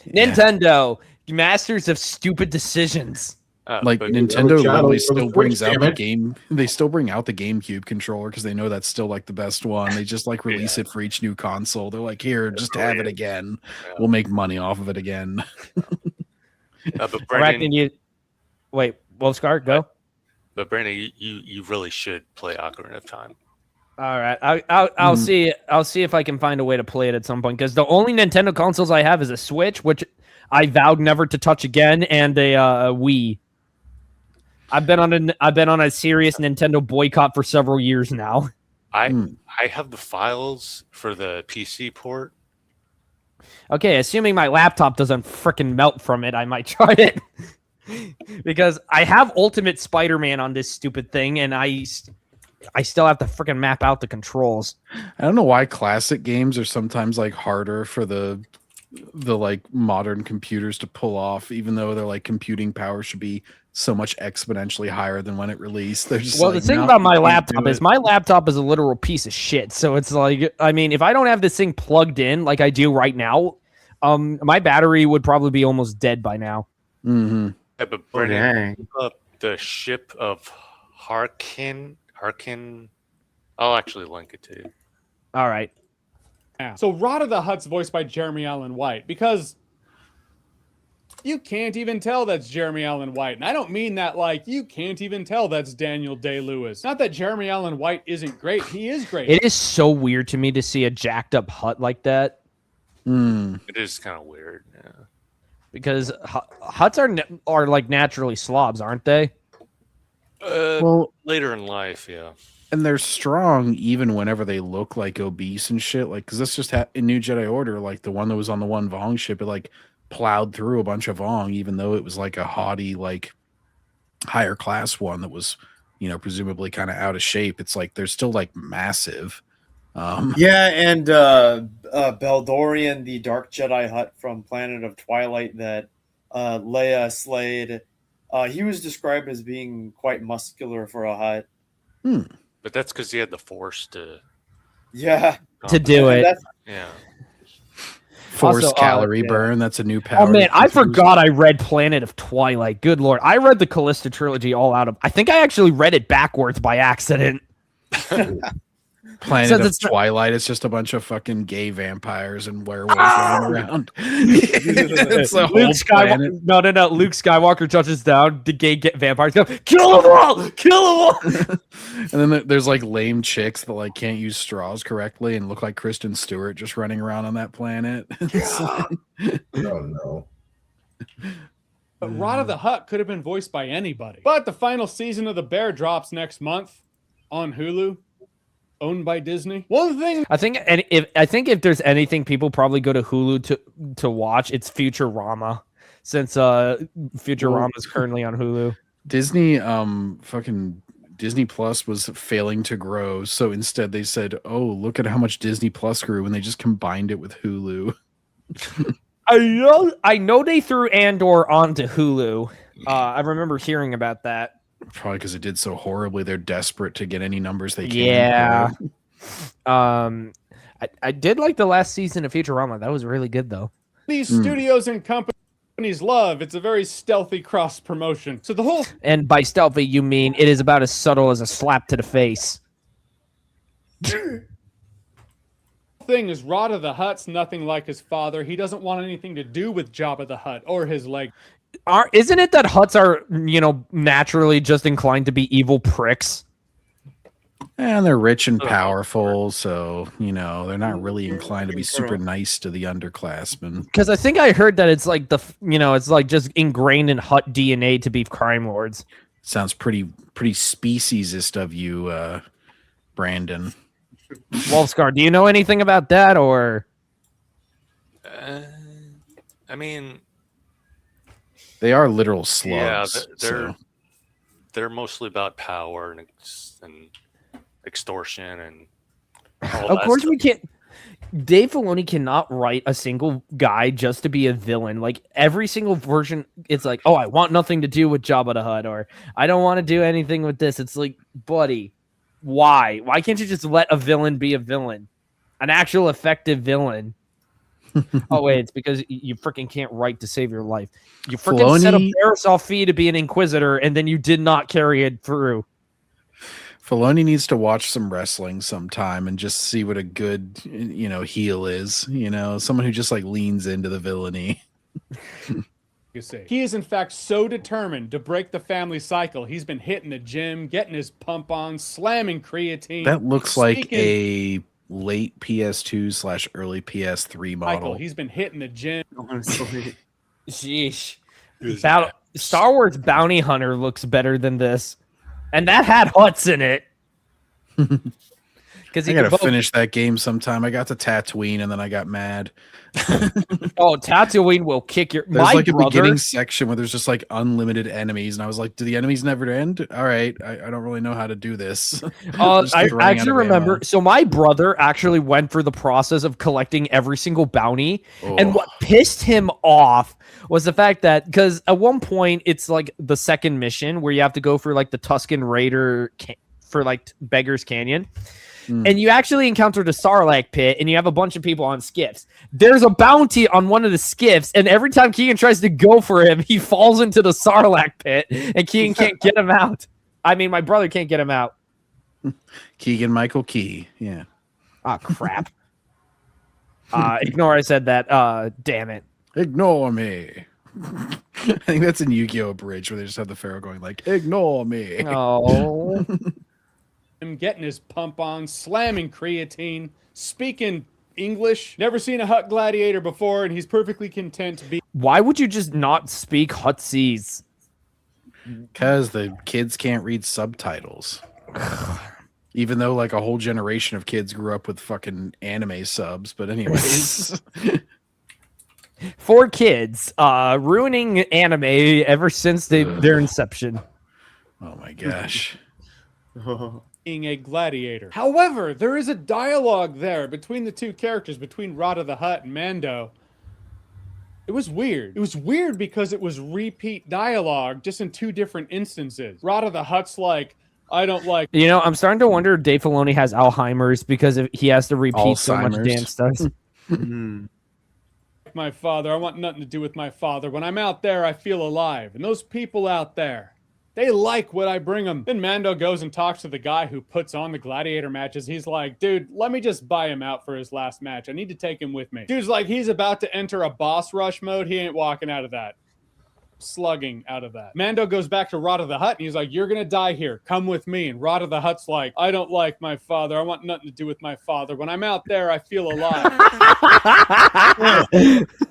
Nintendo, masters of stupid decisions. Like but Nintendo Chad, literally for the still Switch, brings out damn the it. game. They still bring out the GameCube controller because they know that's still like the best one. They just like release it for each new console. They're like, here, just have it again. We'll make money off of it again. but Brandon, wait, Wolfscar, go. But Brandon, you really should play Ocarina of Time. All right, I'll see. I'll see if I can find a way to play it at some point because the only Nintendo consoles I have is a Switch, which I vowed never to touch again, and a Wii. I've been on a serious Nintendo boycott for several years now. I have the files for the PC port. Okay, assuming my laptop doesn't frickin' melt from it, I might try it. Because I have Ultimate Spider-Man on this stupid thing, and I still have to frickin' map out the controls. I don't know why classic games are sometimes like harder for the like modern computers to pull off, even though their like computing power should be so much exponentially higher than when it released. They're just Well, like, the thing "No, about you my can't laptop do is it." my laptop is a literal piece of shit. So it's like, I mean, if I don't have this thing plugged in like I do right now, my battery would probably be almost dead by now. Mm-hmm. Yeah, but Brandon, look up the ship of Harkin. I'll actually link it to you. All right. Yeah. So Rada the Hutt's voiced by Jeremy Allen White because you can't even tell that's Jeremy Allen White. And I don't mean that like you can't even tell that's Daniel Day-Lewis. Not that Jeremy Allen White isn't great. He is great. It is so weird to me to see a jacked up Hutt like that. It is kind of weird. Yeah. Because Hutts are like naturally slobs, aren't they? Well, Later in life, yeah. and they're strong even whenever they look like obese and shit. Like, because this just in New Jedi Order, like the one that was on the one Vong ship, it like plowed through a bunch of Vong, even though it was like a haughty, like higher class one that was, you know, presumably kind of out of shape. It's like they're still like massive. Yeah, and Beldorian, the Dark Jedi Hutt from Planet of Twilight that Leia slayed, he was described as being quite muscular for a Hutt. But that's because he had the Force to do it. Yeah. Force Also, calorie burn. That's a new power. Oh man, I forgot I read Planet of Twilight. Good lord, I read the Callista trilogy all out of. I think I actually read it backwards by accident. Planet of Twilight. It's just a bunch of fucking gay vampires and werewolves running around. It's the whole planet. No. Luke Skywalker touches down. The gay vampires go, kill them all, kill them all. And then there's like lame chicks that like can't use straws correctly and look like Kristen Stewart just running around on that planet. Oh no. But Rada the Hutt could have been voiced by anybody. But the final season of The Bear drops next month on Hulu. Owned by Disney. One thing I think if there's anything people probably go to Hulu to watch, it's Futurama, since Futurama is currently on Hulu. Disney, fucking Disney Plus was failing to grow, so instead they said, "Oh, look at how much Disney Plus grew," and they just combined it with Hulu. I know they threw Andor onto Hulu. I remember hearing about that. Probably because it did so horribly. They're desperate to get any numbers they can. Yeah. I did like the last season of Futurama. That was really good, though. these studios and companies love, it's a very stealthy cross promotion. So the whole And by stealthy, you mean it is about as subtle as a slap to the face. thing is Rada the Hutt's nothing like his father. He doesn't want anything to do with Jabba the Hutt or his leg. Isn't it that Hutts are, naturally just inclined to be evil pricks? And they're rich and powerful, so, they're not really inclined to be super nice to the underclassmen. Because I think I heard that it's like it's like just ingrained in Hutt DNA to be crime lords. Sounds pretty speciesist of you, Brandon. Wolfscar, do you know anything about that, or? I mean, they are literal slugs. Yeah, they're mostly about power and extortion and all of that course stuff. we can't. Dave Filoni cannot write a single guy just to be a villain. Like every single version, it's like, oh, I want nothing to do with Jabba the Hutt, or I don't want to do anything with this. It's like, buddy, why? Why can't you just let a villain be a villain, an actual effective villain? Oh wait, it's because you freaking can't write to save your life. You freaking set up Marisol Fee to be an Inquisitor, and then you did not carry it through. Filoni needs to watch some wrestling sometime and just see what a good, heel is. Someone who just like leans into the villainy. You see, he is in fact so determined to break the family cycle. He's been hitting the gym, getting his pump on, slamming creatine. That looks like a late PS2 / early PS3 model. He's been hitting the gym. Sheesh. Star Wars Bounty Hunter looks better than this. And that had Huts in it. Because I gotta finish that game sometime. I got to Tatooine and then I got mad. Oh, Tatooine will kick your. There's like a beginning section where there's just like unlimited enemies, and I was like, "Do the enemies never end?" All right, I don't really know how to do this. I actually remember. So my brother actually went through the process of collecting every single bounty, and what pissed him off was the fact that because at one point it's like the second mission where you have to go for like the Tusken Raider for like Beggar's Canyon. And you actually encountered a Sarlacc pit, and you have a bunch of people on skiffs. There's a bounty on one of the skiffs, and every time Keegan tries to go for him, he falls into the Sarlacc pit, and Keegan can't get him out. I mean, my brother can't get him out. Keegan Michael Key, yeah. Ah, crap. Ignore I said that. Damn it. Ignore me. I think that's in Yu-Gi-Oh! Bridge where they just have the Pharaoh going like, ignore me. Oh. Him getting his pump on, slamming creatine, speaking English, never seen a Hutt gladiator before, and he's perfectly content to be. Why would you just not speak Hutsies? Because the kids can't read subtitles. Even though like a whole generation of kids grew up with fucking anime subs, but anyways. For kids, ruining anime ever since their inception. Oh my gosh. Being a gladiator. However, there is a dialogue there between the two characters, between Rada the Hutt and Mando. It was weird. It was weird because it was repeat dialogue just in two different instances. Rada the Hutt's like, I don't like... I'm starting to wonder if Dave Filoni has Alzheimer's because he has to repeat so much damn stuff. My father, I want nothing to do with my father. When I'm out there, I feel alive. And those people out there, they like what I bring them. Then Mando goes and talks to the guy who puts on the gladiator matches. He's like, dude, let me just buy him out for his last match. I need to take him with me. Dude's like, he's about to enter a boss rush mode. He ain't walking out of that. Slugging out of that. Mando goes back to Rada the Hutt and he's like, you're going to die here. Come with me. And Rada the Hutt's like, I don't like my father. I want nothing to do with my father. When I'm out there, I feel alive.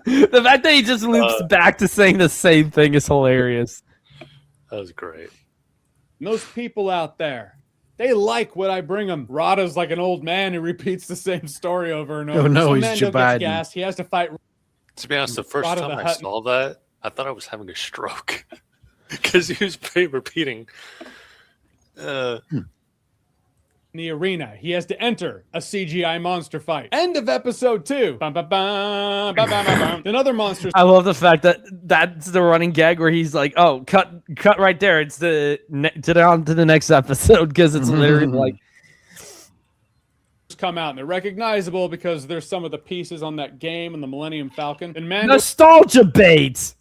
The fact that he just loops back to saying the same thing is hilarious. That was great. And those people out there, they like what I bring them. Rada's like an old man who repeats the same story over and over. Oh no, so he's Mando gets gassed. He has to fight. To be honest, the first time I saw that, I thought I was having a stroke because he was repeating. In the arena, he has to enter a CGI monster fight. End of episode 2. Bum, bum, bum, bum, bum, bum. Then other monsters. I love the fact that that's the running gag where he's like, "Oh, cut right there. It's on to the next episode because it's literally like." Come out and they're recognizable because there's some of the pieces on that game and the Millennium Falcon. And Mando. Nostalgia bait.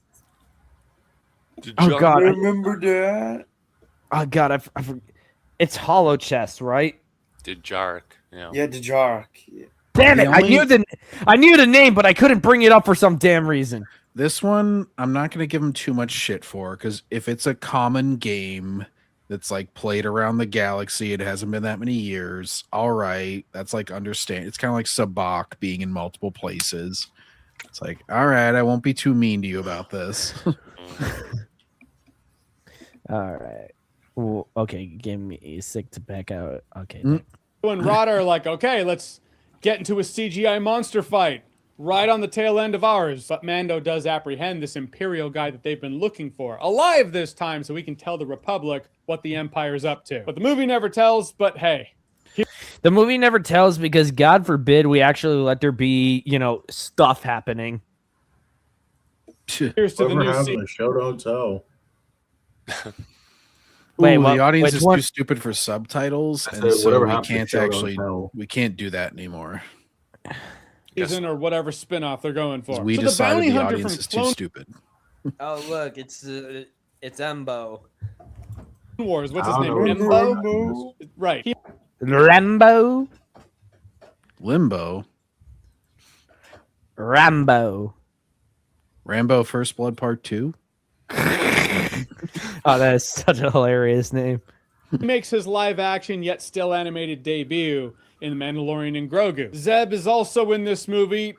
Oh God, I remember that. Oh God, I it's Hollow Chest, right? Dejarik. Yeah, Dejarik. Yeah. Damn it! I knew the name, but I couldn't bring it up for some damn reason. This one, I'm not going to give him too much shit for because if it's a common game that's like played around the galaxy, it hasn't been that many years. All right, that's like understand. It's kind of like Sabak being in multiple places. It's like, all right, I won't be too mean to you about this. All right. Well, okay, give me a sick to back out. Okay. And Rada are like, okay, let's get into a CGI monster fight right on the tail end of ours. But Mando does apprehend this Imperial guy that they've been looking for, alive this time, so we can tell the Republic what the Empire's up to. But the movie never tells, but hey. The movie never tells because God forbid we actually let there be, stuff happening. Here's to the new having a show don't tell. Wait, the audience is too stupid for subtitles, and so we can't we can't do that anymore. season or whatever spinoff they're going for. We so the decided bounty the hunter audience from is too Clone stupid. Oh, look, it's Embo. Wars. What's his I name? don't know. Embo? Right. Rambo. Limbo. Rambo. Rambo First Blood Part 2. Oh, that is such a hilarious name. He makes his live action yet still animated debut in The Mandalorian and Grogu. Zeb is also in this movie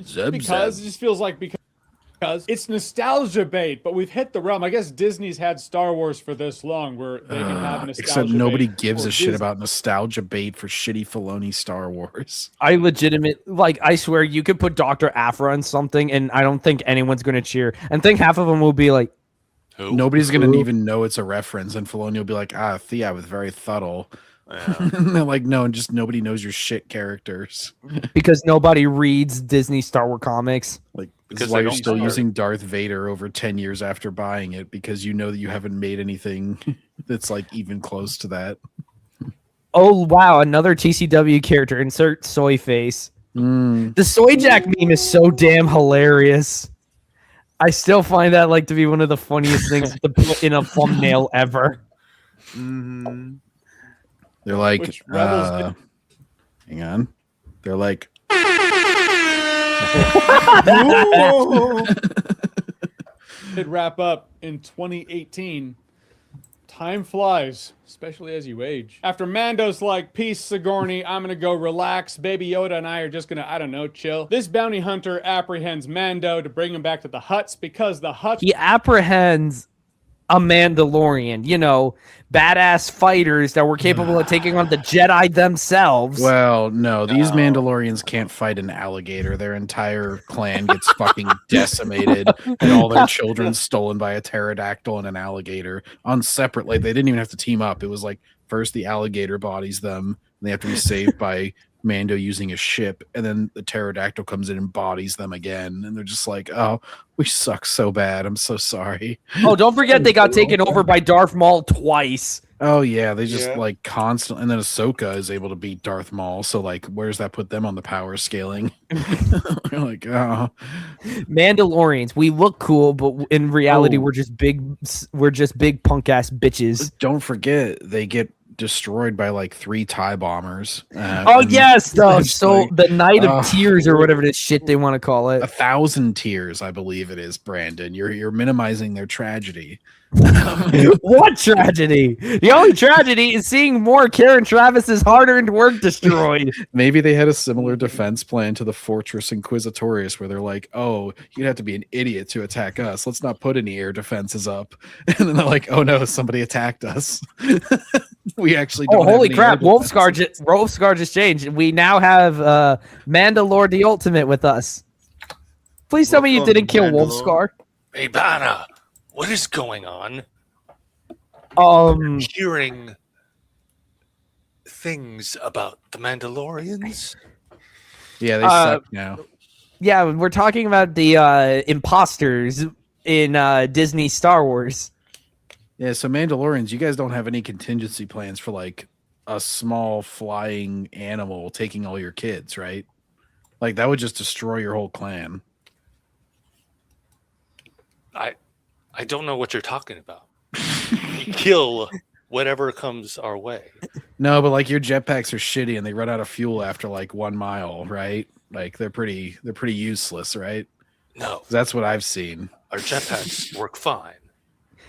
Zeb. it just feels like because it's nostalgia bait, but we've hit the realm. I guess Disney's had Star Wars for this long where they can have nostalgia Except nobody bait gives for a shit Disney. about nostalgia bait for shitty Filoni Star Wars. I I swear you could put Dr. Aphra on something and I don't think anyone's going to cheer. And think half of them will be like, Who? Nobody's gonna even know it's a reference, and Filoni will be like, Thea was very subtle. And they're like, no, just nobody knows your shit characters. because nobody reads Disney Star Wars comics. Like, this Because is why they you're don't still start. using Darth Vader over 10 years after buying it, because you know that you haven't made anything that's like even close to that. Oh, wow. Another TCW character. Insert soy face. The Soy Jack meme is so damn hilarious. I still find that like to be one of the funniest things to put in a thumbnail ever. Mm-hmm. They're like, Which Rebels did- hang on. They're like, Did wrap up in 2018. Time flies, especially as you age. After Mando's like, peace, Sigourney, I'm gonna go relax. Baby Yoda and I are just gonna, I don't know, chill. This bounty hunter apprehends Mando to bring him back to the huts because the huts. He apprehends a Mandalorian, badass fighters that were capable of taking on the Jedi themselves. well, no, these No. Mandalorians can't fight an alligator. Their entire clan gets fucking decimated, and all their children stolen by a pterodactyl and an alligator on separate. Like, they didn't even have to team up. It was like first the alligator bodies them, and they have to be saved by Mando using a ship, and then the pterodactyl comes in and bodies them again, and they're just like, "Oh, we suck so bad. I'm so sorry." Oh, don't forget they got taken over by Darth Maul twice. Oh yeah, they just Yeah. like constant, and then Ahsoka is able to beat Darth Maul. So like, where's that put them on the power scaling? You're like, oh, Mandalorians, we look cool, but in reality, Oh. we're just big punk ass bitches. don't forget they get destroyed by like 3 TIE bombers. Oh and yes, though. it's So like, the Night of oh. Tears or whatever this shit they want to call it. 1,000 tears, I believe it is. Brandon, you're minimizing their tragedy. What tragedy? The only tragedy is seeing more Karen Travis's hard-earned work destroyed. Maybe they had a similar defense plan to the Fortress Inquisitorius, where they're like, "Oh, you'd have to be an idiot to attack us. Let's not put any air defenses up." And then they're like, "Oh no, somebody attacked us. We actually don't Oh, have holy any crap! air Wolfscar just changed. We now have Mandalore the Ultimate with us. Please tell me you Welcome, didn't kill Mandalore. Wolfscar. Hey, Bana, what is going on? Hearing things about the Mandalorians? Yeah, they suck now. Yeah, we're talking about the imposters in Disney Star Wars. Yeah, so Mandalorians, you guys don't have any contingency plans for like a small flying animal taking all your kids, right? Like that would just destroy your whole clan. I don't know what you're talking about. We kill whatever comes our way. No, but like your jetpacks are shitty and they run out of fuel after like 1 mile, right? Like they're pretty useless, right? No, That's what I've seen. our jetpacks work fine.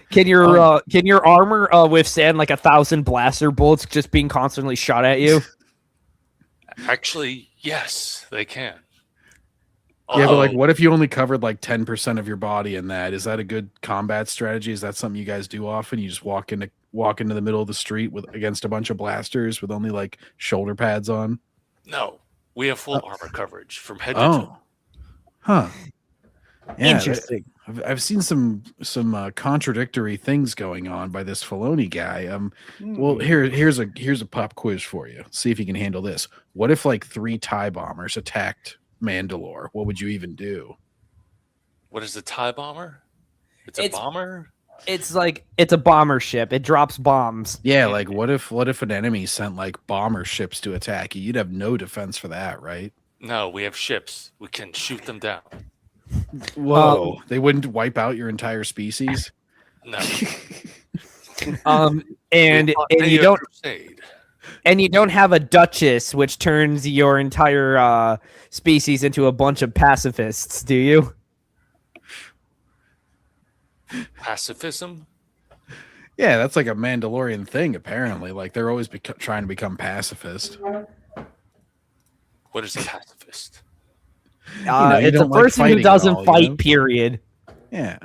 Can your armor withstand like 1,000 blaster bullets just being constantly shot at you? Actually, yes, they can. Yeah, but like Although, what if you only covered like 10% of your body in that? Is that a good combat strategy? Is that something you guys do often? You just walk into the middle of the street with against a bunch of blasters with only like shoulder pads on? no, we have full armor coverage from head to toe. Oh. Huh. Yeah, Interesting. I've seen some contradictory things going on by this Filoni guy. Well, here's a pop quiz for you. See if you can handle this. What if like 3 TIE bombers attacked Mandalore? What would you even do? What is the TIE bomber? It's a It's- bomber? It's like it's a bomber ship. It drops bombs. Yeah, like what if an enemy sent like bomber ships to attack you? You'd have no defense for that, right? No, we have ships. We can shoot them down. Whoa! They wouldn't wipe out your entire species. No. And you don't. And you don't have a duchess, which turns your entire species into a bunch of pacifists, do you? Pacifism? Yeah, that's like a Mandalorian thing, apparently. Like, they're always trying to become pacifist. What is a pacifist? It's a person who doesn't fight, period. Yeah.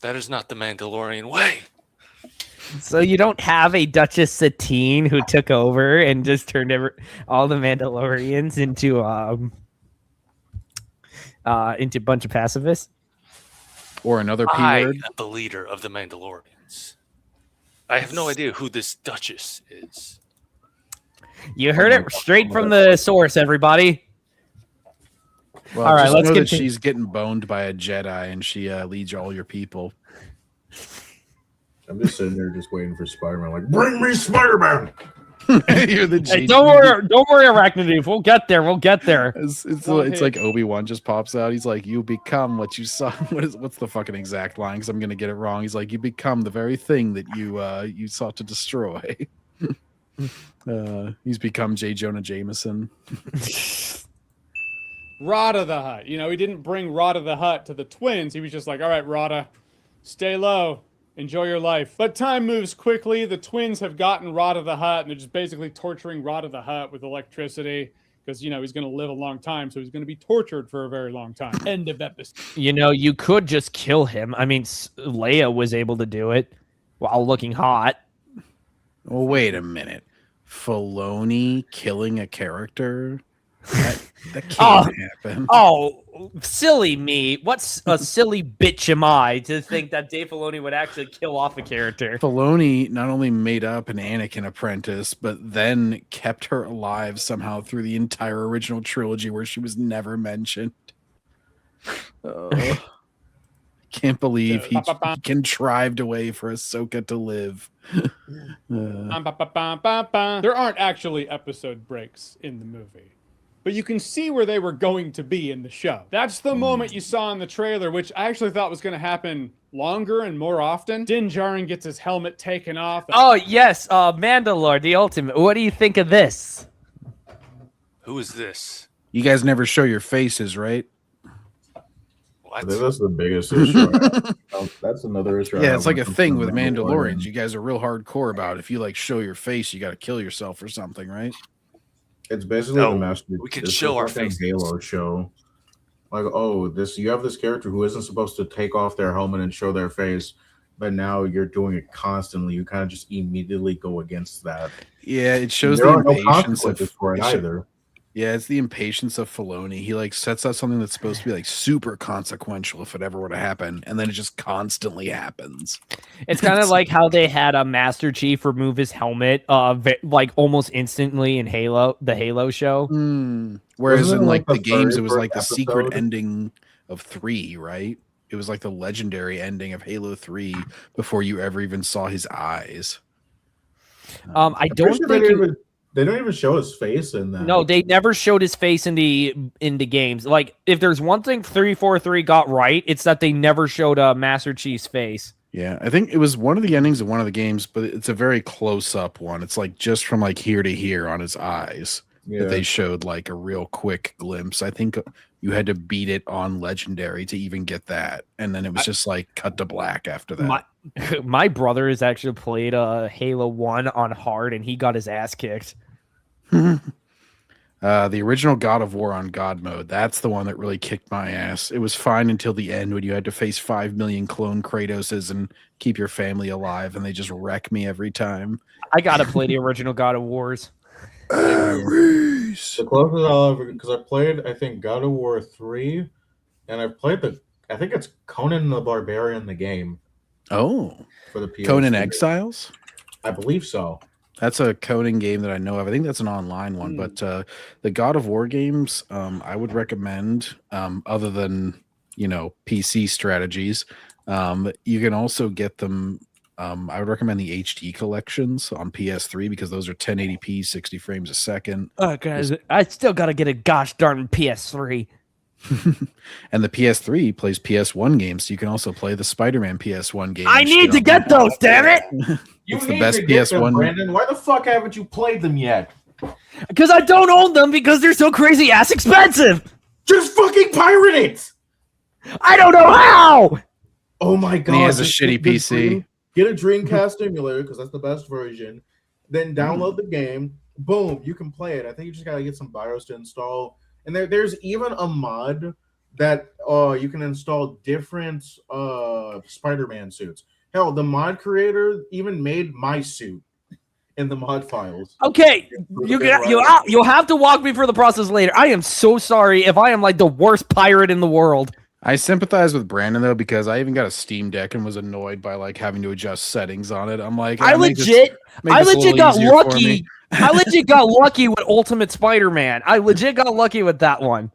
That is not the Mandalorian way. So you don't have a Duchess Satine who took over and just turned all the Mandalorians into a bunch of pacifists? Or another P I word? am the leader of the Mandalorians. I have no idea who this Duchess is. You heard it straight from the source, everybody. Well, all right, just let's know that continue. she's getting boned by a Jedi, and she leads all your people. I'm just sitting there just waiting for Spider-Man. Like, bring me Spider-Man! You're the Hey, don't worry, Arachnidoof. We'll get there. It's like Obi-Wan just pops out. He's like, you become what you saw. What's the fucking exact line? Because I'm gonna get it wrong. He's like, you become the very thing that you sought to destroy. He's become J. Jonah Jameson. Rada the Hutt. You know, he didn't bring Rada the Hutt to the twins. He was just like, all right, Rada, stay low. Enjoy your life. But time moves quickly. The twins have gotten Rada the Hutt, and they're just basically torturing Rada the Hutt with electricity because, you know, he's going to live a long time, so he's going to be tortured for a very long time. End of episode. You know, you could just kill him. I mean, Leia was able to do it while looking hot. Well, wait a minute. Filoni killing a character? That can't happen. Oh, silly me. What's a silly bitch am I to think that Dave Filoni would actually kill off a character? Filoni not only made up an Anakin apprentice, but then kept her alive somehow through the entire original trilogy where she was never mentioned. Can't believe he contrived a way for Ahsoka to live. There aren't actually episode breaks in the movie, but you can see where they were going to be in the show. That's the moment you saw in the trailer, which I actually thought was going to happen longer and more often. Din Djarin gets his helmet taken off. Oh, yes, Mandalore, the ultimate. What do you think of this? Who is this? You guys never show your faces, right? I think that's the biggest issue. That's another issue. Yeah, it's like a thing with Mandalorians. You guys are real hardcore about it. If you like show your face, you got to kill yourself or something, right? It's basically the master. We can show our face. Halo show. Like, oh, you have this character who isn't supposed to take off their helmet and show their face, but now you're doing it constantly. You kind of just immediately go against that. Yeah, it shows there the are no impatience consequences for it either. Yeah, it's the impatience of Filoni. He like sets out something that's supposed to be like super consequential if it ever were to happen, and then it just constantly happens. It's kind of like how they had a Master Chief remove his helmet, like almost instantly in the Halo show. Whereas in like the games, it was like the secret ending of 3, right? It was like the legendary ending of Halo 3 before you ever even saw his eyes. I don't think they don't even show his face in that. No, they never showed his face in the games. Like, if there's one thing 343 got right, it's that they never showed a Master Chief's face. Yeah, I think it was one of the endings of one of the games, but it's a very close-up one. It's like just from like here to here on his eyes that they showed like a real quick glimpse. I think you had to beat it on Legendary to even get that, and then it was just like cut to black after that. My brother has actually played Halo 1 on hard, and he got his ass kicked. The original God of War on God mode, that's the one that really kicked my ass. It was fine until the end when you had to face 5 million clone Kratoses and keep your family alive, and they just wreck me every time. I gotta play the original God of Wars. The closest I'll ever, because I played, I think, God of War 3, and I've played I think it's Conan the Barbarian, the game. Oh, for the PS. Conan Exiles? I believe so. That's a Conan game that I know of. I think that's an online one, but the God of War games, I would recommend, other than, PC strategies, you can also get them I would recommend the HD collections on PS3 because those are 1080p, 60 frames a second. Oh, guys, I still gotta get a gosh darn PS3. And the PS3 plays PS1 games, so you can also play the Spider-Man PS1 game. I need to get those, damn it! You It's the need best to get them, PS1. Brandon. Why the fuck haven't you played them yet? Because I don't own them because they're so crazy ass expensive. Just fucking pirate it! I don't know how. Oh my god! And he has a just shitty get PC. Get a Dreamcast emulator because that's the best version. Then download the game. Boom, you can play it. I think you just gotta get some BIOS to install. And there's even a mod that you can install different Spider-Man suits. Hell, the mod creator even made my suit in the mod files. Okay, you'll have to walk me through the process later. I am so sorry if I am like the worst pirate in the world. I sympathize with Brandon though because I even got a Steam Deck and was annoyed by like having to adjust settings on it. I'm like, I legit got lucky. I legit got lucky with Ultimate Spider-Man. I legit got lucky with that one.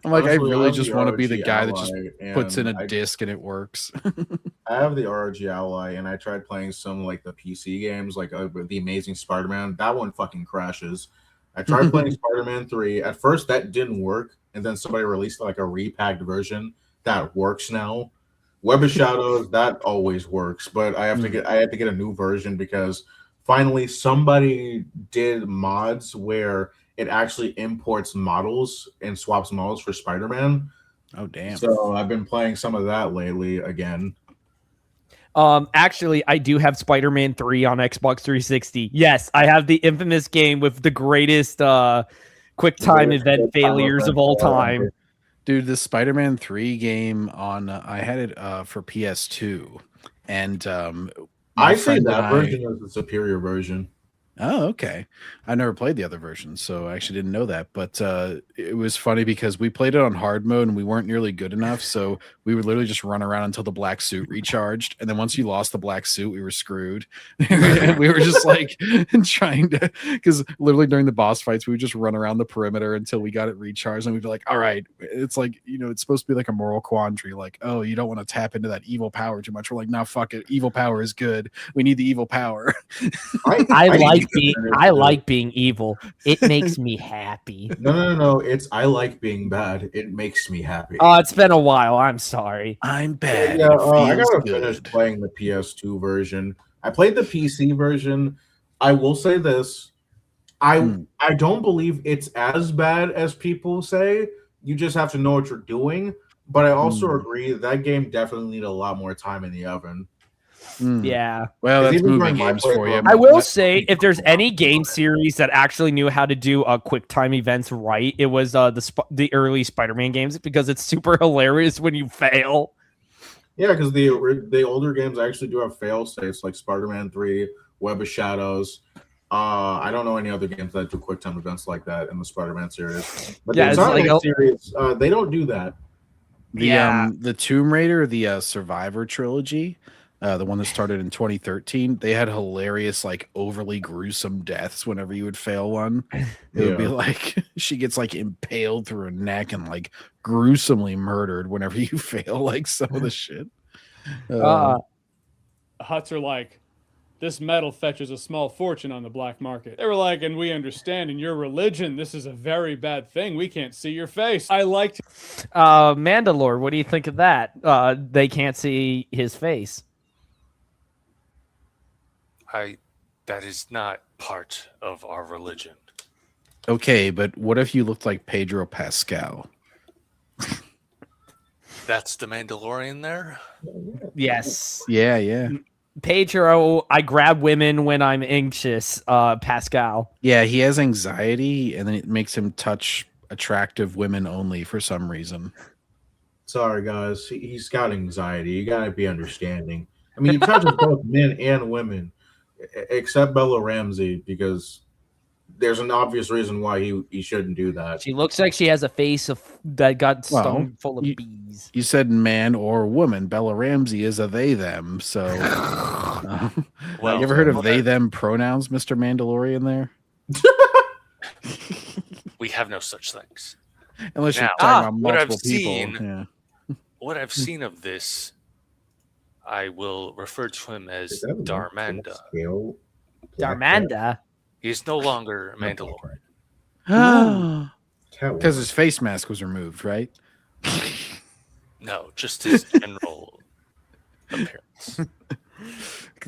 I'm like, Honestly, I I really have just the want to be the ROG guy that just Ally, puts in and a disc and it works. I have the ROG Ally, and I tried playing some like the PC games, like the Amazing Spider-Man. That one fucking crashes. I tried playing Spider-Man 3. At first, that didn't work, and then somebody released like a repacked version that works now. Web of Shadows that always works, but I had to get a new version because finally somebody did mods where it actually imports models and swaps models for Spider-Man. Oh damn! So I've been playing some of that lately again. Actually, I do have Spider-Man 3 on Xbox 360. Yes, I have the infamous game with the greatest quick time event failures of all time. Dude, the Spider-Man 3 game on I had it for PS2, and I say that version is the superior version. Oh, okay. I never played the other version, so I actually didn't know that. But it was funny because we played it on hard mode and we weren't nearly good enough. So we would literally just run around until the black suit recharged. And then once you lost the black suit, we were screwed. We were just like trying to, because literally during the boss fights, we would just run around the perimeter until we got it recharged. And we'd be like, all right, it's like, it's supposed to be like a moral quandary. Like, oh, you don't want to tap into that evil power too much. We're like, no, fuck it. Evil power is good. We need the evil power. I like being evil. It makes me happy. No. It's I like being bad. It makes me happy. Oh, it's been a while. I'm sorry. I'm bad. Yeah, I gotta finish playing the PS2 version. I played the PC version. I will say this. I don't believe it's as bad as people say. You just have to know what you're doing. But I also agree that game definitely needed a lot more time in the oven. Yeah. Well, that's movie games for you. I will say, if there's any game series that actually knew how to do quick time events right, it was the early Spider-Man games because it's super hilarious when you fail. Yeah, because the older games actually do have fail states like Spider-Man 3, Web of Shadows. I don't know any other games that do quick time events like that in the Spider-Man series. But yeah, the like series, they don't do that. The Tomb Raider, the Survivor trilogy. The one that started in 2013, they had hilarious, like overly gruesome deaths whenever you would fail one. It would be like she gets like impaled through her neck and like gruesomely murdered whenever you fail like some of the shit. Huts are like, this metal fetches a small fortune on the black market. They were like, and we understand in your religion, this is a very bad thing. We can't see your face. I liked Mandalore. What do you think of that? They can't see his face. That is not part of our religion. Okay, but what if you looked like Pedro Pascal? That's the Mandalorian there? Yes. Yeah. Pedro, I grab women when I'm anxious. Pascal. Yeah, he has anxiety, and then it makes him touch attractive women only for some reason. Sorry, guys. He's got anxiety. You gotta be understanding. I mean, he touches both men and women. Except Bella Ramsey, because there's an obvious reason why he shouldn't do that. She looks like she has a face that got stung full of bees. You said man or woman. Bella Ramsey is a they them. So, well, you ever heard of they them pronouns, Mr. Mandalorian? There, we have no such things. Unless you're talking about multiple people. What I've seen of this, I will refer to him as Is that a Darmanda. scale? Darmanda. He's no longer Mandalorian. Because his face mask was removed, right? No, just his general appearance.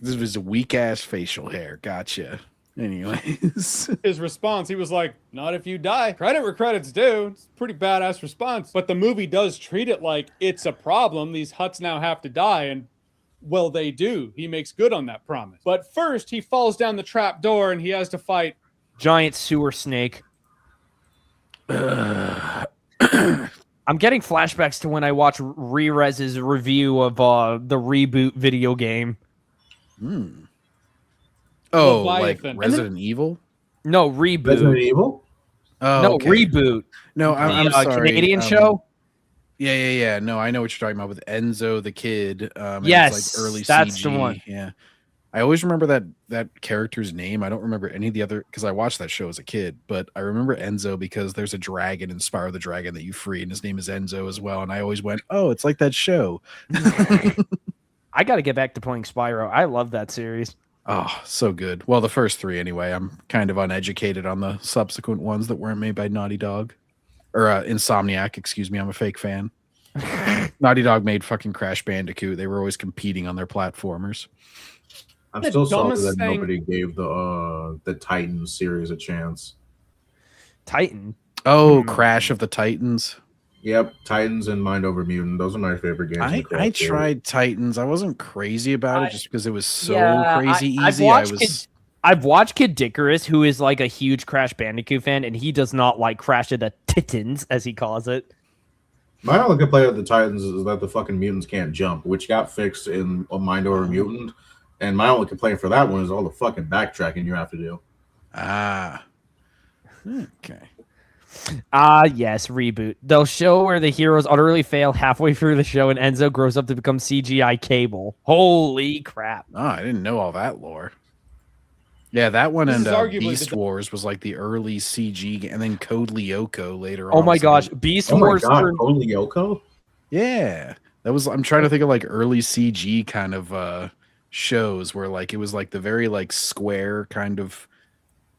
This was a weak ass facial hair. Gotcha. Anyways, His response, he was like, "Not if you die." Credit where credit's due. It's a pretty badass response. But the movie does treat it like it's a problem. These Hutts now have to die, and well, they do. He makes good on that promise. But first, he falls down the trap door, and he has to fight Giant sewer snake. I'm getting flashbacks to when I watched Rerez's review of the reboot video game. Oh, like Leviathan. Resident Evil? No, reboot. Resident Evil? Oh, No, okay. reboot. No, I'm The sorry. Canadian show? Yeah. No, I know what you're talking about with Enzo the kid. And Yes, it's like early that's CG. the one. Yeah. I always remember that character's name. I don't remember any of the other because I watched that show as a kid, but I remember Enzo because there's a dragon in Spyro the Dragon that you free, and his name is Enzo as well. And I always went, "Oh, it's like that show." I got to get back to playing Spyro. I love that series. Oh, so good. Well, the first three anyway. I'm kind of uneducated on the subsequent ones that weren't made by Naughty Dog or Insomniac. Excuse me. I'm a fake fan. Naughty Dog made fucking Crash Bandicoot. They were always competing on their platformers. I'm The still salty dumbest that thing- nobody gave the Titans series a chance. Titan. Oh, Crash of the Titans. Yep, Titans and Mind Over Mutant. Those are my favorite games. in the I Crash series. tried Titans. I wasn't crazy about it just because it was so Yeah, crazy I've easy. watched I've watched Kid Dickerus, who is like a huge Crash Bandicoot fan, and he does not like Crash of the Titans, as he calls it. My only complaint with the Titans is that the fucking mutants can't jump, which got fixed in a Mind Over Mutant. And my only complaint for that one is all the fucking backtracking you have to do. Ah. Okay. Yes, reboot. They'll show where the heroes utterly fail halfway through the show and Enzo grows up to become CGI Cable. Holy crap. Oh, I didn't know all that lore. Yeah, that one This and is arguably Beast the- Wars was like the early CG, and then Code Lyoko later on. Oh my was gosh. like- Beast Oh my Wars god, turned- Code Lyoko? Yeah, that was. I'm trying to think of like early CG kind of shows where like it was like the very like square kind of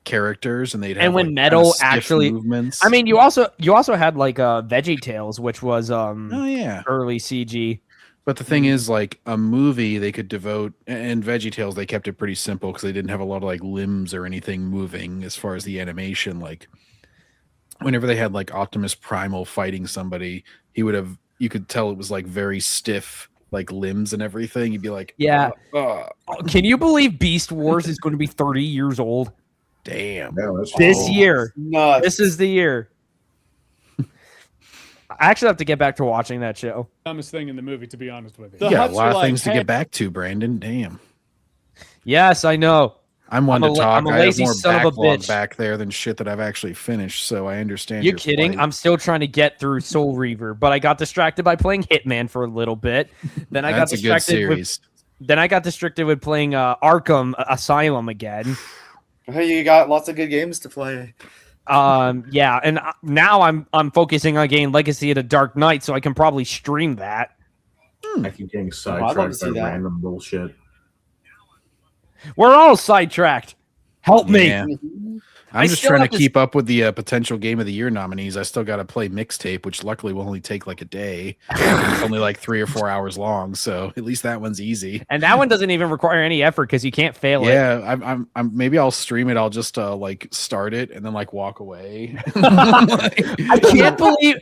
characters, and they'd have, And when like, Metal kinda stiff actually- movements. I mean, you also had like VeggieTales, which was oh yeah. early CG. But the thing is, like a movie, they could devote, and VeggieTales, they kept it pretty simple because they didn't have a lot of like limbs or anything moving as far as the animation. Like whenever they had like Optimus Primal fighting somebody, you could tell it was like very stiff, like limbs and everything. You'd be like, Yeah. Can you believe Beast Wars is going to be 30 years old damn. Yeah, that's this cool. year? Nuts. This is the year. I actually have to get back to watching that show. dumbest thing in the movie, to be honest with you. You The got Hutts a lot are of like, things to "Hey, get back to, Brandon. Damn. Yes, I know. I'm one I'm to a la- talk. I'm a I have lazy more son of a backlog bitch. back there than shit that I've actually finished, so I understand. You your kidding? plight. I'm still trying to get through Soul Reaver, but I got distracted by playing Hitman for a little bit. Then I got That's a good distracted with series. playing Arkham Asylum again. Hey, you got lots of good games to play. Yeah, and now I'm focusing on getting Legacy of the Dark Knight, so I can probably stream that. I keep getting I'd love to sidetracked see by that. random bullshit. We're all sidetracked. Help me. Yeah. I I'm just still trying to have to keep up with the potential Game of the Year nominees. I still got to play Mixtape, which luckily will only take like a day. It's only like 3 or 4 hours long, so at least that one's easy. And that one doesn't even require any effort because you can't fail it. Yeah, I'm maybe I'll stream it. I'll just like start it and then like walk away. I can't believe.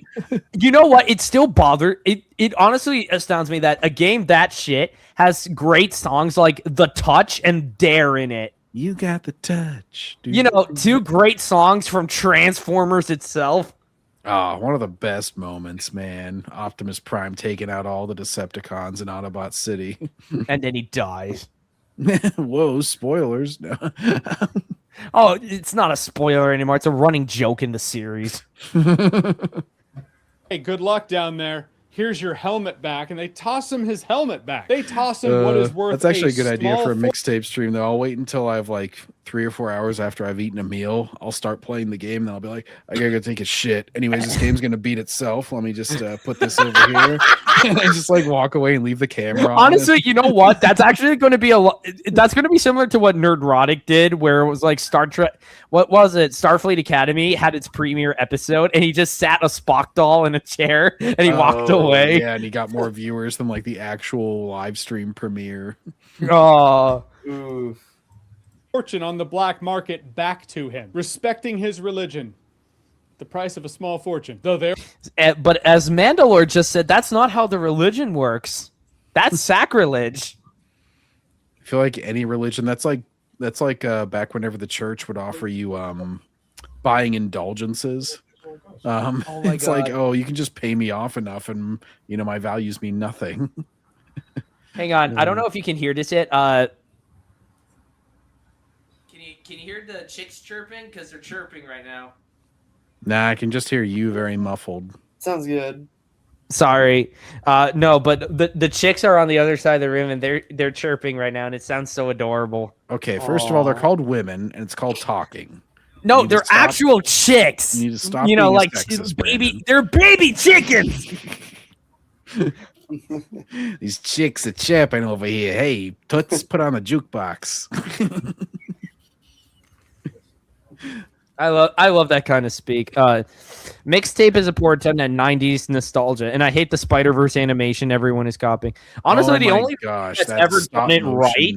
You know what? It still bothered. It honestly astounds me that a game that shit has great songs like "The Touch" and "Dare" in it. You got the touch. Dude. You know, two great songs from Transformers itself. Oh, one of the best moments, man. Optimus Prime taking out all the Decepticons in Autobot City. And then he dies. Whoa, spoilers. No. Oh, it's not a spoiler anymore. It's a running joke in the series. Hey, good luck down there. Here's your helmet back, and they toss him his helmet back. They toss him what is worth. That's actually a good idea small for a mixtape stream, though. I'll wait until I've like 3 or 4 hours after I've eaten a meal, I'll start playing the game. Then I'll be like, I gotta go take a shit. Anyways, this game's gonna beat itself. Let me just put this over here, and I just like walk away and leave the camera. Honestly, you know what? That's actually going to be that's going to be similar to what Nerdrotic did, where it was like Star Trek. What was it? Starfleet Academy had its premiere episode, and he just sat a Spock doll in a chair and he walked away. Yeah, and he got more viewers than like the actual live stream premiere. Oh. Ooh. Fortune on the black market back to him, respecting his religion. The price of a small fortune, though there. But as Mandalore just said, that's not how the religion works. That's sacrilege. I feel like any religion that's like back whenever the church would offer you buying indulgences. It's God. like, oh, you can just pay me off enough, and my values mean nothing. Hang on, I don't know if you can hear this yet. Can you hear the chicks chirping? Because they're chirping right now. Nah, I can just hear you very muffled. Sounds good. Sorry, no, but the chicks are on the other side of the room and they're chirping right now, and it sounds so adorable. Okay, first of all, they're called women, and it's called talking. No, they're actual chicks. You need to stop. You know, being a like sexist, baby, they're baby chickens. These chicks are chirping over here. Hey, toots, put on the jukebox. I love that kind of speak. Mixtape is a poor attempt at 90s nostalgia, and I hate the Spider-Verse animation everyone is copying. Honestly, the only movie that's ever done it right,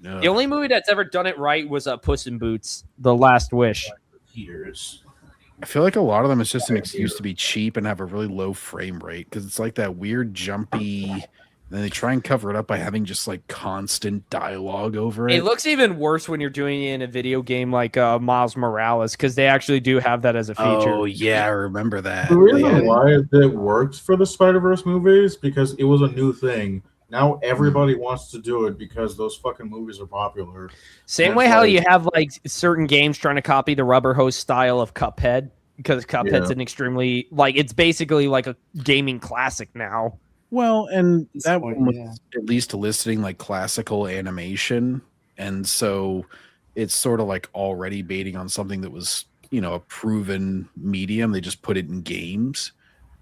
the only movie that's ever done it right was Puss in Boots: The Last Wish. I feel like a lot of them is just an excuse to be cheap and have a really low frame rate, because it's like that weird jumpy. And then they try and cover it up by having just like constant dialogue over it. It looks even worse when you're doing it in a video game like Miles Morales, because they actually do have that as a feature. Oh yeah, I remember that. The reason why it works for the Spider-Verse movies because it was a new thing. Now everybody wants to do it because those fucking movies are popular. Same way how you have like certain games trying to copy the rubber hose style of Cuphead, because Cuphead's an extremely it's basically like a gaming classic now. Well, and that one was at least eliciting like classical animation, and so it's sort of like already baiting on something that was, a proven medium. They just put it in games.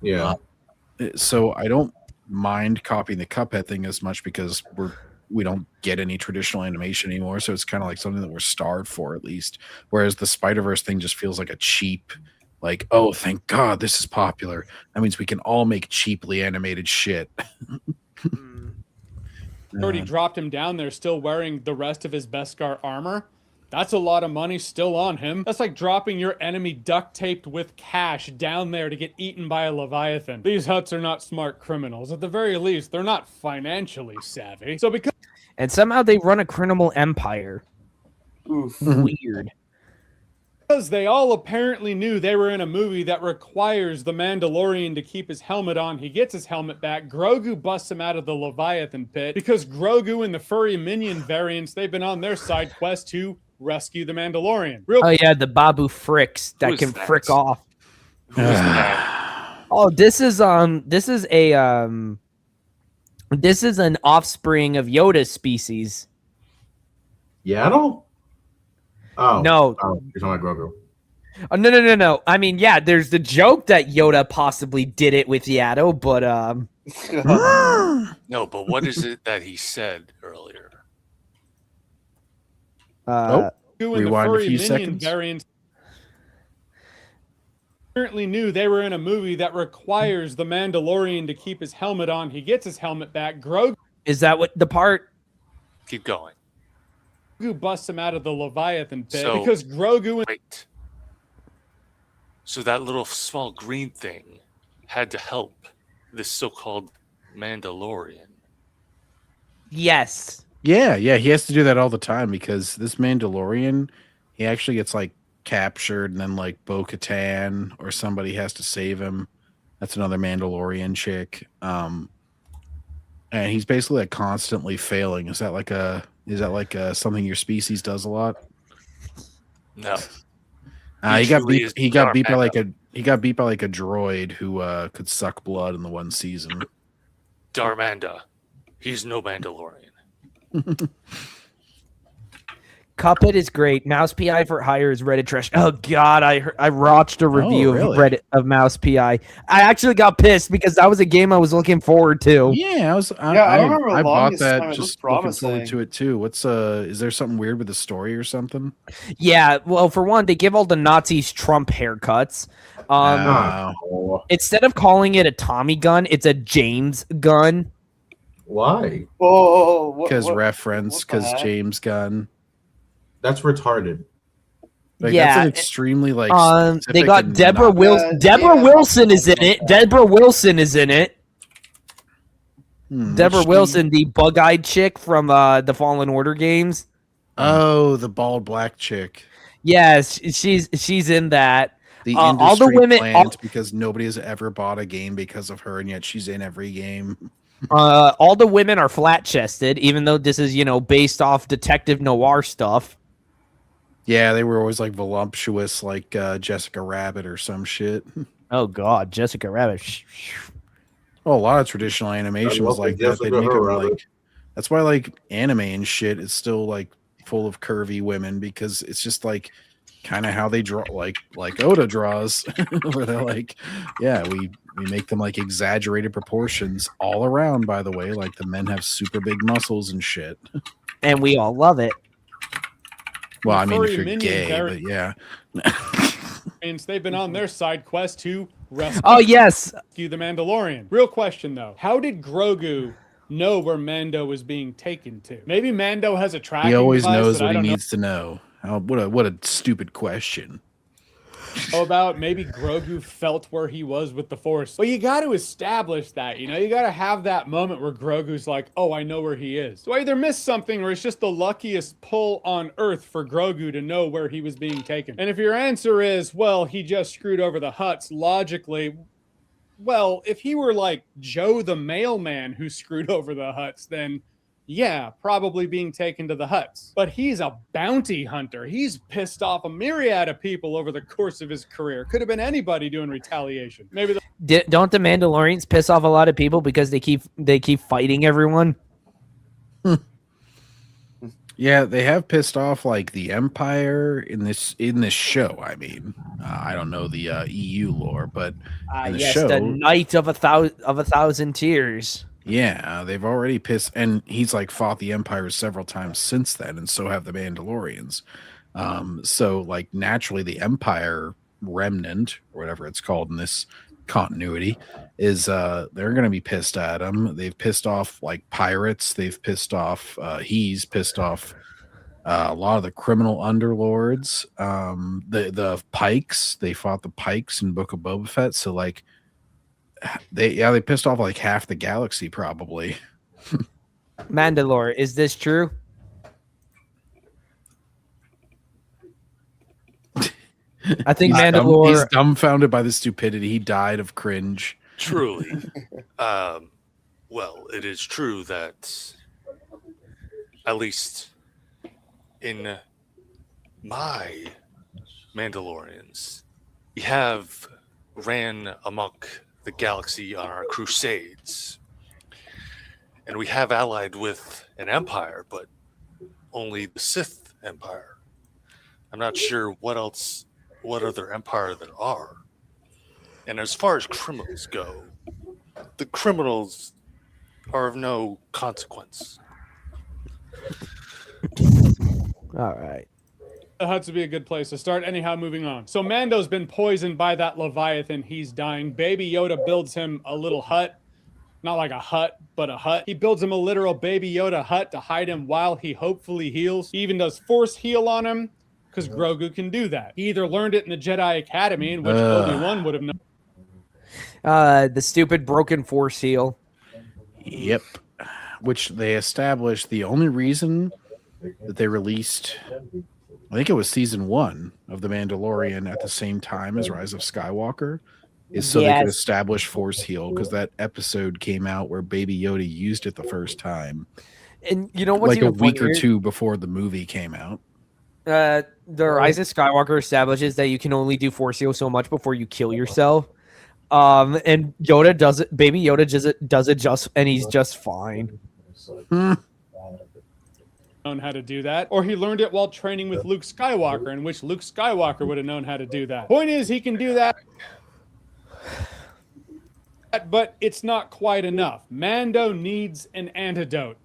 Yeah. So I don't mind copying the Cuphead thing as much because we don't get any traditional animation anymore. So it's kind of like something that we're starved for, at least. Whereas the Spider-Verse thing just feels like a cheap. Like, oh, thank God this is popular. That means we can all make cheaply animated shit. Already dropped him down there, still wearing the rest of his Beskar armor. That's a lot of money still on him. That's like dropping your enemy duct taped with cash down there to get eaten by a Leviathan. These Hutts are not smart criminals. At the very least, they're not financially savvy. And somehow they run a criminal empire. Oof. Weird. Because they all apparently knew they were in a movie that requires the Mandalorian to keep his helmet on. He gets his helmet back. Grogu busts him out of the Leviathan pit because Grogu and the furry minion variants, they've been on their side quest to rescue the Mandalorian. Yeah, the Babu Fricks that can frick off. Oh, this is an offspring of Yoda's species. Yaddle? Oh no! You're talking about Grogu. Oh, no! I mean, yeah, there's the joke that Yoda possibly did it with Yaddle, but No, but what is it that he said earlier? Rewind a few seconds. Variants apparently knew they were in a movie that requires the Mandalorian to keep his helmet on. He gets his helmet back. Grogu. Is that what the part? Keep going. Grogu busts him out of the Leviathan pit because Grogu. Right. So that little small green thing had to help this so-called Mandalorian. Yes. Yeah, he has to do that all the time because this Mandalorian, he actually gets like captured, and then like Bo-Katan or somebody has to save him. That's another Mandalorian chick. And he's basically like constantly failing. Is that like something your species does a lot? No. He got beat by like a droid who could suck blood in the one season. Darmanda. He's no Mandalorian. Cuphead is great. Mouse PI for Hire is Reddit trash. Oh God, I watched a review really? of Reddit of Mouse PI. I actually got pissed because that was a game I was looking forward to. Yeah, I remember I bought longest that time it just looked looking forward promising. to it too. What's is there something weird with the story or something? Yeah, well, for one, they give all the Nazis Trump haircuts. Instead of calling it a Tommy gun, it's a James gun. Why? Oh, Because reference, what the because heck? James Gunn. That's retarded. Like, Yeah, that's an extremely like. they specific got and Deborah not- Wilson. Deborah Wilson is in it. Deborah Wilson is in it. Deborah which Wilson, the bug-eyed chick from the Fallen Order games. Oh, the bald black chick. Yes, she's in that. The all industry the women, plant because nobody has ever bought a game because of her, and yet she's in every game. all the women are flat-chested, even though this is based off detective noir stuff. Yeah, they were always like voluptuous, like Jessica Rabbit or some shit. Oh God, Jessica Rabbit. Well, a lot of traditional animation was like that. They'd make them like. That's why like anime and shit is still like full of curvy women because it's just like kind of how they draw, like Oda draws, where they're like, yeah, we make them like exaggerated proportions all around. By the way, like the men have super big muscles and shit, and we all love it. Well, I mean, if Furry you're minions gay, are- but yeah. And they've been on their side quest to rescue Oh yes, the Mandalorian. Real question though, how did Grogu know where Mando was being taken to? Maybe Mando has a tracking He always device knows that what I he don't needs to know. What a stupid question. know about. Maybe Grogu felt where he was with the Force. Well, you got to establish that. You got to have that moment where Grogu's like, "Oh, I know where he is." So I either missed something, or it's just the luckiest pull on Earth for Grogu to know where he was being taken. And if your answer is, "Well, he just screwed over the Hutts," logically, well, if he were like Joe the mailman who screwed over the Hutts, then yeah, probably being taken to the Hutts. But he's a bounty hunter. He's pissed off a myriad of people over the course of his career. Could have been anybody doing retaliation. Maybe don't the Mandalorians piss off a lot of people because they keep fighting everyone? Yeah, they have pissed off like the Empire in this show. I mean, I don't know the EU lore, but in the yes, show, the Knight of a Thousand Tears. yeah, they've already pissed, and he's like fought the Empire several times since then, and so have the Mandalorians. So like naturally, the Empire remnant, or whatever it's called in this continuity, is they're going to be pissed at him. They've pissed off like pirates. They've pissed off. He's pissed off a lot of the criminal underlords. The Pikes. They fought the Pikes in Book of Boba Fett. So like. They pissed off like half the galaxy probably. Mandalore, is this true? I think Mandalore. He's dumbfounded by the stupidity. He died of cringe. Truly. Well, it is true that at least in my Mandalorians, we have ran amok the galaxy on our crusades, and we have allied with an empire, but only the Sith Empire. I'm not sure what other empire there are. And as far as criminals go, the criminals are of no consequence. All right. the Hutts would be a good place to start. Anyhow, moving on. So Mando's been poisoned by that Leviathan. He's dying. Baby Yoda builds him a little hut. Not like a hut, but a hut. He builds him a literal Baby Yoda hut to hide him while he hopefully heals. He even does force heal on him because Grogu can do that. He either learned it in the Jedi Academy, in which Obi-Wan would have known. The stupid broken force heal. Yep. Which they established the only reason that they released, I think it was season 1 of The Mandalorian at the same time as Rise of Skywalker, is so they could establish force heal, because that episode came out where Baby Yoda used it the first time. And you know what's like even a week funnier? or two before the movie came out. The Rise of Skywalker establishes that you can only do force heal so much before you kill yourself. And Yoda does it. Baby Yoda does it just, and he's just fine. known how to do that, or he learned it while training with Luke Skywalker, in which Luke Skywalker would have known how to do that. Point is, he can do that, but it's not quite enough. Mando needs an antidote.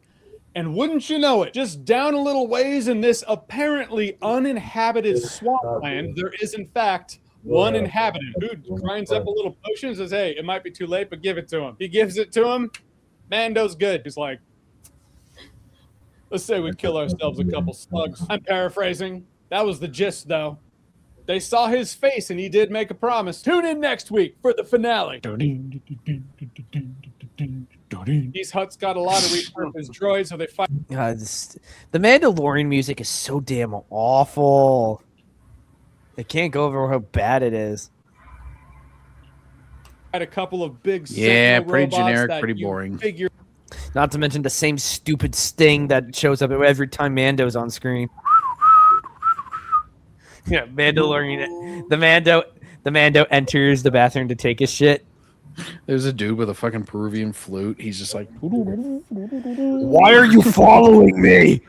And wouldn't you know it, just down a little ways in this apparently uninhabited swampland, there is in fact one inhabitant who grinds up a little potion and says, hey, it might be too late, but give it to him. He gives it to him. Mando's good. He's like, let's say we kill ourselves a couple slugs. I'm paraphrasing. That was the gist, though. They saw his face, and he did make a promise. Tune in next week for the finale. These huts got a lot of repurposed droids, so they fight. The Mandalorian music is so damn awful. They can't go over how bad it is. A couple of big pretty generic, pretty boring. Not to mention the same stupid sting that shows up every time Mando's on screen. Yeah, Mandalorian. The Mando enters the bathroom to take his shit. There's a dude with a fucking Peruvian flute. He's just like, why are you following me?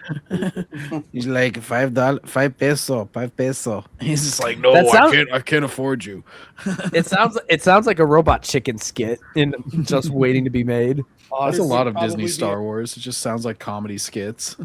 He's like $5 peso. He's just like, no, I can't afford you. It sounds like a robot chicken skit in just waiting to be made. That's a lot of Disney Star Wars. It just sounds like comedy skits.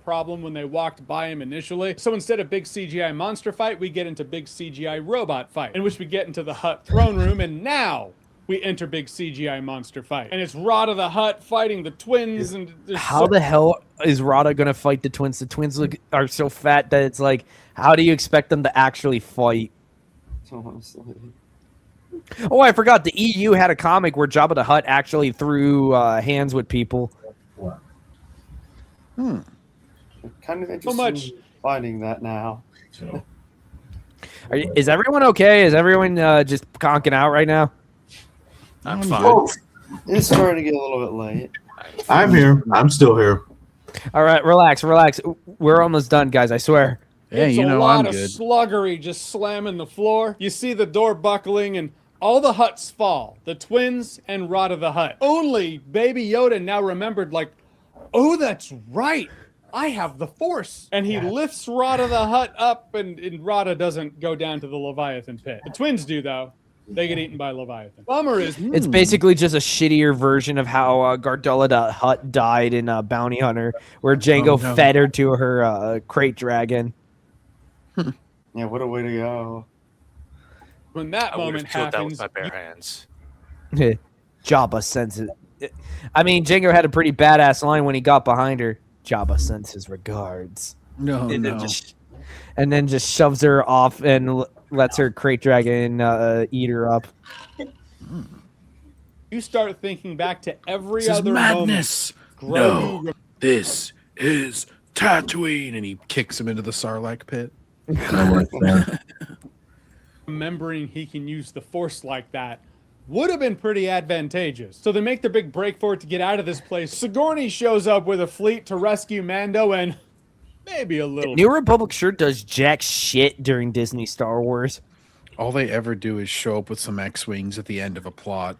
Problem when they walked by him initially. So instead of big CGI monster fight, we get into big CGI robot fight, in which we get into the Hutt throne room, and now we enter big CGI monster fight. And it's Rada the Hutt fighting the twins. And how the hell is Rada gonna fight the twins? The twins are so fat that it's like, how do you expect them to actually fight? Oh, I forgot. The EU had a comic where Jabba the Hutt actually threw hands with people. Kind of interesting finding that now. Is everyone okay? Is everyone just conking out right now? I'm fine. It's starting to get a little bit late. I'm here. I'm still here. All right, relax. We're almost done, guys. I swear. Yeah, it's you know I'm good. A lot of sluggery just slamming the floor. You see the door buckling and all the Hutts fall. The twins and Rada the Hutt. Only Baby Yoda now remembered, like, oh, that's right. I have the Force. And he lifts Rada the Hutt up, and Rada doesn't go down to the Leviathan pit. The twins do, though. They get eaten by Leviathan. Bummer is... It's basically just a shittier version of how Gardella the Hutt died in Bounty Hunter, where Jango fed her to her crate dragon. Yeah, what a way to go. When that moment happens... That with my bare hands. Jabba sends it. I mean, Jango had a pretty badass line when he got behind her. Jabba sends his regards. And then just shoves her off and lets her crate dragon eat her up. You start thinking back to every This other is madness. moment. No, this is Tatooine, and he kicks him into the Sarlacc pit. Remembering he can use the Force like that would have been pretty advantageous. So they make their big break for it to get out of this place. Sigourney shows up with a fleet to rescue Mando and maybe a little... New Republic sure does jack shit during Disney Star Wars. All they ever do is show up with some X-Wings at the end of a plot.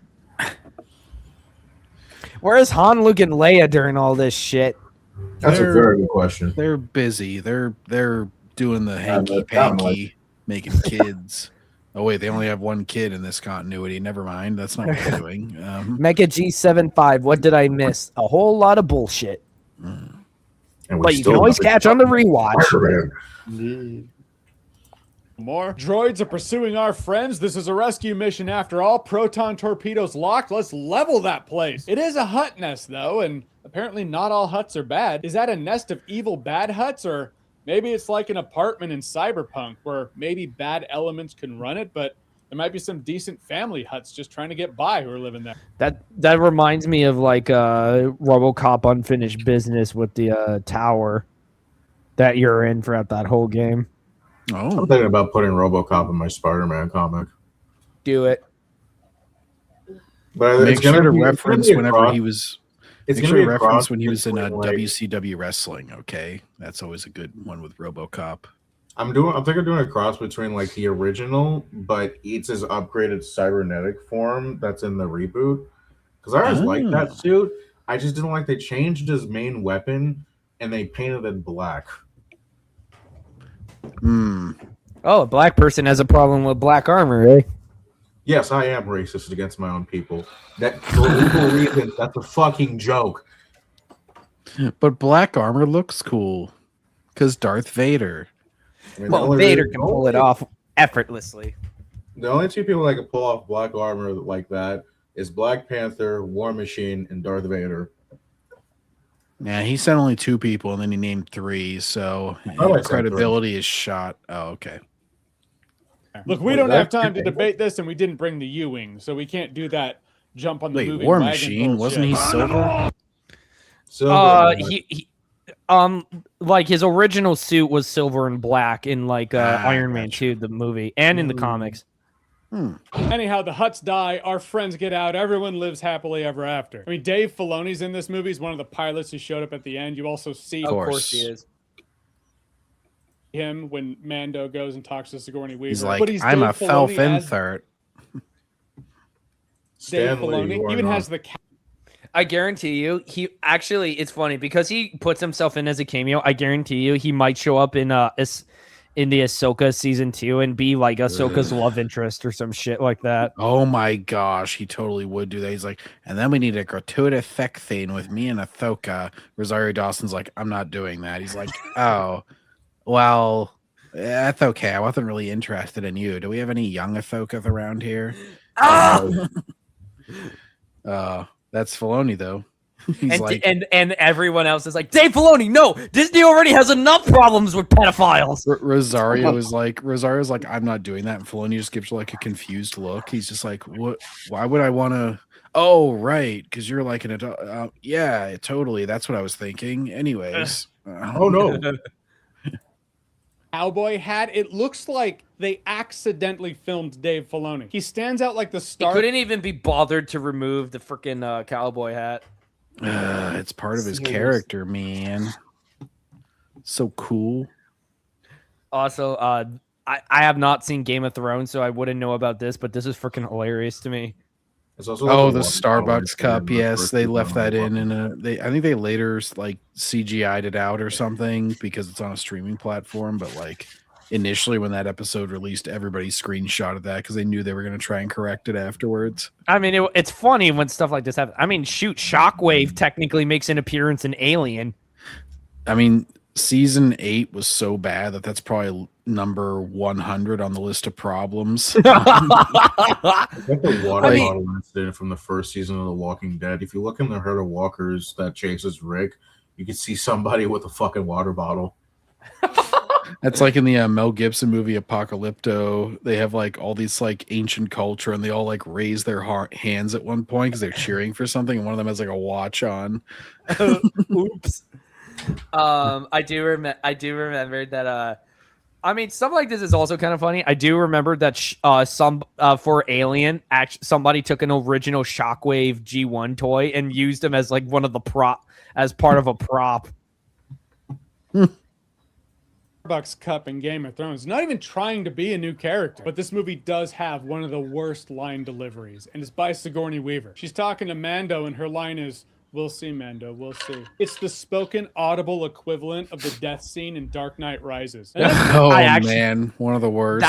Where's Han, Luke, and Leia during all this shit? That's a very good question. They're busy. They're doing the hanky-panky, making kids. Oh, wait, they only have one kid in this continuity. Never mind. That's not what they're doing. Mecha G75, what did I miss? A whole lot of bullshit. But you can always catch on the rewatch. More droids are pursuing our friends. This is a rescue mission after all. Proton torpedoes locked. Let's level that place. It is a Hutt nest, though, and apparently not all Hutts are bad. Is that a nest of evil bad Hutts, or... maybe it's like an apartment in Cyberpunk where maybe bad elements can run it, but there might be some decent family Hutts just trying to get by who are living there. That reminds me of like RoboCop Unfinished Business with the tower that you're in throughout that whole game. Oh, I'm thinking about putting RoboCop in my Spider-Man comic. Do it. But make sure to reference whenever he was... It's going to to be a reference when he was in like, WCW wrestling, okay? That's always a good one with RoboCop. I'm thinking of doing a cross between like the original, but it's his upgraded cybernetic form that's in the reboot. Because I always liked that suit. I just didn't like they changed his main weapon and they painted it black. Oh, a black person has a problem with black armor, eh? Yes, I am racist against my own people. That for legal reasons, that's a fucking joke. But black armor looks cool because Darth Vader. I mean, Well, Vader can pull it off effortlessly. The only two people that can pull off black armor like that is Black Panther, War Machine, and Darth Vader. Yeah, he said only 2 people, and then he named 3, so credibility is shot. Oh, okay. Look, we don't have time to debate this, and we didn't bring the U-wing, so we can't do that jump on the movie. War Machine, wasn't he silver? He like his original suit was silver and black in like Iron Man 2, the movie, and in the comics. Anyhow, the Hutts die, our friends get out, everyone lives happily ever after. I mean, Dave Filoni's in this movie. He's one of the pilots who showed up at the end. You also see, of course he is, him when Mando goes and talks to Sigourney Weaver. He's like, but he's I'm Dave a Felfin Filoni third. Dave Filoni even has the. I guarantee you, he actually, it's funny because he puts himself in as a cameo. I guarantee you, he might show up in the Ahsoka season 2 and be like Ahsoka's love interest or some shit like that. Oh my gosh, he totally would do that. He's like, and then we need a gratuitous sex scene with me and Ahsoka. Rosario Dawson's like, I'm not doing that. He's like, oh, well, that's okay. I wasn't really interested in you. Do we have any young Ahsokas around here? That's Filoni though. And, like, and everyone else is like, Dave Filoni, no, Disney already has enough problems with pedophiles. Rosario's like, I'm not doing that. And Filoni just gives like a confused look. He's just like, what? Why would I want to? Oh, right, because you're like an adult. Yeah, totally. That's what I was thinking. Anyways. Oh no. Cowboy hat. It looks like they accidentally filmed Dave Filoni. He stands out like the star. He couldn't even be bothered to remove the freaking cowboy hat. It's part of his character, man. So cool. Also, I have not seen Game of Thrones, so I wouldn't know about this, but this is freaking hilarious to me. It's also like the Starbucks cup. Yes, they left that in I think they later like CGI'd it out or something because it's on a streaming platform. But like initially, when that episode released, everybody screenshotted that because they knew they were going to try and correct it afterwards. I mean, it's funny when stuff like this happens. I mean, shoot, Shockwave technically makes an appearance in Alien. I mean, season 8 was so bad that's probably number 100 on the list of problems. Like the water bottle incident from the first season of The Walking Dead. If you look in the herd of walkers that chases Rick, you can see somebody with a fucking water bottle. That's like in the Mel Gibson movie Apocalypto. They have like all these like ancient culture and they all like raise their hands at one point because they're cheering for something and one of them has like a watch on. Oops. I do remember that I mean, stuff like this is also kind of funny. I do remember that for Alien, somebody took an original Shockwave G1 toy and used him as like one of the as part of a prop. Starbucks cup in Game of Thrones, not even trying to be a new character, but this movie does have one of the worst line deliveries, and it's by Sigourney Weaver. She's talking to Mando, and her line is, "We'll see, Mando, we'll see." It's the spoken, audible equivalent of the death scene in Dark Knight Rises. Man, one of the worst.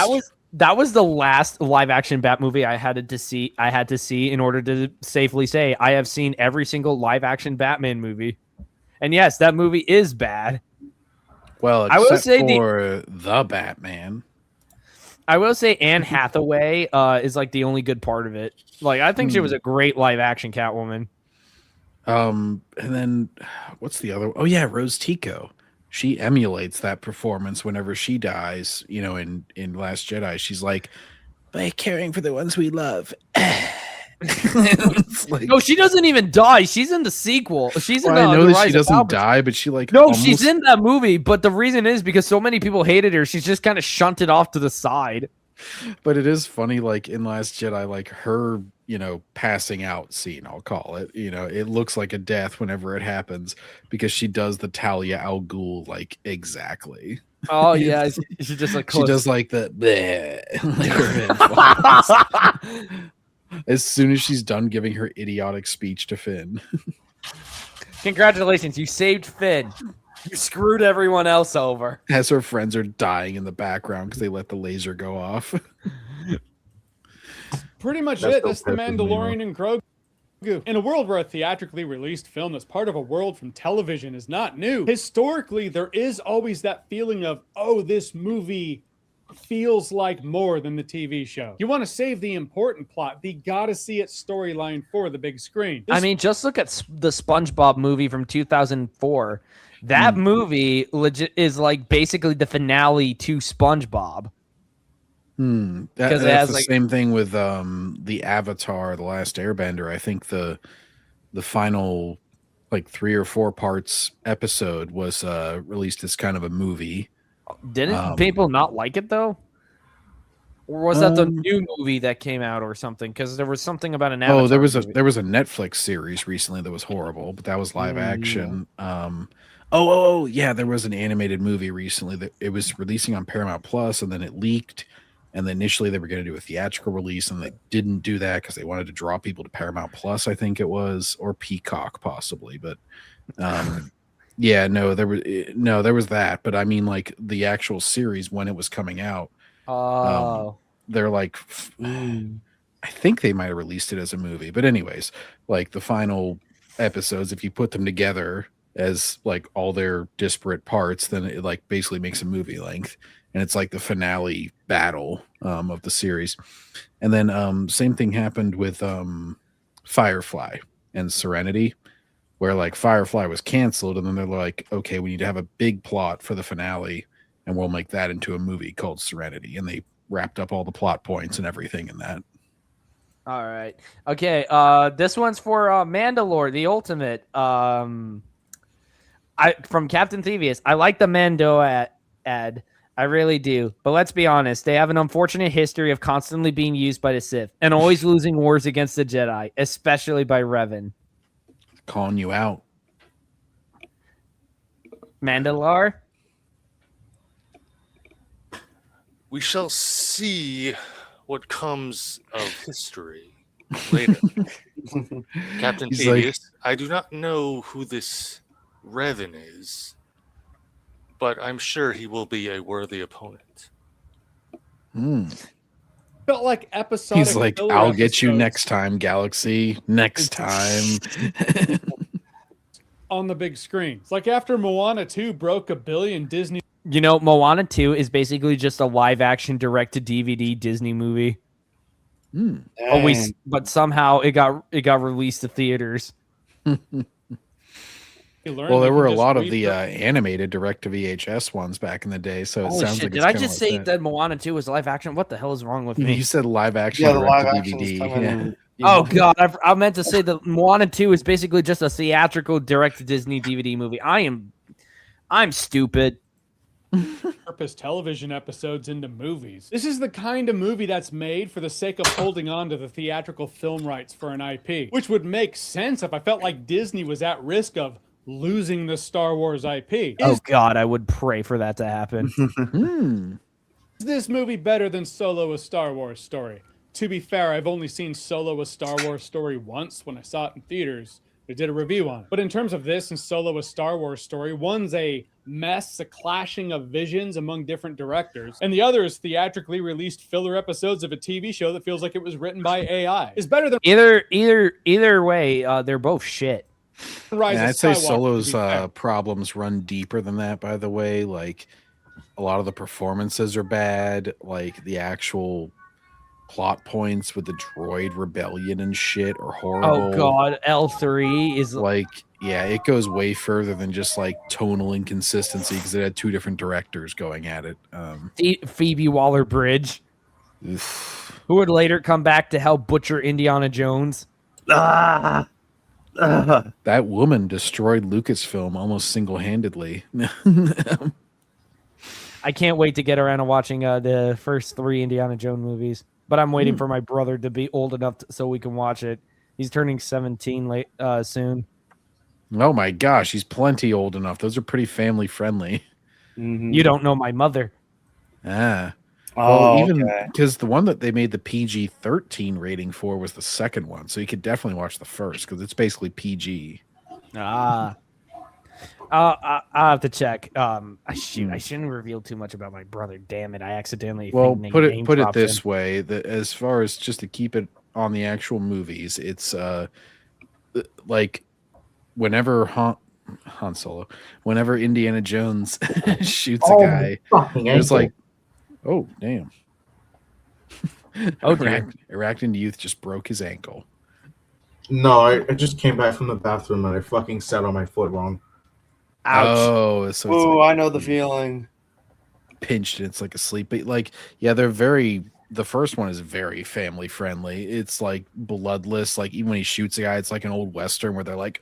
That was the last live action Bat movie I had to see in order to safely say I have seen every single live action Batman movie. And yes, that movie is bad. Well, except I will say for the Batman. I will say Anne Hathaway is like the only good part of it. Like I think she was a great live action Catwoman. And then what's the other? Oh yeah, Rose Tico. She emulates that performance whenever she dies. You know, in Last Jedi, she's like, "By caring for the ones we love." Like, no, she doesn't even die. She's in the sequel. She's in. I know that she doesn't die, but she like. No, almost... she's in that movie. But the reason is because so many people hated her. She's just kind of shunted off to the side. But it is funny, like in Last Jedi, like her, passing out scene, I'll call it. It looks like a death whenever it happens because she does the Talia al Ghul like exactly. Oh yeah, she just like she does like the bleh, like her as soon as she's done giving her idiotic speech to Finn. Congratulations, you saved Finn. You screwed everyone else over. As her friends are dying in the background because they let the laser go off. Pretty much That's it. That's the so pissing me Mandalorian and Grogu. In a world where a theatrically released film that's part of a world from television is not new, historically, there is always that feeling of, oh, this movie feels like more than the TV show. You want to save the important plot, but you gotta see its storyline for the big screen. I mean, just look at the SpongeBob movie from 2004. That movie legit is like basically the finale to SpongeBob. That's the same thing with the Avatar, The Last Airbender. I think the final like 3 or 4 parts episode was released as kind of a movie. Didn't people not like it though? Or was that the new movie that came out or something? Because there was something about an Avatar. There was movie. a Netflix series recently that was horrible, but that was live action. Yeah, there was an animated movie recently that it was releasing on Paramount Plus, and then it leaked. And then initially they were going to do a theatrical release, and they didn't do that because they wanted to draw people to Paramount Plus, I think it was, or Peacock possibly. But yeah, there was that. But I mean, like the actual series when it was coming out, they're like, I think they might have released it as a movie. But anyways, like the final episodes, if you put them together as like all their disparate parts, then it like basically makes a movie length. And it's like the finale battle of the series. And then same thing happened with Firefly and Serenity, where like Firefly was canceled, and then they're like, okay, we need to have a big plot for the finale, and we'll make that into a movie called Serenity. And they wrapped up all the plot points and everything in that. All right. Okay. This one's for Mandalore, the ultimate. From Captain Thievius. I like the Mando ad. I really do. But let's be honest. They have an unfortunate history of constantly being used by the Sith and always losing wars against the Jedi, especially by Revan. Calling you out. Mandalore? We shall see what comes of history later. Captain He's Thaddeus, I do not know who this Revan is, but I'm sure he will be a worthy opponent. Felt like episodic. He's like, filler I'll get you episodes next time, Galaxy. Next time. on the big screen. It's like after Moana 2 broke 1 billion, Disney. You know, Moana 2 is basically just a live-action direct-to-DVD Disney movie. But somehow it got released to theaters. Well, there were a lot of the animated direct-to-VHS ones back in the day, so it sounds like. Did I just say that Moana 2 was live action? What the hell is wrong with me? You said live action direct-to-DVD. Oh God, I meant to say that Moana 2 is basically just a theatrical direct-to-Disney DVD movie. I'm stupid. Purpose television episodes into movies. This is the kind of movie that's made for the sake of holding on to the theatrical film rights for an IP, which would make sense if I felt like Disney was at risk of losing the Star Wars IP. Oh God, I would pray for that to happen. Is this movie better than Solo: A Star Wars Story? To be fair, I've only seen Solo: A Star Wars Story once when I saw it in theaters. They did a review on it. But in terms of this and Solo: A Star Wars Story, one's a mess, a clashing of visions among different directors, and the other is theatrically released filler episodes of a TV show that feels like it was written by AI. It's better than either way. They're both shit. I'd say Solo's problems run deeper than that. By the way, like a lot of the performances are bad. Like the actual plot points with the droid rebellion and shit are horrible. Oh God, L3 is like, yeah, it goes way further than just like tonal inconsistency because it had two different directors going at it. Phoebe Waller-Bridge, who would later come back to help butcher Indiana Jones. That woman destroyed Lucasfilm almost single-handedly. I can't wait to get around to watching the first 3 Indiana Jones movies. But I'm waiting for my brother to be old enough so we can watch it. He's turning 17 soon. Oh my gosh, he's plenty old enough. Those are pretty family friendly. You don't know my mother. Well, even because the one that they made the PG-13 rating for was the second one, so you could definitely watch the first because it's basically PG. I'll have to check. I shouldn't reveal too much about my brother. Damn it! I accidentally. Well, put it dropped this him. way: that as far as just to keep it on the actual movies, it's like whenever Han Solo, whenever Indiana Jones shoots a guy, it's like, oh damn! Oh dear! Arachnid youth just broke his ankle. No, I just came back from the bathroom and I fucking sat on my foot wrong. Ouch! Oh, so Oh, like I know the feeling. pinched. It's like a sleep. But like, yeah, they're very. The first one is very family friendly. It's like bloodless. Like even when he shoots a guy, it's like an old western where they're like,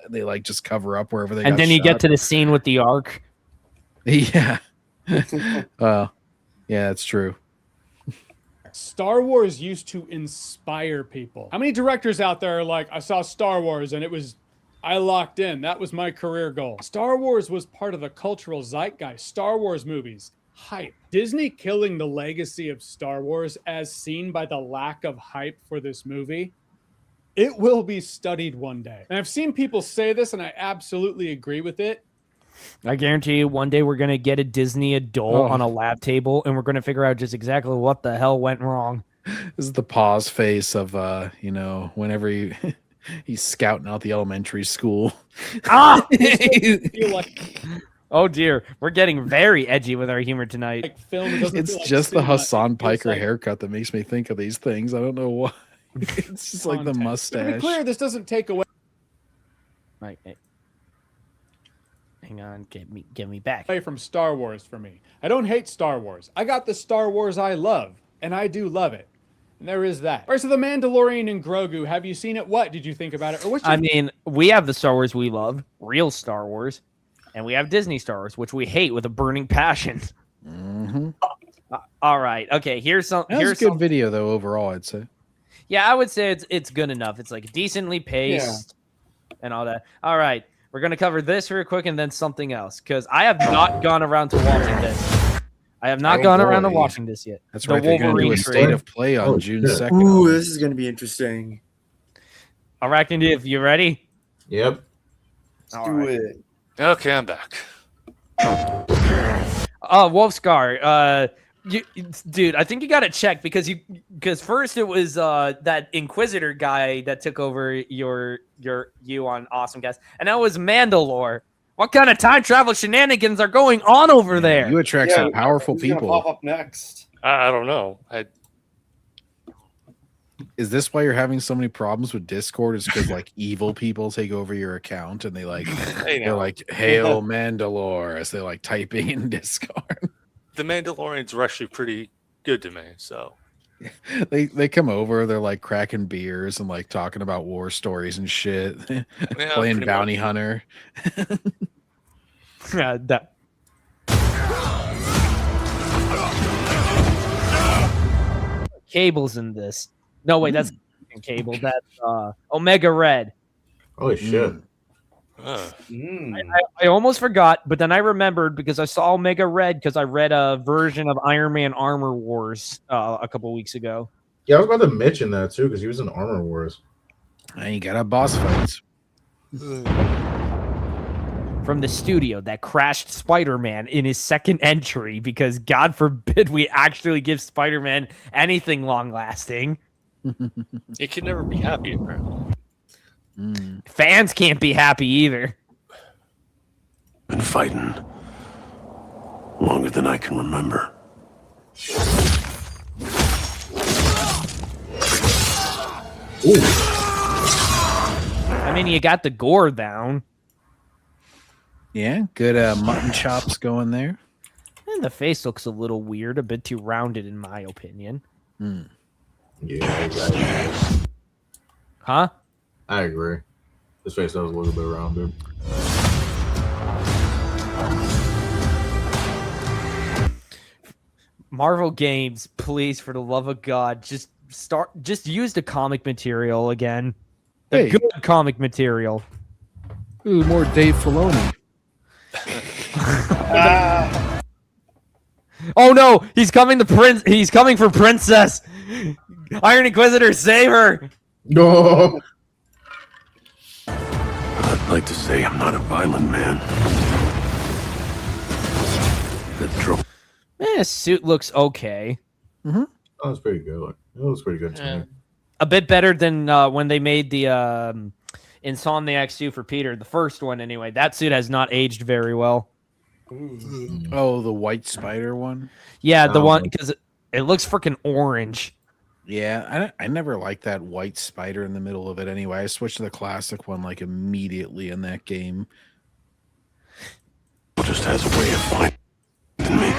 they like just cover up wherever they. And got then you shot. get to the scene with the ark. Yeah. Yeah, that's true. Star Wars used to inspire people. How many directors out there are like, I saw Star Wars and I locked in. That was my career goal. Star Wars was part of the cultural zeitgeist. Star Wars movies, hype. Disney killing the legacy of Star Wars as seen by the lack of hype for this movie. It will be studied one day. And I've seen people say this and I absolutely agree with it. I guarantee you, one day we're gonna get a Disney adult on a lab table, and we're gonna figure out just exactly what the hell went wrong. This is the pause face of whenever he's scouting out the elementary school. Ah! Feel like, Oh dear, we're getting very edgy with our humor tonight. like film doesn't It's feel like just the cinema. It Hassan feels Piker like haircut that makes me think of these things. I don't know why. It's just like the content. But to be mustache. clear, this doesn't take away Right. Hang on, get me back. from Star Wars for me. I don't hate Star Wars. I got the Star Wars I love, and I do love it. And there is that. All right, so the Mandalorian and Grogu, have you seen it? What did you think about it? Or what's your I mean, we have the Star Wars we love, real Star Wars, and we have Disney Star Wars, which we hate with a burning passion. Mm-hmm. All right, okay. Here's That was a good video though. Overall, I'd say. Yeah, I would say it's good enough. It's like decently paced and all that. All right, we're gonna cover this real quick and then something else because I have not gone around to watching this. I have not gone around to watching this yet. That's The right. They're going to do a Wolverine state trailer. of play on June shit. 2nd. Ooh, this is gonna be interesting. Arachnid, if you ready? Yep. Let's All do right. it. Okay, I'm back. Wolfscar, dude, I think you got to check because first it was that Inquisitor guy that took over you on Awesomecast, and now it was Mandalore. What kind of time travel shenanigans are going on over there? You attract some powerful who's gonna people. Pop up next. I don't know. Is this why you're having so many problems with Discord? Is because like evil people take over your account and they like they're like "Hail Mandalore" as they're like typing in Discord. The Mandalorians are actually pretty good to me. So They come over, they're like cracking beers and like talking about war stories and shit, playing pretty bounty hunter. Cable's in this. No, wait, that's Cable. That's Omega Red. Holy shit. I almost forgot, but then I remembered because I saw Omega Red because I read a version of Iron Man Armor Wars a couple weeks ago. Yeah, I was about to mention that too because he was in Armor Wars. And you got a boss fights. From the studio that crashed Spider-Man in his second entry because God forbid we actually give Spider-Man anything long-lasting. it can never be happy, apparently. Fans can't be happy either. Been fighting longer than I can remember. I mean, you got the gore down. Yeah, good mutton chops going there. And the face looks a little weird, a bit too rounded in my opinion. Yeah, exactly. Huh? I agree. His face was a little bit rounded. Marvel Games, please, for the love of God, just use the comic material again. The good comic material. Ooh, more Dave Filoni. Oh no, he's coming for Princess. Iron Inquisitor, save her. No. like to say I'm not a violent man. The trouble. His suit looks okay. That was pretty good. It was pretty good to me. A bit better than when they made the Insomniac suit for Peter, the first one anyway. That suit has not aged very well. Oh, the white spider one? Yeah, the one, because it looks freaking orange. Yeah, I never liked that white spider in the middle of it anyway. I switched to the classic one like immediately in that game. Just has a way of finding me.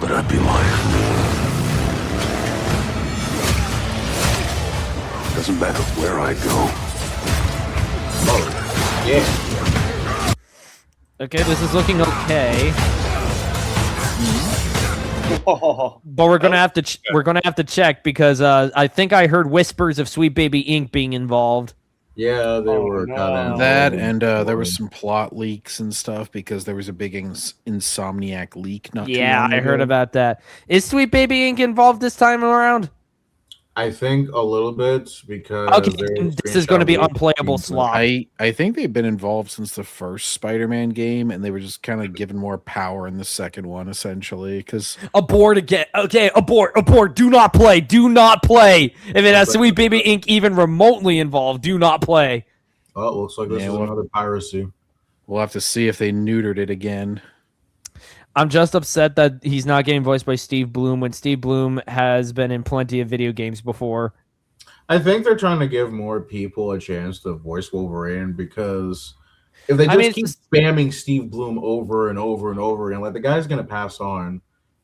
But I'd be lying. Doesn't matter where I go. Oh, yeah. Okay, this is looking okay. Oh, But we're gonna have to check because I think I heard whispers of Sweet Baby Inc. being involved. Yeah, they were no. kind of That and there was some plot leaks and stuff because there was a big Insomniac leak. Not too Yeah, long I heard ago. about that. Is Sweet Baby Inc. involved this time around? I think a little bit because Okay, there was this is going to be screenshot unplayable leaks. slot. I think they've been involved since the first Spider-Man game, and they were just kind of given more power in the second one, essentially. Because Abort again. Okay, abort. Do not play. Do not play. If it has Sweet Baby Inc. even remotely involved, do not play. Oh, it looks like this is another piracy. we'll have to see if they neutered it again. I'm just upset that he's not getting voiced by Steve Bloom when Steve Bloom has been in plenty of video games before. I think they're trying to give more people a chance to voice Wolverine because if they just keep spamming Steve Bloom over and over and over again, like the guy's gonna pass on,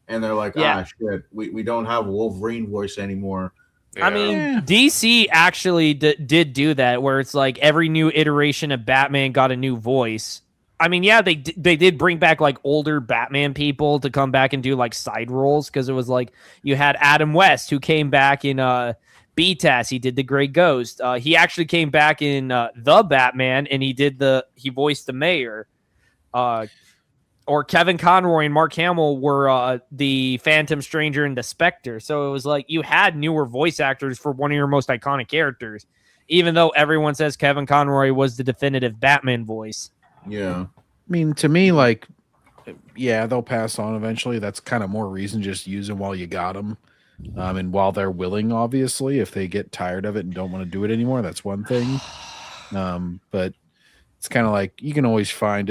and they're like, shit, we don't have Wolverine voice anymore. Yeah. I mean, DC actually did do that, where it's like every new iteration of Batman got a new voice. I mean, yeah, they did bring back like older Batman people to come back and do like side roles because it was like you had Adam West who came back in BTAS. He did the Grey Ghost. He actually came back in the Batman and he voiced the mayor. Or Kevin Conroy and Mark Hamill were the Phantom Stranger and the Spectre. So it was like you had newer voice actors for one of your most iconic characters, even though everyone says Kevin Conroy was the definitive Batman voice. Yeah. I mean, to me, like, yeah, they'll pass on eventually. That's kind of more reason just use them while you got them. And while they're willing, obviously, if they get tired of it and don't want to do it anymore, that's one thing. But it's kind of like you can always find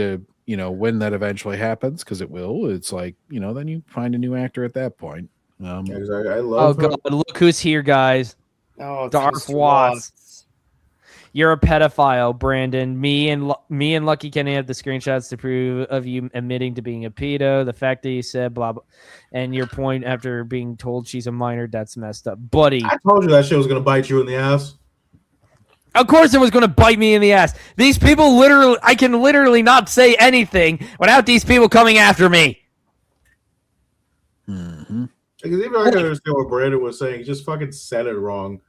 when that eventually happens, because it will. It's like, then you find a new actor at that point. I love God, look who's here, guys. Oh, it's Darth Mr. Watts. You're a pedophile, Brandon. Me and Lucky Kenny have the screenshots to prove of you admitting to being a pedo. The fact that you said blah blah, and your point after being told she's a minor, that's messed up, buddy. I told you that shit was gonna bite you in the ass. Of course, it was going to bite me in the ass. These people I can literally not say anything without these people coming after me. Mm-hmm. Because even I can understand what Brandon was saying. He just fucking said it wrong.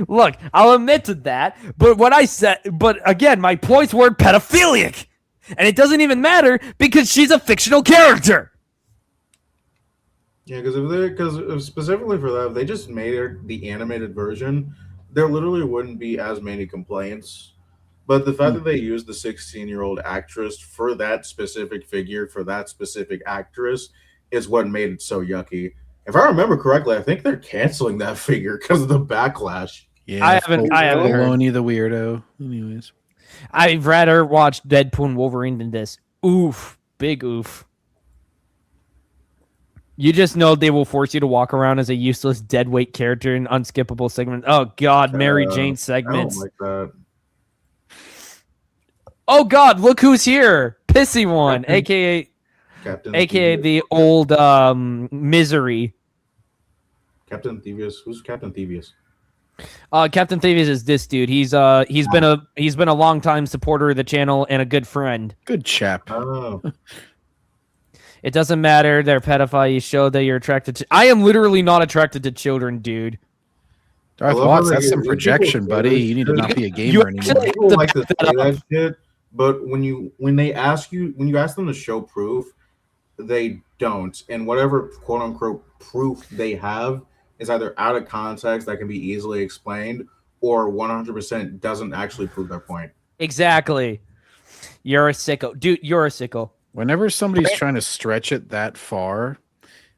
Look, I'll admit to that, but again, my points were pedophilic, and it doesn't even matter because she's a fictional character. Yeah, because specifically for that, if they just made her the animated version, there literally wouldn't be as many complaints. But the fact that they used the 16-year-old actress for that specific figure, for that specific actress, is what made it so yucky. If I remember correctly, I think they're canceling that figure because of the backlash. Yeah, I haven't heard. Baloney the weirdo. Anyways, I'd rather watch Deadpool and Wolverine than this. Oof, big oof. You just know they will force you to walk around as a useless deadweight character in unskippable segments. Oh God, Mary Jane segments. I don't like that. Oh God, look who's here, Pissy One, Captain aka Thievius. the old Misery. Captain Thievius. Who's Captain Thievius? Captain Thievius is this dude. He's been a longtime supporter of the channel and a good friend. good chap. Oh, It doesn't matter. They're pedophile. You show that you're attracted to. I am literally not attracted to children, dude. Darth I love Watts, how that's they- some people projection, say buddy. this You need to shit. not be a You gamer anymore. actually- people to like to back say that that up. shit, but when you ask them to show proof, they don't. And whatever quote unquote proof they have is either out of context that can be easily explained, or 100% doesn't actually prove their point. Exactly. You're a sicko. Dude, you're a sicko. Whenever somebody's trying to stretch it that far,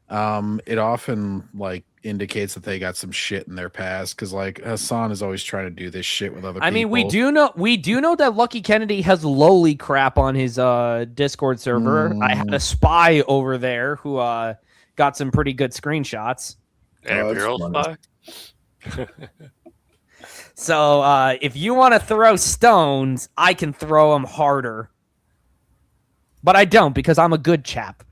it often like indicates that they got some shit in their past, because like Hassan is always trying to do this shit with other people. I mean, we do know that Lucky Kennedy has lowly crap on his Discord server. I had a spy over there who got some pretty good screenshots. Imperial spy. So if you want to throw stones, I can throw them harder. But I don't, because I'm a good chap.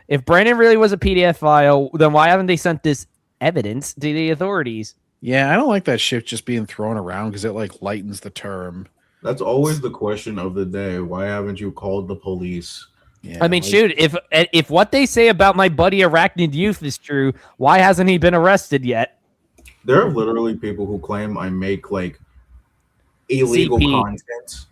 If Brandon really was a PDF file, then why haven't they sent this evidence to the authorities? Yeah, I don't like that shit just being thrown around because it like lightens the term. That's always the question of the day. Why haven't you called the police? Yeah, I mean, shoot, if what they say about my buddy Arachnid Youth is true, why hasn't he been arrested yet? There are literally people who claim I make like illegal CP. content.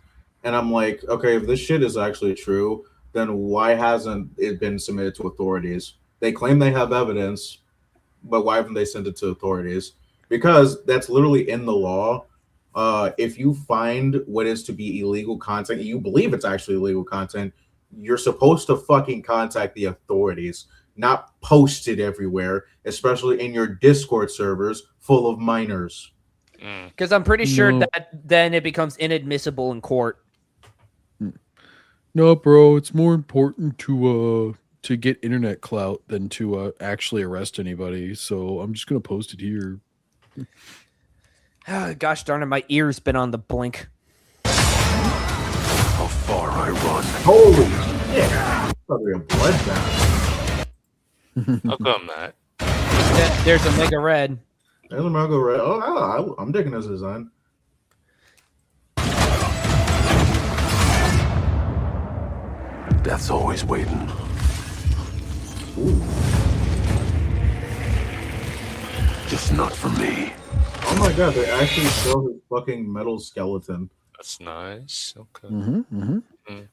And I'm like, okay, if this shit is actually true, then why hasn't it been submitted to authorities? They claim they have evidence, but why haven't they sent it to authorities? Because that's literally in the law. If you find what is to be illegal content, you believe it's actually illegal content, you're supposed to fucking contact the authorities, not post it everywhere, especially in your Discord servers full of minors. Because I'm pretty sure that then it becomes inadmissible in court. No, bro, it's more important to get internet clout than to actually arrest anybody. So I'm just gonna post it here. Gosh darn it, my ear's been on the blink. How far I run. Holy shit! Probably a bloodbath. How come that? There's a mega red. There's a Margo Red. Oh, I'm digging this design. Death's always waiting. Ooh. Just not for me. Oh my god, they actually show his fucking metal skeleton. That's nice. Okay.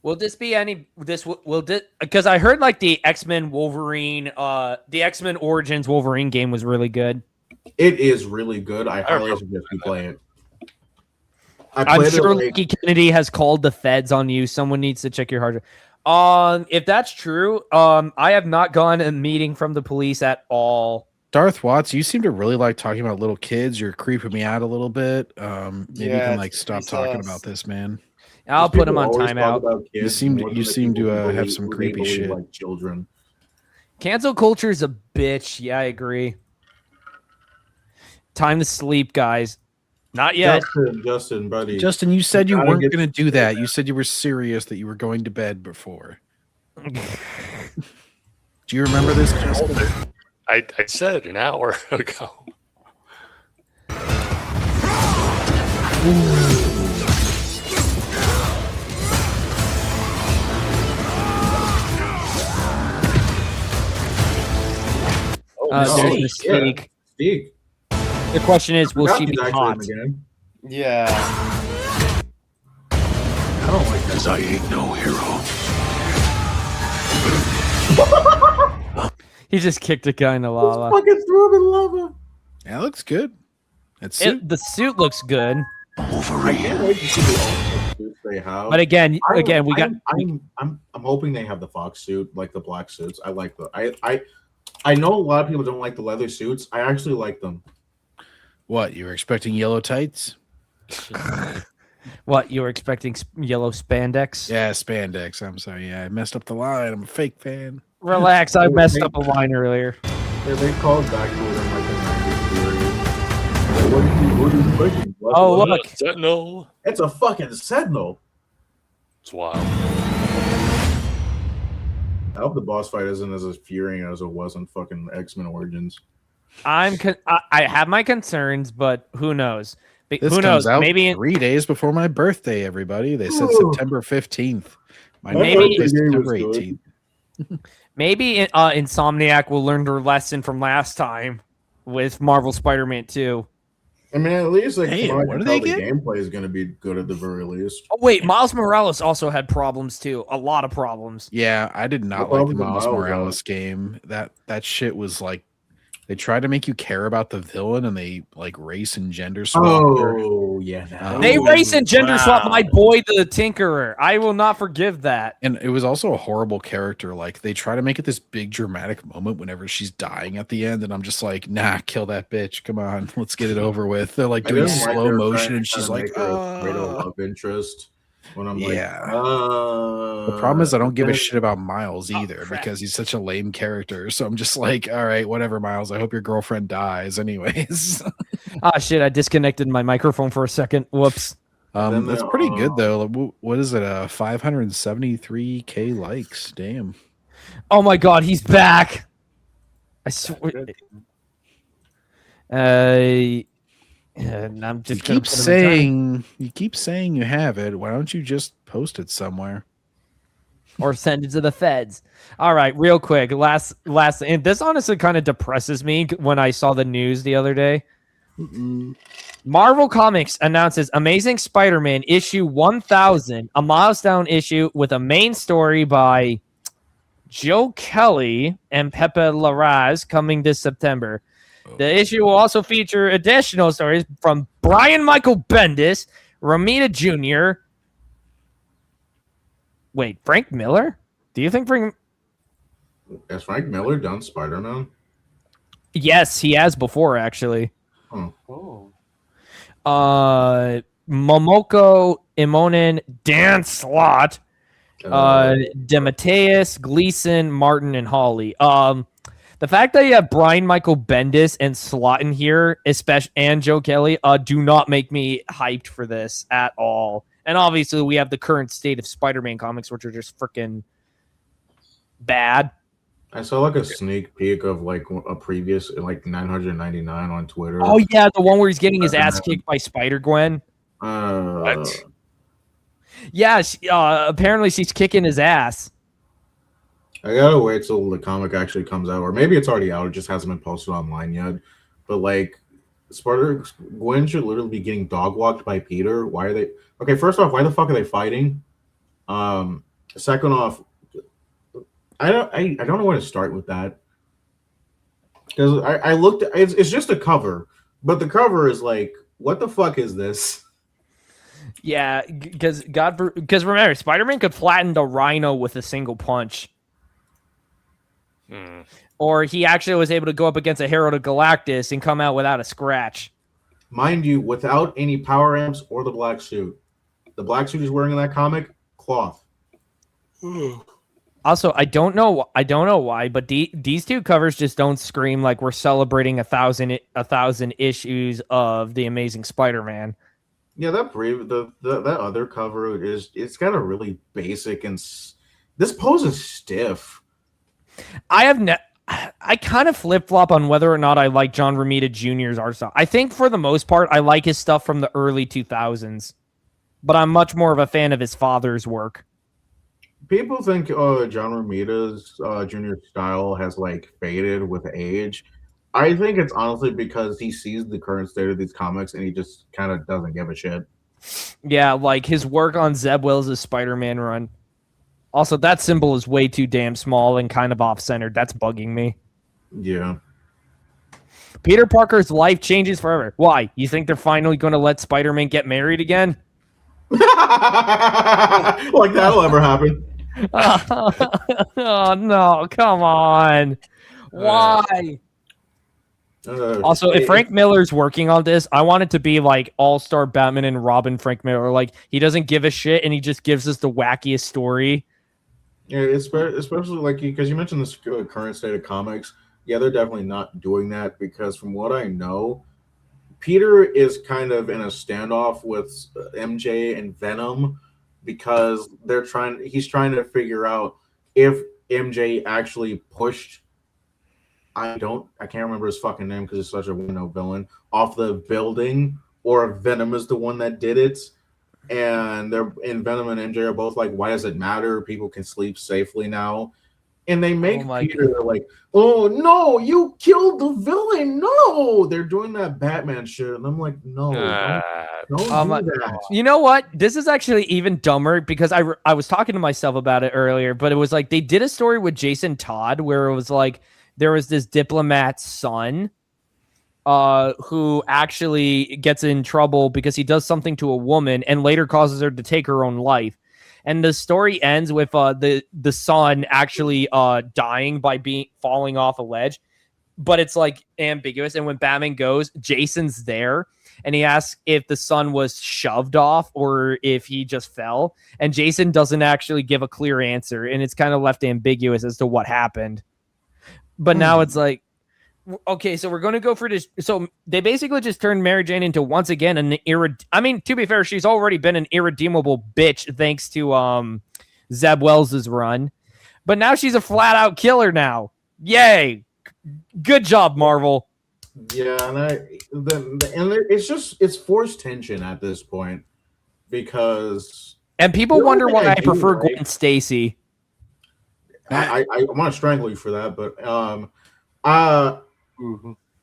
Will this be any? Because I heard like the X-Men Wolverine, the X-Men Origins Wolverine game was really good. It is really good. I highly suggest you play it. I'm sure Lucky Kennedy has called the feds on you. Someone needs to check your hard drive. If that's true, I have not gone a meeting from the police at all. Darth Watts, you seem to really like talking about little kids. You're creeping me out a little bit. Maybe you can like stop talking about this, man. I'll put him on timeout. You seem to have some creepy shit. Like children. Cancel culture is a bitch. Yeah, I agree. Time to sleep, guys. Not yet. Justin, buddy. Justin, you said you weren't going to do that. You said you were serious that you were going to bed before. Do you remember this, Justin? I said an hour ago. There's Mystique. Mystique. The question is, will she be hot? Yeah. I don't like this. I ain't no hero. He just kicked a guy in the lava. Fucking threw him in lava. That looks good. The suit looks good. Wolverine. I can't wait to see the awesome suits they have. But again, we got. I'm hoping they have the Fox suit, like the black suits. I like the. I know a lot of people don't like the leather suits. I actually like them. What, you were expecting yellow tights? What, you were expecting yellow spandex? Yeah, spandex. I'm sorry. Yeah, I messed up the line. I'm a fake fan. Relax, I messed up a line earlier. Yeah, they called back to it in like the 90s. What are you thinking? Oh, look. Sentinel. It's a fucking Sentinel. It's wild. I hope the boss fight isn't as infuriating as it was in fucking X-Men Origins. I have my concerns, but who knows? This who comes knows? out Maybe 3 days before my birthday, everybody. They said Ooh. September 15th. My Maybe- birthday is September Game was 18th. maybe Insomniac will learn their lesson from last time with Marvel Spider-Man 2. I mean, at least like Hey, come on, what do the they get? gameplay is going to be good at the very least. Oh wait, Miles Morales also had problems too. A lot of problems. Yeah, I did not What like the problem Miles with Miles, Morales game. That shit was like They try to make you care about the villain, and they like race and gender swap her. Oh yeah, They race and gender swap my boy the Tinkerer. I will not forgive that. And it was also a horrible character. Like they try to make it this big dramatic moment whenever she's dying at the end, and I'm just like, nah, kill that bitch. Come on, let's get it over with. They're like doing slow motion, and she's like, love interest. When I'm the problem is I don't give a shit about Miles either because he's such a lame character. So I'm just like, all right, whatever, Miles. I hope your girlfriend dies, anyways. Ah, shit! I disconnected my microphone for a second. Whoops. That's pretty good though. What is it? 573K likes. Damn. Oh my god, he's back. I swear. And I'm just you keep saying you have it. Why don't you just post it somewhere or send it to the feds? All right, real quick, last, and this honestly kind of depresses me when I saw the news the other day. Marvel Comics announces Amazing Spider-Man issue 1000, a milestone issue with a main story by Joe Kelly and Pepe Larraz coming this September. The issue will also feature additional stories from Brian Michael Bendis, Romita Jr. Wait, Frank Miller? Do you think has Frank Miller done Spider-Man? Yes, he has before, actually. Oh. Momoko Imonen, Dan Slott, DeMatteis, Gleason, Martin, and Hawley. The fact that you have Brian Michael Bendis and Slott in here, especially and Joe Kelly, do not make me hyped for this at all. And obviously, we have the current state of Spider-Man comics, which are just freaking bad. I saw like a sneak peek of like a previous like 999 on Twitter. Oh yeah, the one where he's getting his ass kicked by Spider-Gwen. What? Yeah, apparently she's kicking his ass. I gotta wait till the comic actually comes out, or maybe it's already out. It just hasn't been posted online yet. But like, Gwen should literally be getting dog walked by Peter. Why are they? Okay, first off, why the fuck are they fighting? Second off, I don't know where to start with that because I looked. It's just a cover, but the cover is like, what the fuck is this? Yeah, because remember, Spider-Man could flatten the Rhino with a single punch. Or he actually was able to go up against a Herald of Galactus and come out without a scratch. Mind you, without any power amps or the black suit. The black suit he's wearing in that comic, cloth. Also, I don't know why, but these two covers just don't scream like we're celebrating a thousand issues of the Amazing Spider-Man. Yeah, that other cover it's kind of really basic and this pose is stiff. I kind of flip-flop on whether or not I like John Romita Jr.'s art style. I think for the most part, I like his stuff from the early 2000s, but I'm much more of a fan of his father's work. People think John Romita's Jr. style has like faded with age. I think it's honestly because he sees the current state of these comics and he just kind of doesn't give a shit. Yeah, like his work on Zeb Wells' Spider-Man run. Also, that symbol is way too damn small and kind of off-centered. That's bugging me. Yeah. Peter Parker's life changes forever. Why? You think they're finally going to let Spider-Man get married again? Like that'll ever happen. Oh, no. Come on. Why? Also, if Frank Miller's working on this, I want it to be like All-Star Batman and Robin Frank Miller. Like, he doesn't give a shit and he just gives us the wackiest story. Yeah, especially like because you mentioned this current state of comics. Yeah, they're definitely not doing that because from what I know, Peter is kind of in a standoff with MJ and Venom because he's trying to figure out if MJ actually pushed I can't remember his fucking name because he's such a villain off the building or if Venom is the one that did it. And Venom and MJ are both like, why does it matter? People can sleep safely now. And they make Peter like, oh no, you killed the villain. No, they're doing that Batman shit. And I'm like, no, don't do that. You know what? This is actually even dumber because I was talking to myself about it earlier, but it was like they did a story with Jason Todd where it was like there was this diplomat's son who actually gets in trouble because he does something to a woman and later causes her to take her own life. And the story ends with the son actually dying by falling off a ledge. But it's like ambiguous. And when Batman goes, Jason's there. And he asks if the son was shoved off or if he just fell. And Jason doesn't actually give a clear answer. And it's kind of left ambiguous as to what happened. But now it's like, okay, so we're going to go for this. So they basically just turned Mary Jane into once again I mean, to be fair, she's already been an irredeemable bitch thanks to Zeb Wells' run. But now she's a flat out killer now. Yay. Good job, Marvel. Yeah, and it's forced tension at this point because people wonder why I prefer Gwen Stacy. I want to strangle you for that, but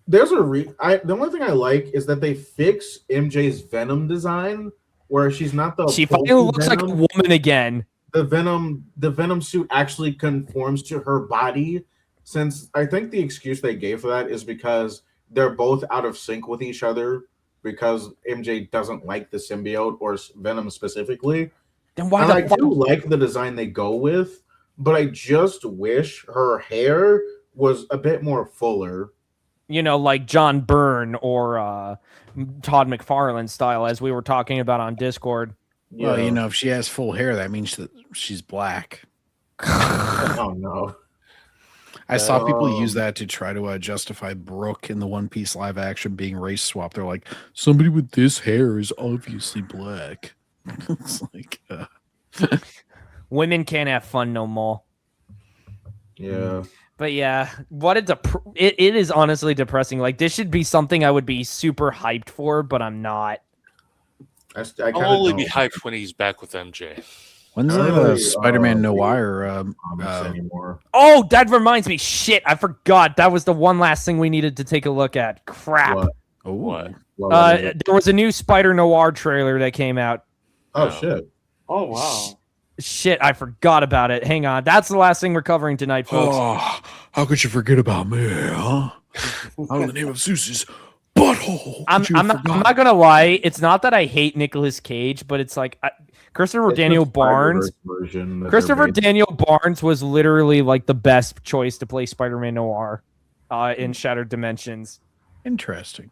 there's the only thing I like is that they fix MJ's Venom design where she's not she finally looks like a woman again. The Venom suit actually conforms to her body. Since I think the excuse they gave for that is because they're both out of sync with each other because MJ doesn't like the symbiote or Venom specifically. Then why I do like the design they go with, but I just wish her hair was a bit more fuller. You know, like John Byrne or Todd McFarlane style, as we were talking about on Discord. Well, you know, if she has full hair, that means that she's black. Oh, no. I saw people use that to try to justify Brooke in the One Piece live action being race swapped. They're like, somebody with this hair is obviously black. It's like, women can't have fun no more. Yeah. But yeah, it is honestly depressing. Like, this should be something I would be super hyped for, but I'm not. I'll only be hyped when he's back with MJ. When's the Spider-Man Noir anymore? Oh, that reminds me. Shit, I forgot. That was the one last thing we needed to take a look at. Crap. What? There was a new Spider Noir trailer that came out. Oh, shit. Oh, wow. Shit, I forgot about it. Hang on. That's the last thing we're covering tonight, folks. Oh, how could you forget about me, huh? Out of the name of Zeus's butthole. I'm not going to lie. It's not that I hate Nicolas Cage, but it's like... Christopher Daniel Barnes was literally like the best choice to play Spider-Man Noir in Shattered Dimensions. Interesting.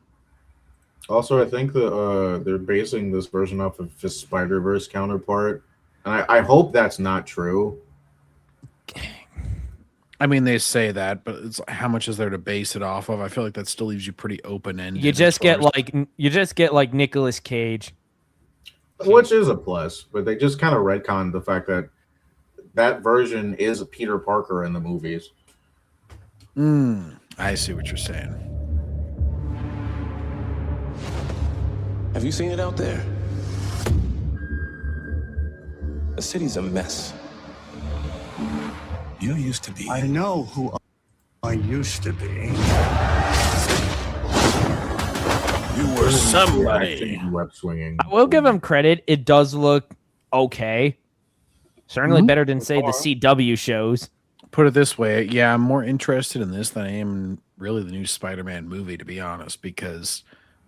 Also, I think that they're basing this version off of his Spider-Verse counterpart, and I hope that's not true. I mean, they say that, but it's how much is there to base it off of? I feel like that still leaves you pretty open-ended. You just get like Nicolas Cage. Which is a plus, but they just kind of retconned the fact that that version is Peter Parker in the movies. I see what you're saying. Have you seen it out there? The city's a mess. You used to be. I know who I used to be. You were somebody. Web swinging. I will give him credit. It does look okay. Certainly better than, say, the CW shows. Put it this way. Yeah, I'm more interested in this than I am really the new Spider-Man movie, to be honest, because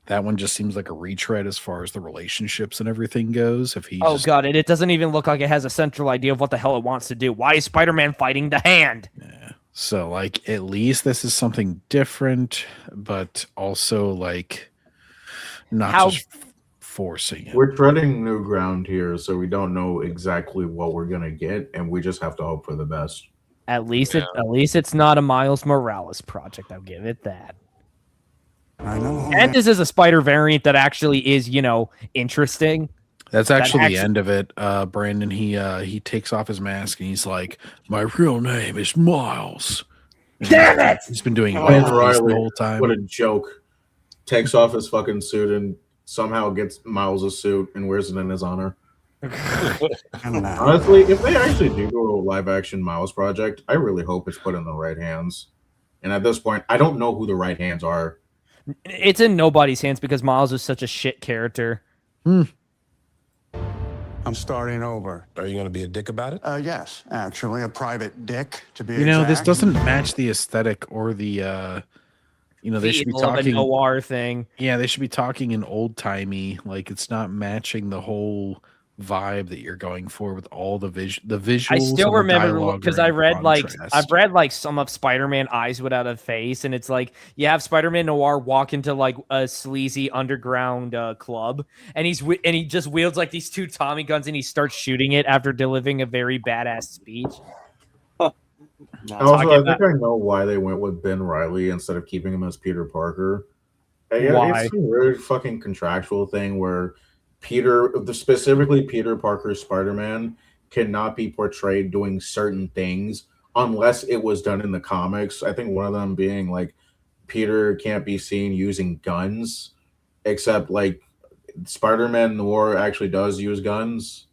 that one just seems like a retread as far as the relationships and everything goes. God, it doesn't even look like it has a central idea of what the hell it wants to do. Why is Spider-Man fighting the Hand? Yeah. So, like, at least this is something different, but also, like... Not just forcing it. We're treading new ground here, so we don't know exactly what we're gonna get, and we just have to hope for the best. At least it's not a Miles Morales project. I'll give it that. I know. And this is a Spider variant that actually is, interesting. That's actually the end of it. Brandon, he takes off his mask and he's like, "My real name is Miles." Damn it! He's been doing Riley, the whole time. What a joke. Takes off his fucking suit and somehow gets Miles' suit and wears it in his honor. Honestly, if they actually do go to a live action Miles project, I really hope it's put in the right hands. And at this point, I don't know who the right hands are. It's in nobody's hands because Miles is such a shit character. I'm starting over. Are you going to be a dick about it? Yes, actually, a private dick to be You know, this exact. doesn't match the aesthetic or the they should be Feel of a talking noir thing. Yeah, they should be talking in old timey. Like it's not matching the whole vibe that you're going for with all the visuals. I still and the remember dialogue because are I in read contrast. I've read like some of Spider-Man Eyes Without a Face, and it's like you have Spider-Man Noir walk into like a sleazy underground club, and he just wields like these two Tommy guns, and he starts shooting it after delivering a very badass speech. Also, I think I know why they went with Ben Reilly instead of keeping him as Peter Parker. Why? It's a weird fucking contractual thing where specifically Peter Parker's Spider-Man cannot be portrayed doing certain things unless it was done in the comics. I think one of them being like Peter can't be seen using guns, except like Spider-Man Noir actually does use guns.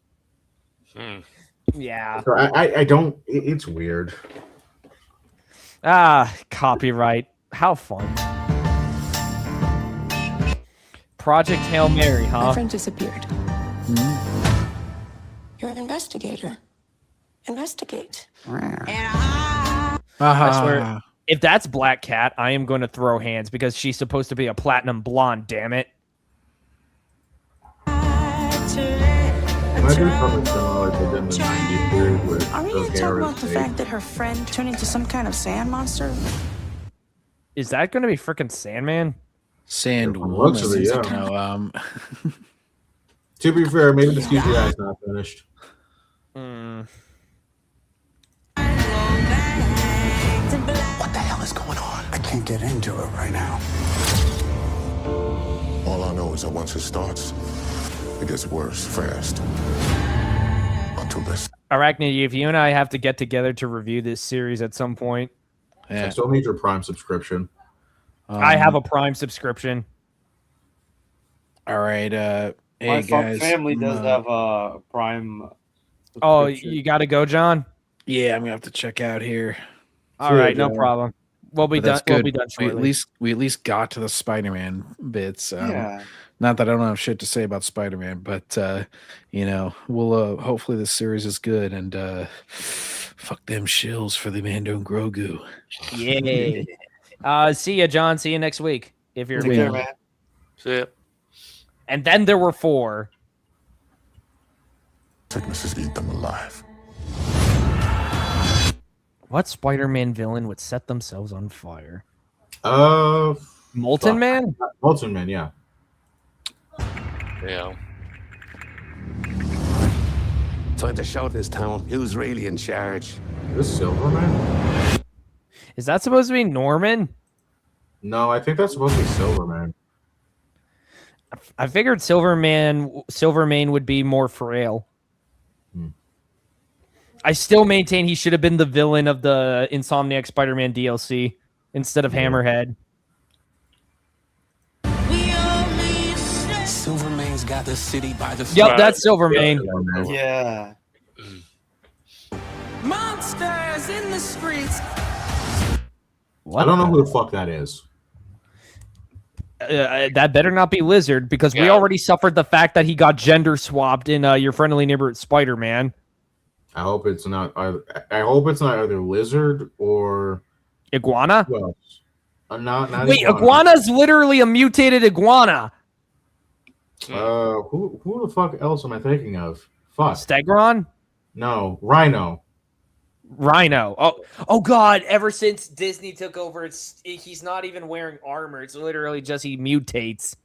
Yeah. So I don't. It's weird. Copyright. How fun. Project Hail Mary, huh? My friend disappeared. You're an investigator. Investigate. I swear, if that's Black Cat, I am going to throw hands because she's supposed to be a platinum blonde, damn it. Imagine something similar like they did in the 90s period with Are we the going to talk hair about is the fake. fact that her friend turned into some kind of sand monster? Is that going to be freaking Sandman? Woman. of it, yeah. No, To be fair, maybe the CGI is not finished. What the hell is going on? I can't get into it right now. All I know is that once it starts, it gets worse fast. Until this. Arachnid, if you and I have to get together to review this series at some point. I still need your Prime subscription. I have a Prime subscription. All right. Hey My guys. family does have a Prime. Oh, you got to go, John? Yeah, I'm gonna have to check out here. All right, no problem. We'll be But done. that's We'll good. be done shortly. We at least got to the Spider-Man bits. Yeah. Not that I don't have shit to say about Spider-Man, but we'll hopefully this series is good and fuck them shills for the Mando and Grogu. Yeah. See ya, John. See you next week if you're Take care, available. man. See ya. And then there were 4. Sicknesses eat them alive. What Spider-Man villain would set themselves on fire? Molten Man? Molten Man, yeah. Yeah. Time to show this town who's really in charge. This Silverman? Is that supposed to be Norman? No, I think that's supposed to be Silverman. I figured Silvermane would be more frail. I still maintain he should have been the villain of the Insomniac Spider-Man DLC instead of Hammerhead. Silvermane's got the city by the Yep, that's Silvermane. Yeah. Monsters in the streets. I don't know who the fuck that is. That better not be Lizard because we Yeah. already suffered the fact that he got gender swapped in Your Friendly Neighborhood Spider-Man. I hope it's not either Lizard or Iguana? who else? Not Wait, Iguana's literally a mutated iguana. Who the fuck else am I thinking of? Fuck. Stegron? No, Rhino. Oh God, ever since Disney took over, he's not even wearing armor. It's literally just he mutates.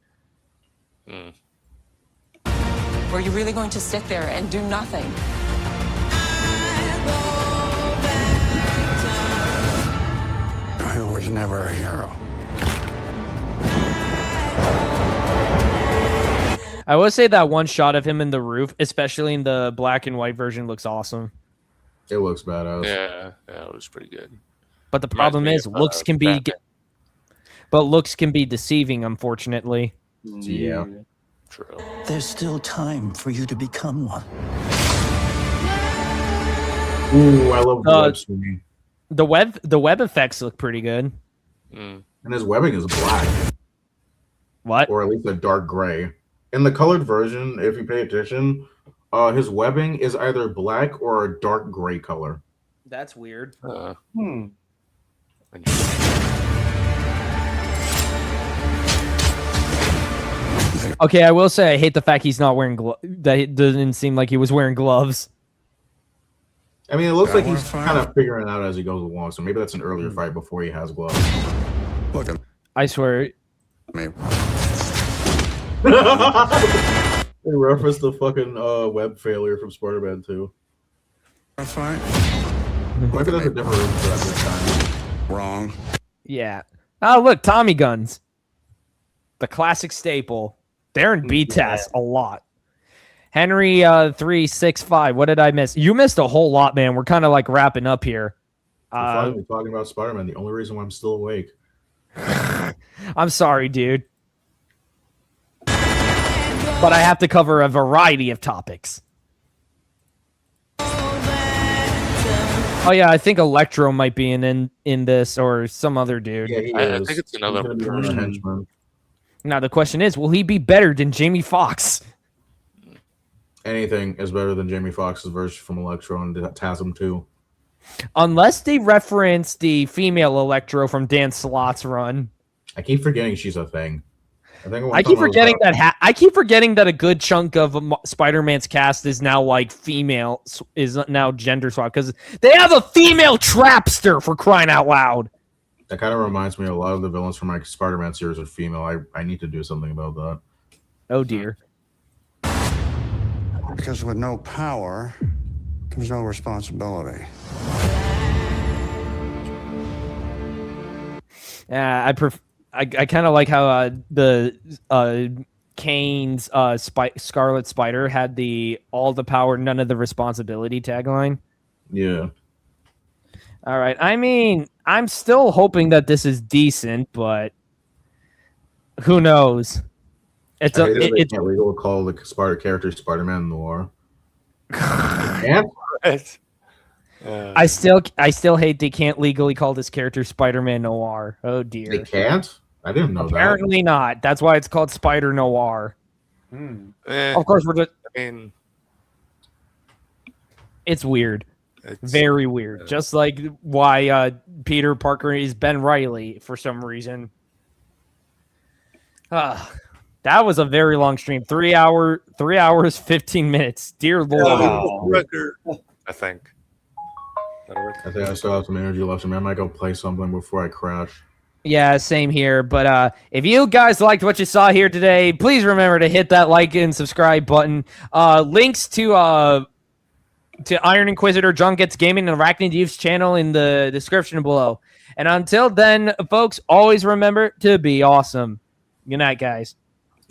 Were you really going to sit there and do nothing? I was never a hero. I will say that one shot of him in the roof, especially in the black and white version, looks awesome. It looks badass. Yeah, it was pretty good. But the problem is, looks can be deceiving, unfortunately. Yeah. True. There's still time for you to become one. Ooh, I love the web swinging. The web effects look pretty good. And his webbing is black. What? Or at least a dark gray. In the colored version, if you pay attention, His webbing is either black or a dark gray color. That's weird. Okay, I will say I hate the fact he's not wearing gloves. That it doesn't seem like he was wearing gloves. I mean, it looks like he's kind of figuring it out as he goes along. So maybe that's an earlier fight before he has gloves. I swear. They referenced the fucking web failure from Spider-Man 2. Maybe there's a different reason for that this time. Wrong. Yeah. Oh, look, Tommy guns. The classic staple. Darren beats us a lot. Henry 365. What did I miss? You missed a whole lot, man. We're kind of like wrapping up here. We're finally talking about Spider-Man. The only reason why I'm still awake. I'm sorry, dude. But I have to cover a variety of topics. Oh yeah, I think Electro might be in this or some other dude. Yeah, he I is. think it's another He's gonna be one of the henchmen. Now the question is, will he be better than Jamie Foxx? Anything is better than Jamie Foxx's version from Electro and TASM 2. Unless they reference the female Electro from Dan Slott's run. I keep forgetting she's a thing. I keep forgetting that. I keep forgetting that a good chunk of Spider-Man's cast is now like female, is now gender swap because they have a female trapster for crying out loud. That kind of reminds me of a lot of the villains from my Spider-Man series are female. I need to do something about that. Oh dear. Because with no power comes no responsibility. Yeah, I kind of like how the Kane's Scarlet Spider had the all the power, none of the responsibility tagline. Yeah. All right. I mean, I'm still hoping that this is decent, but who knows? It's it's illegal to call the character Spider-Man Noir. Yeah. I still hate they can't legally call this character Spider-Man Noir. Oh dear. They can't? I didn't know Apparently that. not. That's why it's called Spider Noir. Of course, we're just. I mean, it's weird. Very weird. Just like why Peter Parker is Ben Reilly for some reason. That was a very long stream. 3 hours, 15 minutes. Dear Lord. I think I still have some energy left. I might go play something before I crash. Yeah, same here. But if you guys liked what you saw here today, please remember to hit that like and subscribe button. Links to Iron Inquisitor, John Gets Gaming, and Arachnid Youth's channel in the description below. And until then, folks, always remember to be awesome. Good night, guys.